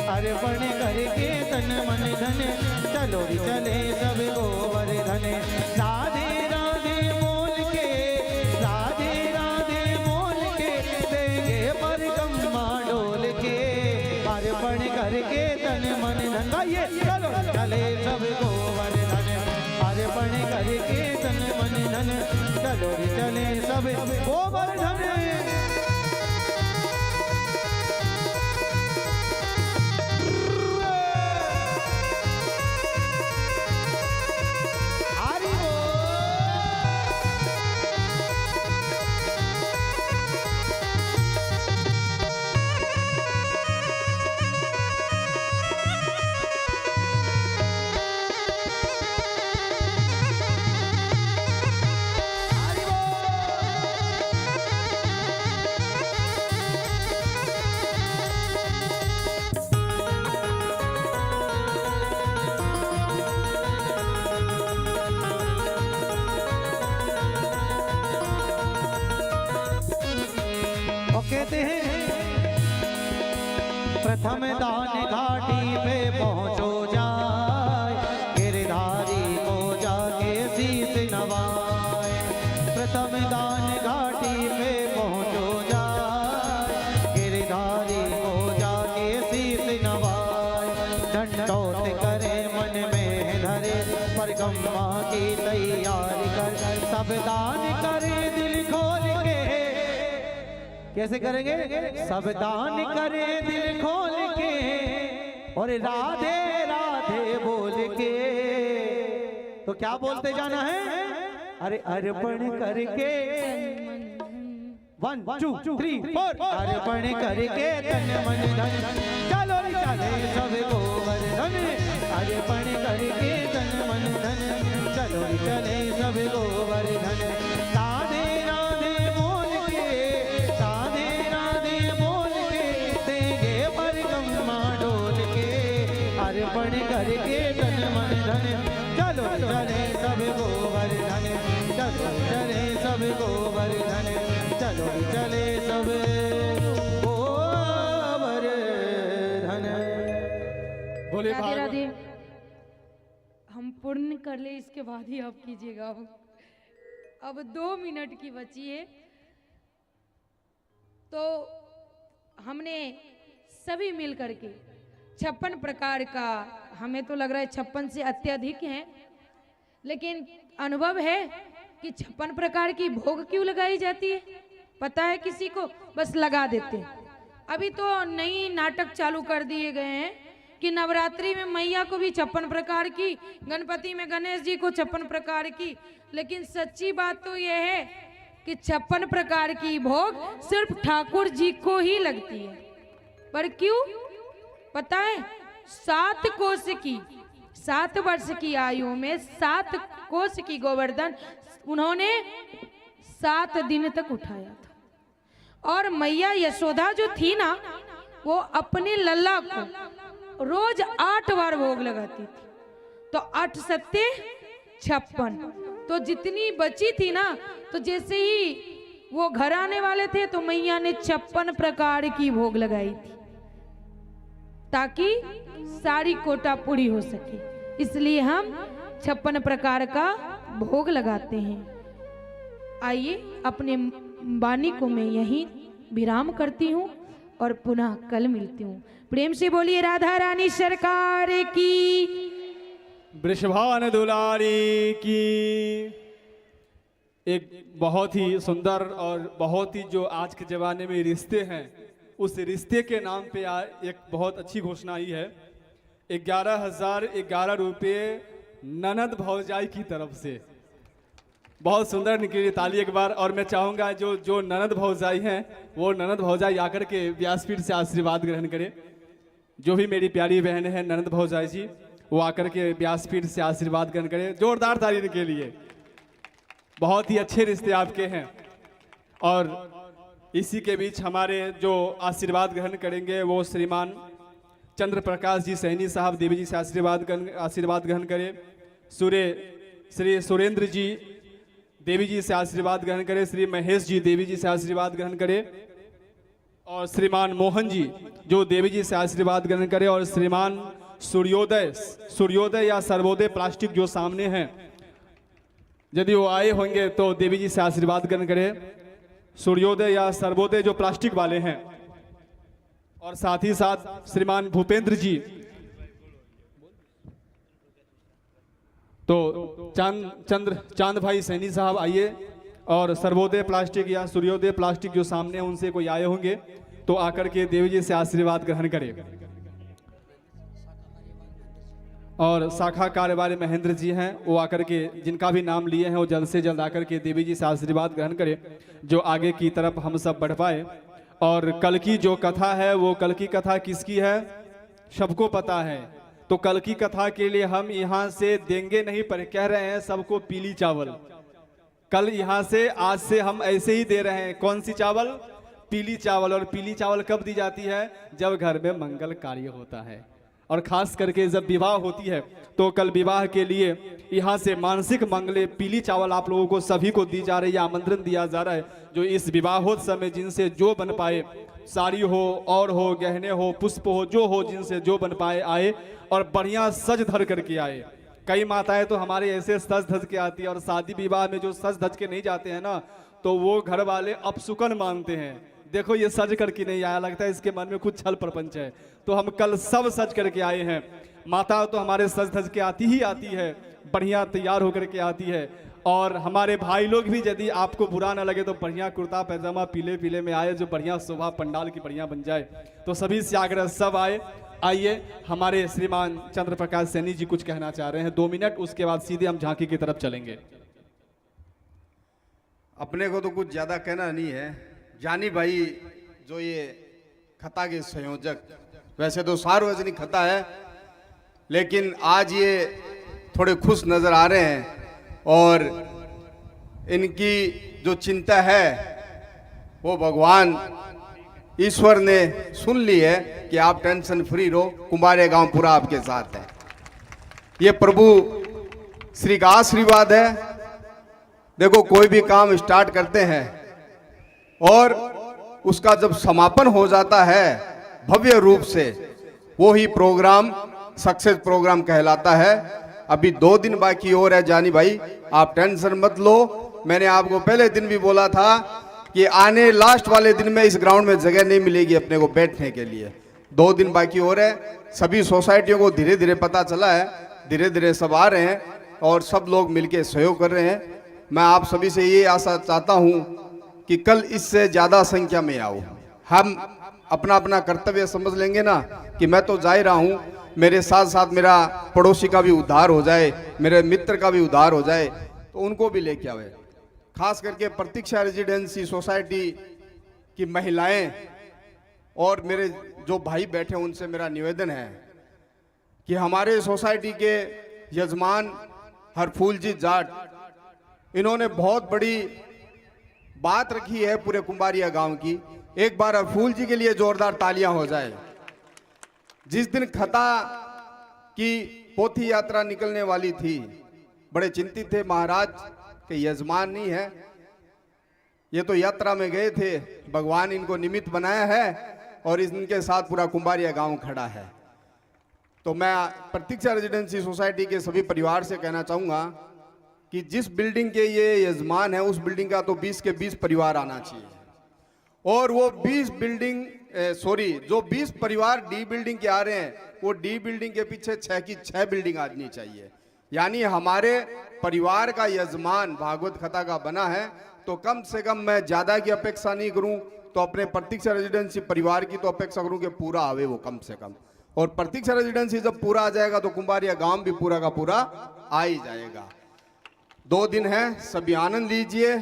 अर्पण करके तन मन धन, चलो चले सब गोवर्धन। राधे राधे बोल के, राधे राधे बोल के, देंगे परिक्रमा डोल के। अर्पण करके तन मन धन, गाइए चलो चले सब गोवर्धन। अर्पण करके तन मन धन, चलो चले सब गोवर्धन। कहते हैं प्रथम दान घाटी पे पहुंचो जाए, गिरधारी को जाके शीश नवाए। प्रथम दान घाटी पे पहुंचो जाए, गिरधारी को जाके शीश नवाए। दंडौत करे मन में धरे, परिक्रमा की तैयारी कर, सब दान करे दिल खोल के। कैसे करेंगे? सब दान करे दिल खोल के, और राधे राधे बोल के। तो क्या बोलते जाना है? अरे अर्पण करके 1 2 3 4, अर्पण करके तन मन धन, चलो चले सब गोवर्धन। अर्पण करके तन मन धन, चलो चले सब गोवर्धन। राधे राधे बोल के, राधे राधे बोल के, देंगे परिक्रमा डोल के। अर्पण करके तन मन धन, चलो चले सब गोवर्धन। चलो चले सब गोवर्धन, चलो चले सब गोवर्धन। बोले राधे राधे। हम पूर्ण कर ले, इसके बाद ही आप कीजिएगा। अब 2 मिनट की बची है, तो हमने सभी मिल करके 56 प्रकार का, हमें तो लग रहा है 56 से अत्यधिक हैं, लेकिन अनुभव है कि 56 प्रकार की भोग क्यों लगाई जाती है? पता है किसी को? बस लगा देते हैं। अभी तो नई नाटक चालू कर दिए गए हैं कि नवरात्रि में मैया को भी 56 प्रकार की, गणपति में गणेश जी को 56 प्रकार की। लेकिन सच्ची बात तो यह है कि 56 प्रकार की भोग सिर्फ ठाकुर जी को ही लगती है। पर क्यों पता है? 7 कोस की, 7 वर्ष की आयु में 7 कोस की गोवर्धन उन्होंने 7 दिन तक उठाया था। और मैया यशोदा जो थी ना, वो अपने लल्ला को रोज 8 बार भोग लगाती थी। तो 8 सत्ते 56, तो जितनी बची थी ना, तो जैसे ही वो घर आने वाले थे तो मैया ने 56 प्रकार की भोग लगाई थी, ताकि सारी कोटा पूरी हो सके। इसलिए हम 56 प्रकार का भोग लगाते हैं। आइए अपने वाणी को मैं यहीं विराम करती हूँ और पुनः कल मिलती हूँ। प्रेम से बोलिए राधा रानी सरकार की, वृषभान दुलारी की। एक बहुत ही सुंदर और बहुत ही जो आज के ज़माने में रिश्ते हैं, उस रिश्ते के नाम पे एक बहुत अच्छी घोषणा आई है। 11,011 रुपये ननद भौजाई की तरफ से। बहुत सुंदर निकली, ताली एक बार। और मैं चाहूँगा जो ननद भौजाई हैं वो ननद भौजाई आकर के व्यासपीठ से आशीर्वाद ग्रहण करें। जो भी मेरी प्यारी बहन है ननद भौजाई जी, वो आकर के व्यासपीठ से आशीर्वाद ग्रहण करें। जोरदार ताली इनके लिए। बहुत ही अच्छे रिश्ते आपके हैं। और इसी के बीच हमारे जो आशीर्वाद ग्रहण करेंगे वो श्रीमान चंद्र प्रकाश जी सैनी साहब देवी जी से आशीर्वाद ग्रहण करें। श्री सुरेंद्र जी देवी जी से आशीर्वाद ग्रहण करें। श्री महेश जी देवी जी से आशीर्वाद ग्रहण करें। और श्रीमान मोहन जी जो देवी जी से आशीर्वाद ग्रहण करें। और श्रीमान सूर्योदय या सर्वोदय प्लास्टिक जो सामने हैं, यदि वो आए होंगे तो देवी जी से आशीर्वाद ग्रहण करें। सूर्योदय या सर्वोदय जो प्लास्टिक वाले हैं। और साथ ही साथ श्रीमान भूपेंद्र जी, तो चांद भाई सैनी साहब आइए। और सर्वोदय प्लास्टिक या सूर्योदय प्लास्टिक जो सामने हैं, उनसे कोई आए होंगे तो आकर के देवी जी से आशीर्वाद ग्रहण करें। और शाखा कार्यवाही महेंद्र जी हैं, वो आकर के जिनका भी नाम लिए हैं वो जल्द से जल्द आकर के देवी जी से आशीर्वाद ग्रहण करें, जो आगे की तरफ हम सब बढ़ पाए। और कल की जो कथा है, वो कल की कथा किसकी है सबको पता है। तो कल की कथा के लिए हम यहाँ से देंगे नहीं, पर कह रहे हैं सबको पीली चावल। कल यहाँ से आज से हम ऐसे ही दे रहे हैं। कौन सी चावल? पीली चावल। और पीली चावल कब दी जाती है? जब घर में मंगल कार्य होता है, और खास करके जब विवाह होती है। तो कल विवाह के लिए यहाँ से मानसिक मंगले पीली चावल आप लोगों को सभी को दी जा रही है, आमंत्रण दिया जा रहा है। जो इस विवाहोत्सव में जिनसे जो बन पाए, साड़ी हो और हो, गहने हो, पुष्प हो, जो हो, जिनसे जो बन पाए आए और बढ़िया सज धर करके आए। कई माताएं तो हमारे ऐसे सज धज के आती है, और शादी विवाह में जो सज धज के नहीं जाते हैं ना, तो वो घर वाले अपशुकन मानते हैं। देखो ये सज करके नहीं आया, लगता है इसके मन में कुछ छल प्रपंच है। तो हम कल सब सज करके आए हैं। माता तो हमारे सज धज के आती ही आती है, बढ़िया तैयार होकर के आती है। और हमारे भाई लोग भी, यदि आपको बुरा ना लगे तो बढ़िया कुर्ता पैजामा पीले पीले में आए, जो बढ़िया शोभा पंडाल की बढ़िया बन जाए। तो सभी से आग्रह, सब आइए। हमारे श्रीमान चंद्र प्रकाश सैनी जी कुछ कहना चाह रहे हैं, 2 मिनट, उसके बाद सीधे हम झांकी की तरफ चलेंगे। अपने को तो कुछ ज्यादा कहना नहीं है। जानी भाई जो ये खता के संयोजक, वैसे तो सार्वजनिक खता है, लेकिन आज ये थोड़े खुश नजर आ रहे हैं। और इनकी जो चिंता है वो भगवान ईश्वर ने सुन ली है कि आप टेंशन फ्री रहो, कुंभारे गांव पूरा आपके साथ है। ये प्रभु श्री का आशीर्वाद है। देखो कोई भी काम स्टार्ट करते हैं और उसका जब समापन हो जाता है भव्य रूप से, वो ही प्रोग्राम सक्सेस प्रोग्राम कहलाता है। अभी 2 दिन बाकी और है जानी भाई, आप टेंशन मत लो। मैंने आपको पहले दिन भी बोला था कि आने लास्ट वाले दिन में इस ग्राउंड में जगह नहीं मिलेगी अपने को बैठने के लिए। 2 दिन बाकी और है। सभी सोसाइटियों को धीरे धीरे पता चला है, धीरे धीरे सब आ रहे हैं और सब लोग मिलके सहयोग कर रहे हैं। मैं आप सभी से ये आशा चाहता हूँ कि कल इससे ज़्यादा संख्या में आओ। हम अपना अपना कर्तव्य समझ लेंगे ना कि मैं तो जा ही रहा हूँ, मेरे साथ साथ मेरा पड़ोसी का भी उद्धार हो जाए, मेरे मित्र का भी उद्धार हो जाए, तो उनको भी लेके आवे। खास करके प्रतीक्षा रेजिडेंसी सोसाइटी की महिलाएं और मेरे जो भाई बैठे हैं, उनसे मेरा निवेदन है कि हमारे सोसाइटी के यजमान हरफूल जी जाट, इन्होंने बहुत बड़ी बात रखी है पूरे कुंभारिया गांव की। एक बार हरफूल जी के लिए जोरदार तालियां हो जाए। जिस दिन खता की पोथी यात्रा निकलने वाली थी, बड़े चिंतित थे, महाराज के यजमान नहीं है, ये तो यात्रा में गए थे, भगवान इनको निमित्त बनाया है और इनके साथ पूरा कुंभारिया गांव खड़ा है। तो मैं प्रतीक्षा रेजिडेंसी सोसाइटी के सभी परिवार से कहना चाहूंगा कि जिस बिल्डिंग के ये यजमान है, उस बिल्डिंग का तो 20 के 20 परिवार आना चाहिए। और वो 20 बिल्डिंग जो 20 परिवार डी बिल्डिंग के आ रहे हैं, वो डी बिल्डिंग के पीछे 6 की 6 बिल्डिंग आनी चाहिए। यानी हमारे परिवार का यजमान भागवत कथा का बना है, तो कम से कम मैं ज्यादा की अपेक्षा नहीं करूं, तो अपने प्रतीक्षा रेजिडेंसी परिवार की तो अपेक्षा करूं कि पूरा आवे वो कम से कम। और प्रतीक्षा रेजिडेंसी जब पूरा आ जाएगा तो कुंभारिया गांव भी पूरा का पूरा आ ही जाएगा। 2 दिन है, सभी आनंद लीजिए।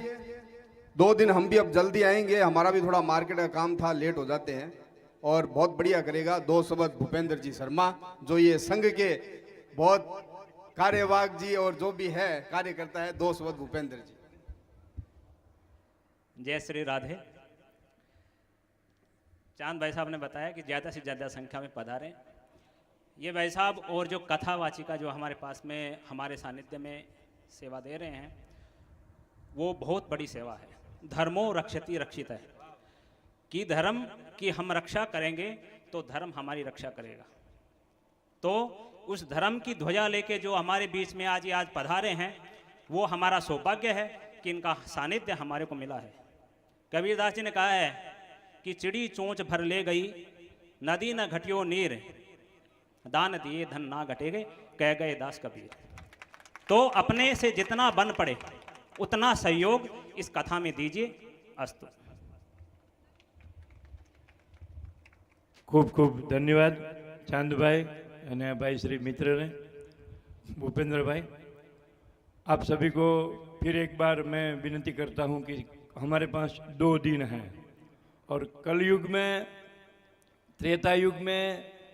2 दिन हम भी अब जल्दी आएंगे, हमारा भी थोड़ा मार्केट का काम था, लेट हो जाते हैं। और बहुत बढ़िया करेगा 2 शब्द भूपेंद्र जी शर्मा, जो ये संघ के बहुत कार्यवाहक जी और जो भी है कार्य करता है। 2 शब्द भूपेंद्र जी। जय श्री राधे। चांद भाई साहब ने बताया कि ज़्यादा से ज़्यादा संख्या में पधारें। ये भाई साहब और जो कथावाचिका जो हमारे पास में हमारे सानिध्य में सेवा दे रहे हैं, वो बहुत बड़ी सेवा है। धर्मो रक्षति रक्षित है कि धर्म की हम रक्षा करेंगे तो धर्म हमारी रक्षा करेगा। तो उस धर्म की ध्वजा लेके जो हमारे बीच में आज पधारे हैं, वो हमारा सौभाग्य है कि इनका सानिध्य हमारे को मिला है। कबीरदास जी ने कहा है कि चिड़ी चोंच भर ले गई, नदी न घटियो नीर, दान दिए धन ना घटेगे, कह गए दास कबीर। तो अपने से जितना बन पड़े उतना सहयोग इस कथा में दीजिए। अस्तु। ખૂબ ખૂબ ધન્યવાદ ચાંદભાઈ અને ભાઈ શ્રી મિત્રને, भूपेंद्र भाई। आप सभी को फिर एक बार मैं विनती करता हूं कि हमारे पास 2 दिन हैं, और कलयुग में, त्रेता युग में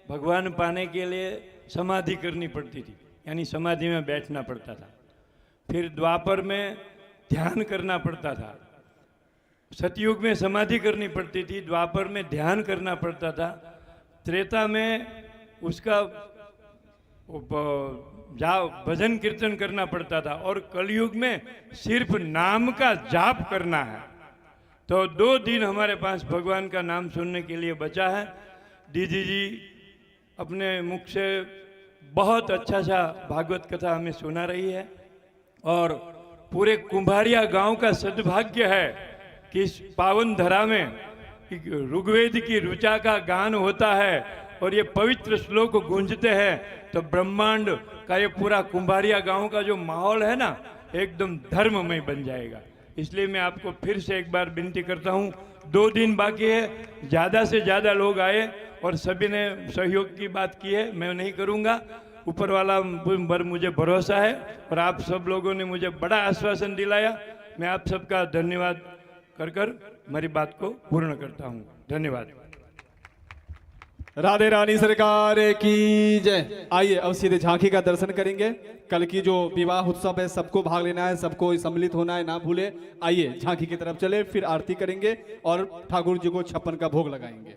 भगवान पाने के लिए समाधि करनी पड़ती थी, यानी समाधि में बैठना पड़ता था। फिर द्वापर में ध्यान करना पड़ता था। सतयुग में समाधि करनी पड़ती थी, द्वापर में ध्यान करना पड़ता था, त्रेता में उसका भजन कीर्तन करना पड़ता था, और कलयुग में सिर्फ नाम का जाप करना है। तो 2 दिन हमारे पास भगवान का नाम सुनने के लिए बचा है। दीदी जी अपने मुख से बहुत अच्छा सा भागवत कथा हमें सुना रही है, और पूरे कुंभारिया गांव का सद्भाग्य है कि इस पावन धरा में ऋग्वेद की ऋचा का गान होता है और ये पवित्र श्लोक गूंजते हैं, तो ब्रह्मांड का ये पूरा कुंभारिया गांव का जो माहौल है ना, एकदम धर्ममय बन जाएगा। इसलिए मैं आपको फिर से एक बार विनती करता हूँ, 2 दिन बाकी है, ज़्यादा से ज़्यादा लोग आए, और सभी ने सहयोग की बात की है, मैं नहीं करूँगा, ऊपर वाला पर मुझे भरोसा है, और आप सब लोगों ने मुझे बड़ा आश्वासन दिलाया। मैं आप सबका धन्यवाद कर मेरी बात को पूर्ण करता हूँ। धन्यवाद। राधे रानी सरकार की जय। आइए अब सीधे झांकी का दर्शन करेंगे। कल की जो विवाह उत्सव है, सबको भाग लेना है, सबको सम्मिलित होना है, ना भूले। आइए झांकी की तरफ चले, फिर आरती करेंगे और ठाकुर जी को 56 का भोग लगाएंगे।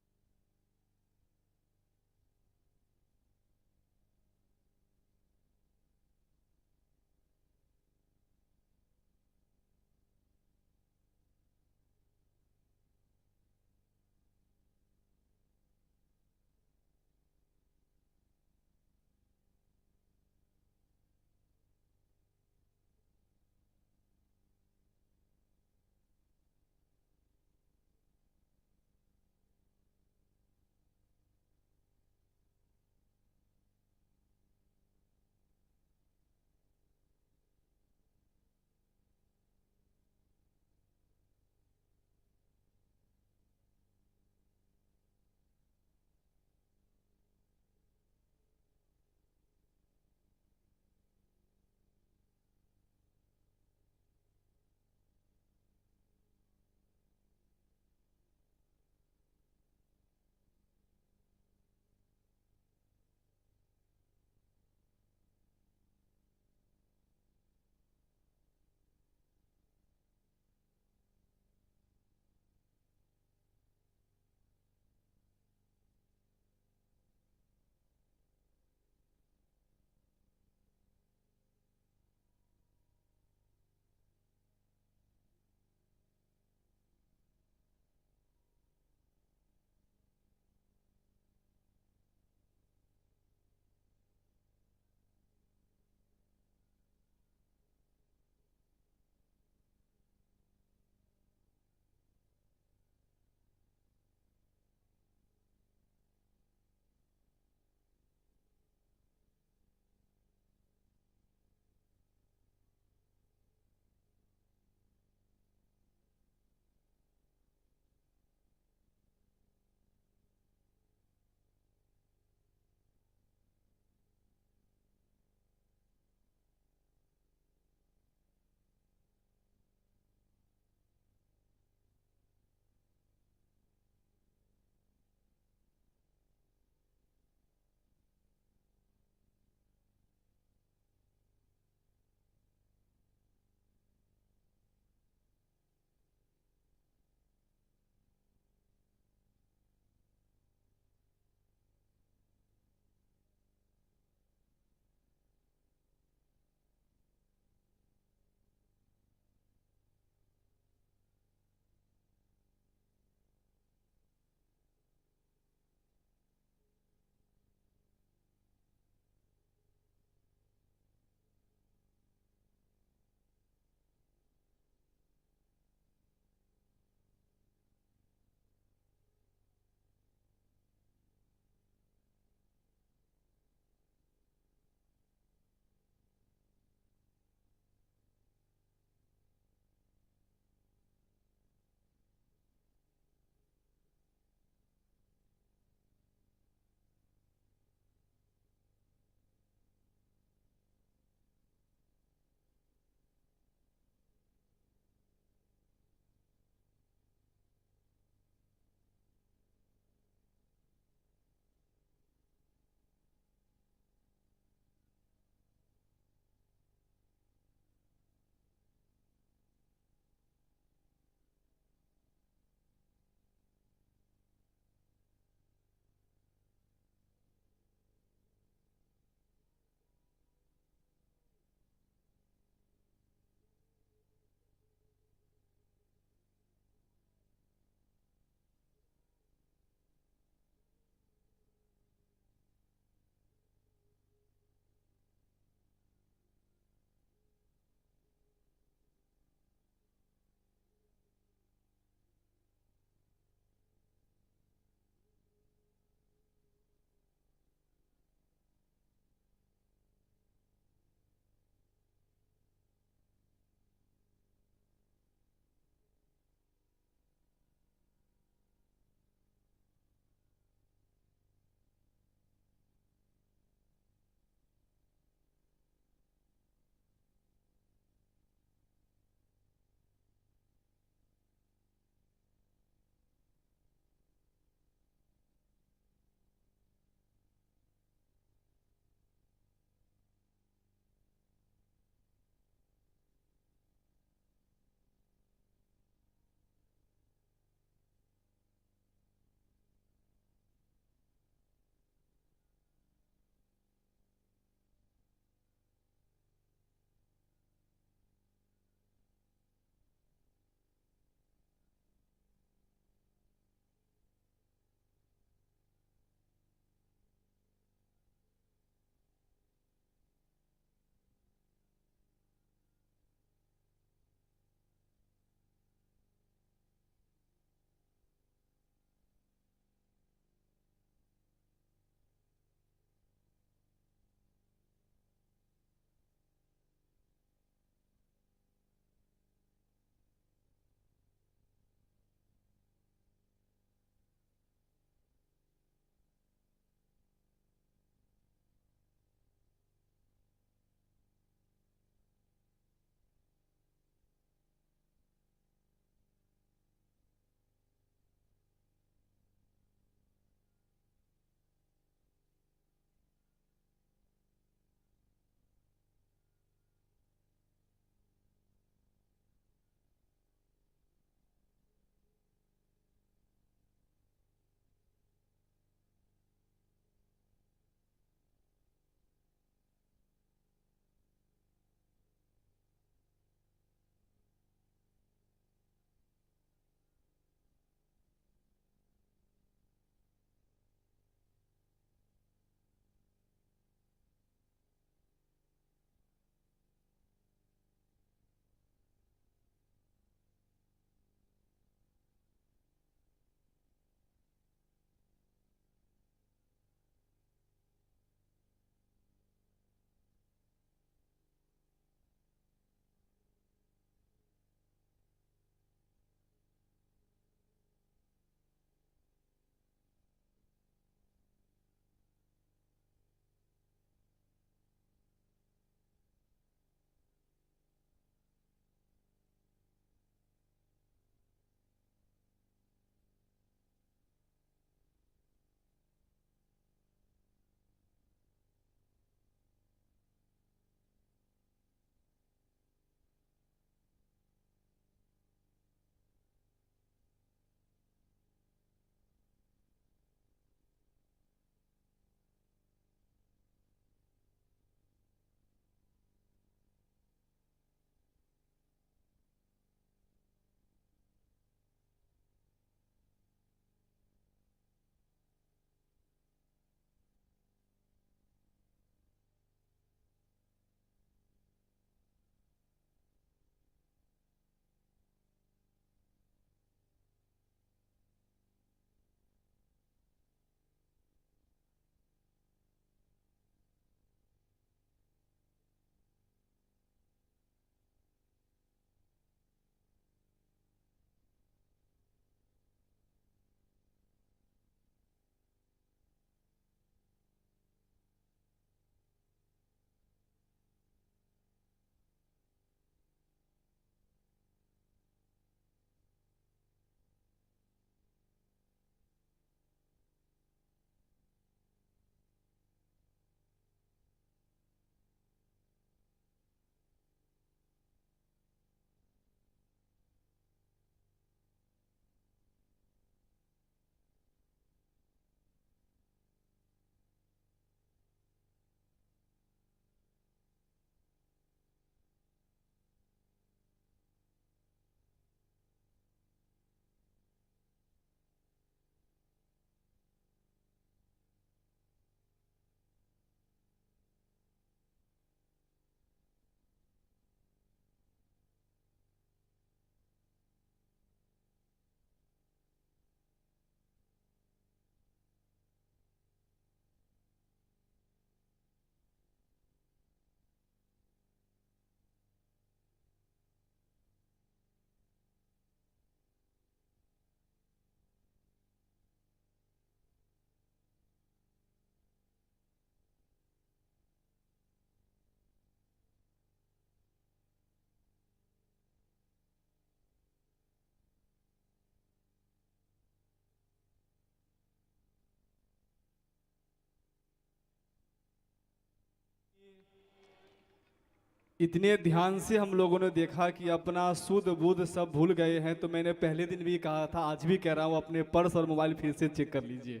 इतने ध्यान से हम लोगों ने देखा कि अपना सुध बुध सब भूल गए हैं। तो मैंने पहले दिन भी कहा था, आज भी कह रहा हूँ, अपने पर्स और मोबाइल फिर से चेक कर लीजिए।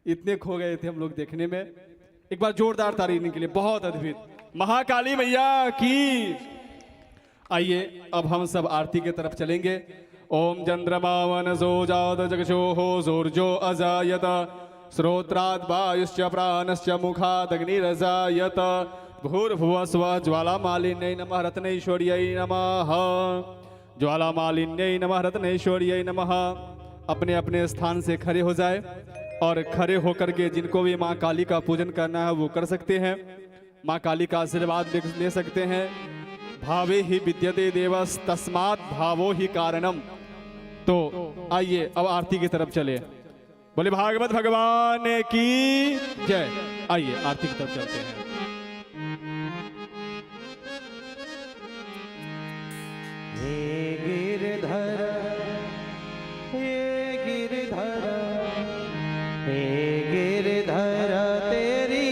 इतने खो गए थे हम लोग देखने में। एक बार जोरदार तारीफ के लिए, बहुत अद्भुत। महाकाली मैया की। आइए अब हम सब आरती के तरफ चलेंगे। ओम चंद्रमा वनसो जात जगशोहो जोर्जो अजायत श्रोत्रात् वायुश्च प्राणश्च मुखादग्निरजायत भूर्भुवस्व ज्वालामालिन्यै नमः रत्नैश्वर्यै नमः ज्वालामालिन्यै नमः रत्नैश्वर्यै नमः। अपने अपने स्थान से खड़े हो जाए और खड़े होकर के जिनको भी माँ काली का पूजन करना है वो कर सकते हैं। माँ काली का आशीर्वाद ले सकते हैं। भावे ही विद्यते देवस तस्मात् भावो ही कारणम। तो आइए अब आरती की तरफ चले। बोले भागवत भगवान की जय। आइए आरती की तरफ चलते हैं। हे गिरधर हे गिरधर हे गिरधर तेरी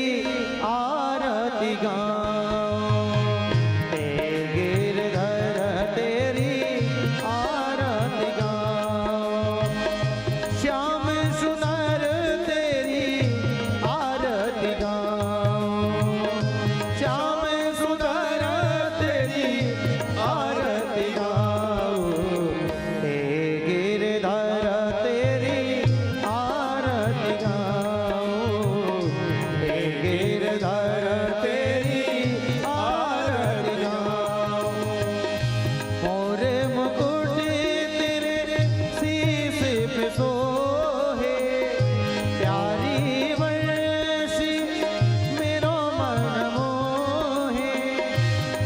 आरती गाऊं। हे गिरधर तेरी आरती गाऊं। श्याम सुंदर तेरी आरती गाऊं। श्याम सुंदर तेरी आरती गाऊं। हे गिरधर तेरी आरती गाऊं। हे गिरधर तेरी आरती गाऊं। मोर मुकुट तेरे शीश पे सोहे। प्यारी वर्षी मेरो मन मोहे।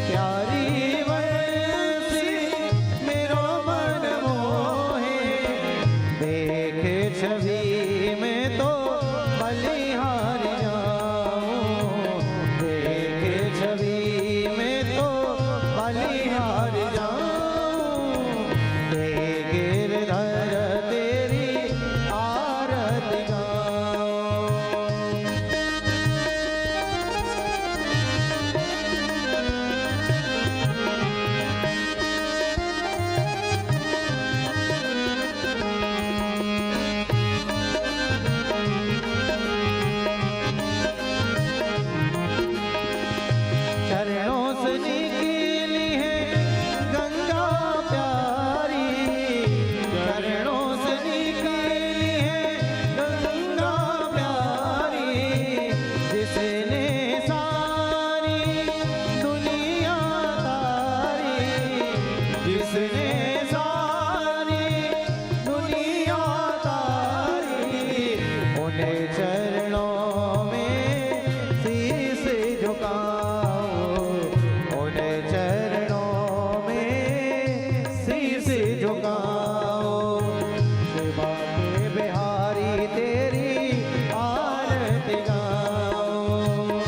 प्यारी वर्षी मेरो मन मोहे। देख छवि में तो बलिहार जाऊं। देख छवि में तो बलिहार जाऊं। हे गिरधर तेरी आरती गाऊं। चरणों से निकली है गंगा प्यारी। चरणों से निकली है गंगा प्यारी। जिसने सारी दुनिया तारी। जिसने सारी दुनिया तारी। उन्हें चरणों में शीश झुकाऊं। उन्हें चरणों में शीश झुकाऊं। शिवा के बिहारी तेरी आरती गाऊं।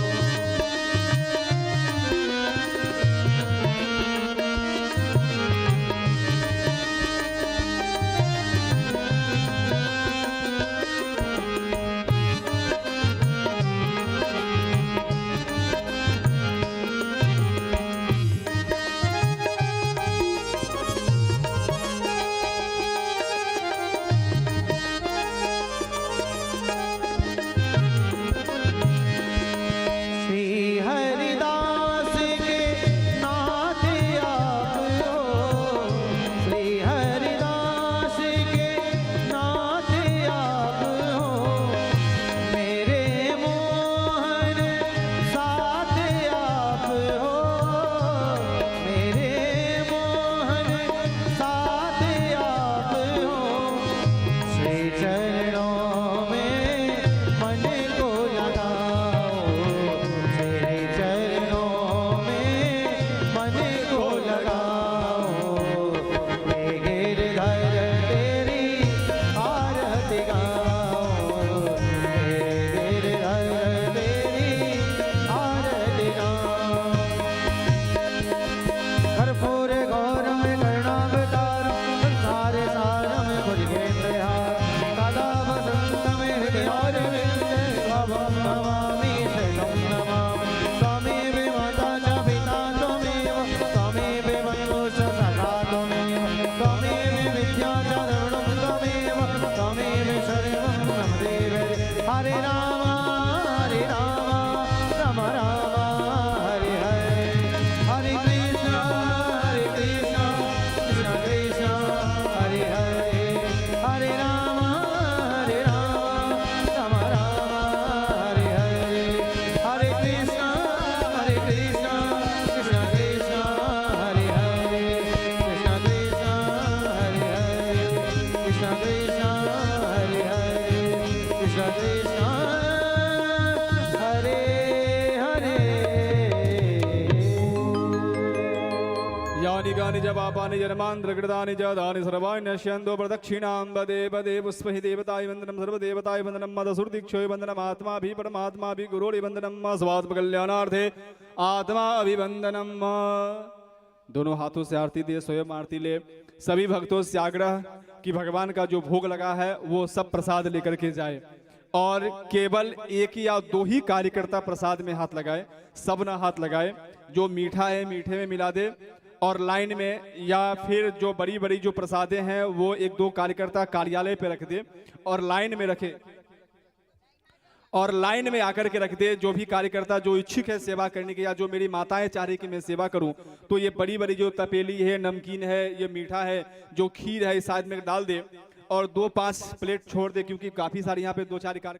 पापानि जन्मान्तरकृतानि च तानि सर्वाणि नश्यन्तो प्रदक्षिणां वदे वदे पुष्पहि देवताय वन्दनं सर्वदेवताय वन्दनं मदसुरदीक्षोय वन्दनम् आत्माभि परमात्माभि गुरोरि वन्दनं स्वात्मकल्याणार्थे आत्मा अभिवन्दनम। दोनों हाथों से आरती दे, स्वयं आरती ले। सभी भक्तों से आग्रह कि भगवान का जो भोग लगा है वो सब प्रसाद लेकर के जाए और केवल एक या दो ही कार्यकर्ता प्रसाद में हाथ लगाए, सब ना हाथ लगाए। जो मीठा है मीठे में मिला दे और लाइन में, या फिर जो बड़ी बड़ी जो प्रसादें हैं वो एक दो कार्यकर्ता कार्यालय पे रख दे और लाइन में रखे और लाइन में आकर के रख दे। जो भी कार्यकर्ता जो इच्छुक है सेवा करने के, या जो मेरी माताएं चाह रही कि मैं सेवा करूं, तो ये बड़ी बड़ी जो तपेली है, नमकीन है, ये मीठा है, जो खीर है, इस साइड में डाल दे और 2-5 प्लेट छोड़ दे, क्योंकि काफी सारे यहाँ पे 2-4 कार्य